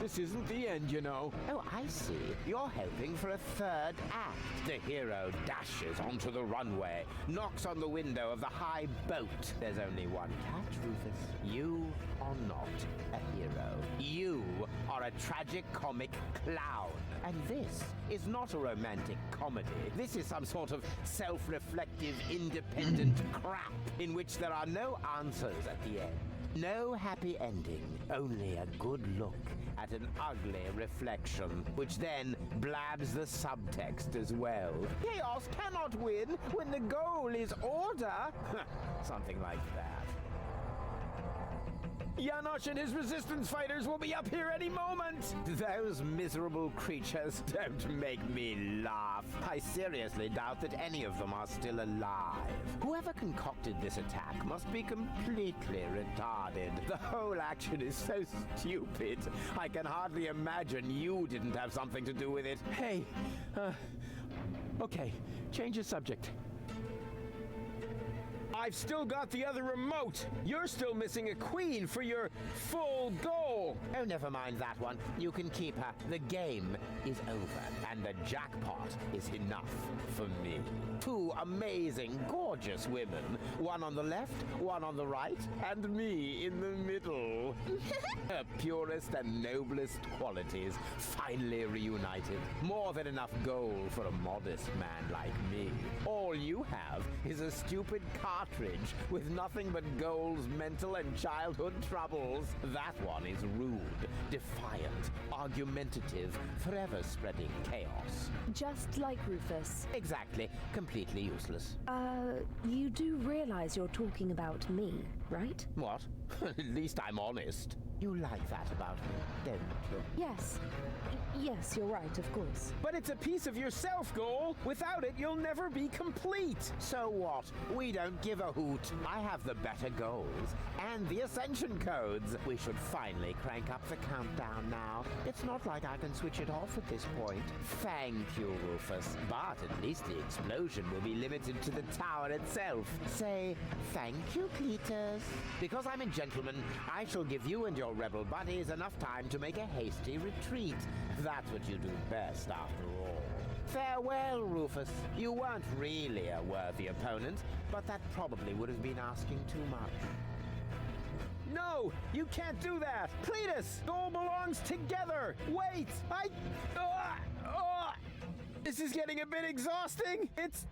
This isn't the end, you know. Oh, I see. You're hoping for a third act. The hero dashes onto the runway, knocks on the window of the high boat. There's only one catch, Rufus. You are not a hero. You are a tragic-comic clown. And this is not a romantic comedy. This is some sort of self-reflective, independent crap in which there are no answers at the end. No happy ending, only a good look at an ugly reflection, which then blabs the subtext as well. Chaos cannot win when the goal is order. Something like that. Janosch and his resistance fighters will be up here any moment! Those miserable creatures don't make me laugh. I seriously doubt that any of them are still alive. Whoever concocted this attack must be completely retarded. The whole action is so stupid. I can hardly imagine you didn't have something to do with it. Hey, okay, change the subject. I've still got the other remote. You're still missing a queen for your full goal. Oh, never mind that one. You can keep her. The game is over, and the jackpot is enough for me. 2 amazing, gorgeous women. One on the left, one on the right, and me in the middle. Her purest and noblest qualities finally reunited. More than enough gold for a modest man like me. All you have is a stupid cartridge with nothing but Goal's mental and childhood troubles. That one is rude, defiant, argumentative, forever spreading chaos. Just like Rufus. Exactly. Completely useless. You do realize you're talking about me, right? What? At least I'm honest. You like that about me, don't you? Yes. Yes, you're right, of course. But it's a piece of yourself, Goal. Without it, you'll never be complete. So what? We don't give a hoot. I have the better goals and the ascension codes. We should finally crank up the countdown now. It's not like I can switch it off at this point. Thank you, Rufus. But at least the explosion will be limited to the tower itself. Say thank you, Cletus. Because I'm a gentleman, I shall give you and your rebel buddies enough time to make a hasty retreat. That's what you do best, after all. Farewell, Rufus. You weren't really a worthy opponent, but that probably would have been asking too much. No! You can't do that! Cletus! It all belongs together! Wait! This is getting a bit exhausting! It's...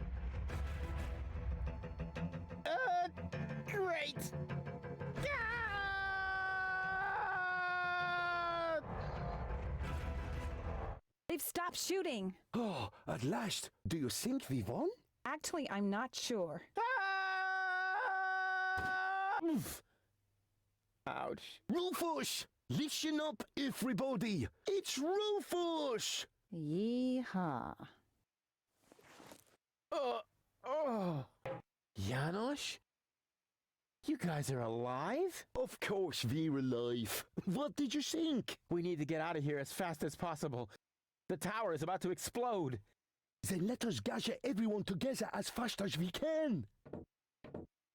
great! They've stopped shooting. Oh, at last. Do you think we won? Actually, I'm not sure. Oof. Ouch. Rufus! Listen up, everybody. It's Rufus! Yeehaw. Janosch? You guys are alive? Of course we're alive. What did you think? We need to get out of here as fast as possible. The tower is about to explode. Then let us gather everyone together as fast as we can.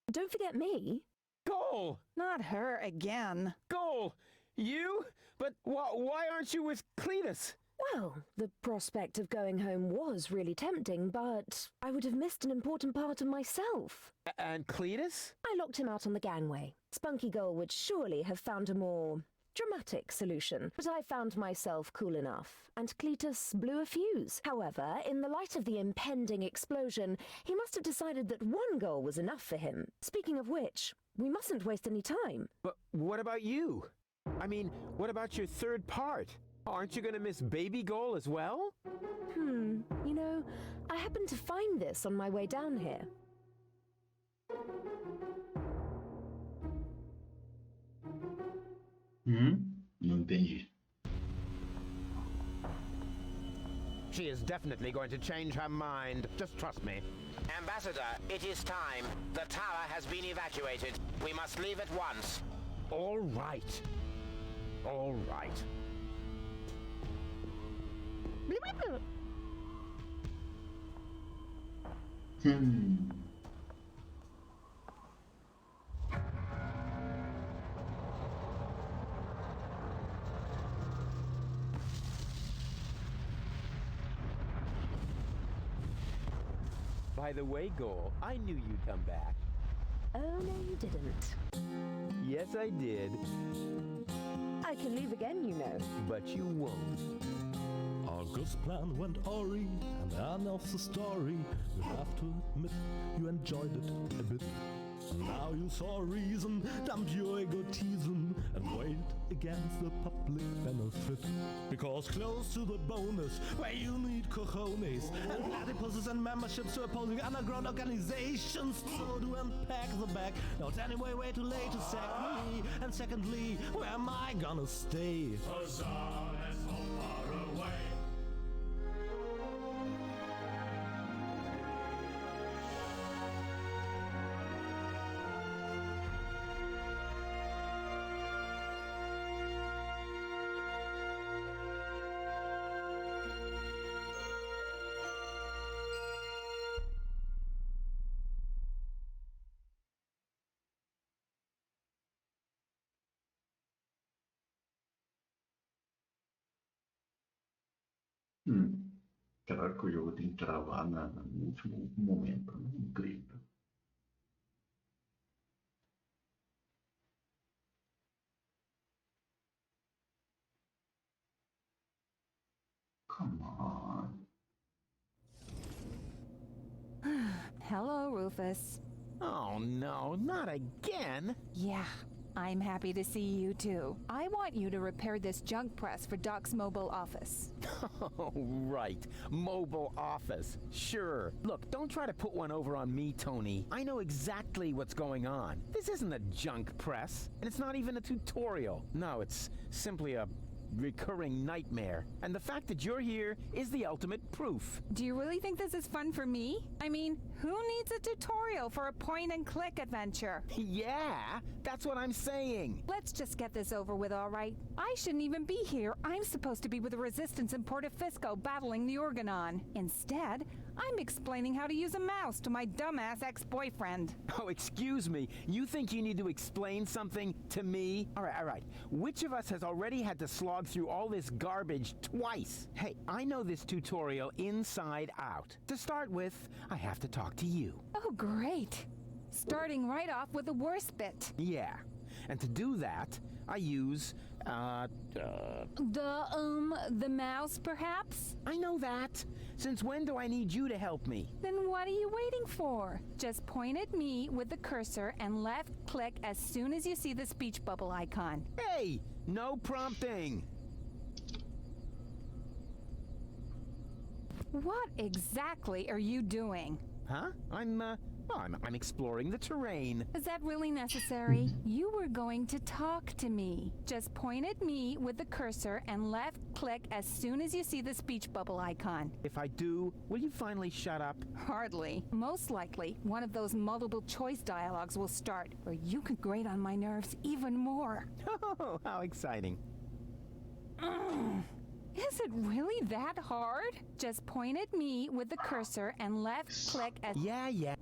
Don't forget me. Goal! Not her again. Goal! You? But why aren't you with Cletus? Well, the prospect of going home was really tempting, but I would have missed an important part of myself. And Cletus? I locked him out on the gangway. Spunky Goal would surely have found a more dramatic solution, but I found myself cool enough, and Cletus blew a fuse. However, in the light of the impending explosion, he must have decided that one goal was enough for him. Speaking of which, we mustn't waste any time. But what about you? I mean, what about your third part? Aren't you going to miss Baby Goal as well? You know, I happened to find this on my way down here. Não entendi. She is definitely going to change her mind. Just trust me. Ambassador, it is time. The tower has been evacuated. We must leave at once. All right. All right. By the way, Goal, I knew you'd come back. Oh, no, you didn't. Yes, I did. I can leave again, you know. But you won't. August plan went awry, and the end of the story. You have to admit you enjoyed it a bit. Now you saw reason, dump your egotism and wait against the public benefit. Because close to the bonus, where you need cojones and platypuses and memberships to opposing underground organizations. So to unpack the bag, now it's anyway way too late to sack me. And secondly, where am I gonna stay? Huzzah, that's so far away. Claro que o jogo tem que travar no último momento, né? Incrível. Come on. Hello, Rufus. Oh no, not again! Yeah, I'm happy to see you too. I want you to repair this junk press for Doc's mobile office. Oh, right. Mobile office. Sure. Look, don't try to put one over on me, Tony. I know exactly what's going on. This isn't a junk press, and it's not even a tutorial. No, it's simply a recurring nightmare. And the fact that you're here is the ultimate proof. Do you really think this is fun for me? I mean, who needs a tutorial for a point-and-click adventure? Yeah, that's what I'm saying. Let's just get this over with, all right? I shouldn't even be here. I'm supposed to be with the Resistance in Portofisco battling the Organon. Instead, I'm explaining how to use a mouse to my dumbass ex-boyfriend. Oh, excuse me. You think you need to explain something to me? All right. Which of us has already had to slog through all this garbage twice? Hey, I know this tutorial inside out. To start with, I have to talk to you. Oh, great. Starting right off with the worst bit. Yeah. And to do that, I use, the mouse, perhaps? I know that. Since when do I need you to help me? Then what are you waiting for? Just point at me with the cursor and left-click as soon as you see the speech bubble icon. Hey, no prompting. What exactly are you doing? Huh? I'm exploring the terrain. Is that really necessary? You were going to talk to me. Just point at me with the cursor and left-click as soon as you see the speech bubble icon. If I do, will you finally shut up? Hardly. Most likely, one of those multiple-choice dialogues will start, where you can grate on my nerves even more. Oh, how exciting. Is it really that hard? Just point at me with the cursor and left-click as... Yeah.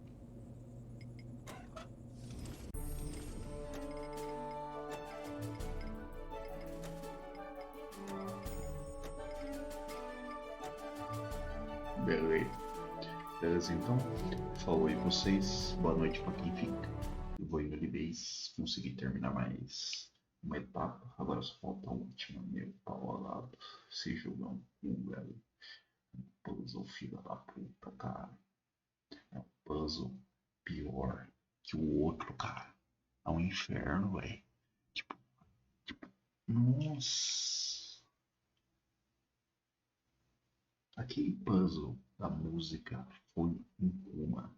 Beleza, então. Falou aí vocês. Boa noite pra quem fica. Eu vou indo de vez. Consegui terminar mais uma etapa. Agora só falta a última. Meu pau ao lado. Esse jogo é um cu, velho. Puzzle, filha da puta, cara. É um puzzle pior que o outro, cara. É um inferno, velho. Tipo, nossa. Aquele puzzle da música foi um coma.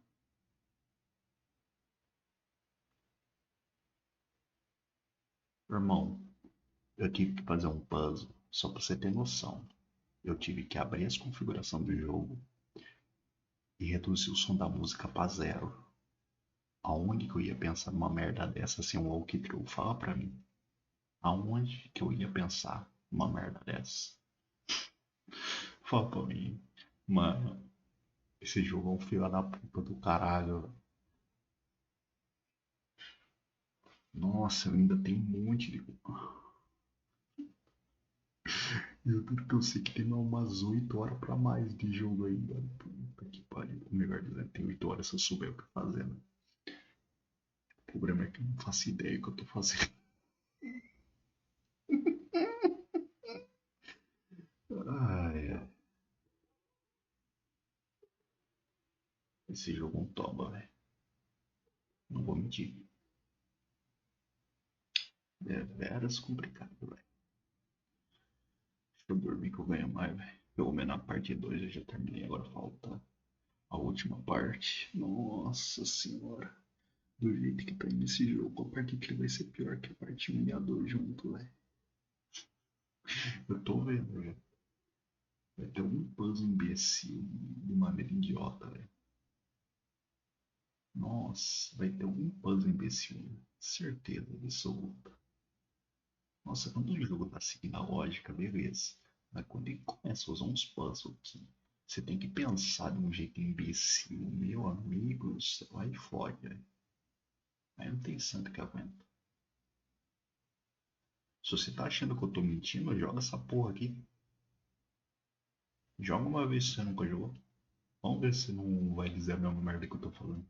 Irmão, eu tive que fazer um puzzle, só pra você ter noção. Eu tive que abrir as configurações do jogo e reduzir o som da música pra 0. Aonde que eu ia pensar numa merda dessa sem um walkthrough? Fala pra mim. Aonde que eu ia pensar numa merda dessa? Fala pra mim. Mano, esse jogo é um filho da puta do caralho. Nossa, eu ainda tenho um monte de... Eu sei que tem umas 8 horas pra mais de jogo ainda. Puta que pariu. Melhor dizendo, tem 8 horas se eu souber o que fazer, né? O problema é que eu não faço ideia do que eu tô fazendo. Ai. Esse jogo é um toba, velho. Não vou mentir. É veras complicado, velho. Deixa eu dormir que eu ganho mais, velho. Pelo menos a parte 2 eu já terminei, agora falta a última parte. Nossa senhora. Do jeito que tá indo esse jogo, a parte 3 vai ser pior que a parte 1 e a 2 junto, velho. Eu tô vendo, velho. Vai ter um puzzle imbecil de maneira idiota, velho. Nossa, vai ter um puzzle imbecil, né? Certeza absoluta. Nossa, quando o jogo tá seguindo a lógica, beleza. Mas quando ele começa a usar uns puzzles que você tem que pensar de um jeito imbecil, meu amigo, você vai e fode, velho. Aí não tem santo que aguenta. Se você tá achando que eu tô mentindo, joga essa porra aqui. Joga uma vez se você nunca jogou. Vamos ver se não vai dizer a mesma merda que eu tô falando.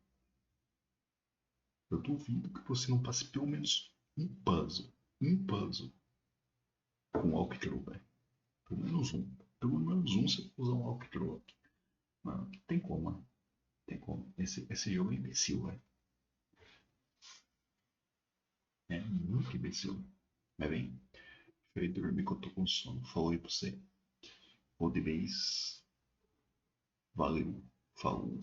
Eu duvido que você não passe pelo menos um puzzle. Um puzzle. Com walkthrough, velho. Pelo menos um. Pelo menos um você usar um walkthrough aqui. Mano, tem como, mano. Tem como. Esse jogo é imbecil, velho. É muito imbecil. Mas bem, deixa eu ir dormir que eu tô com sono. Falou aí pra você. Ou de vez. Valeu. Falou.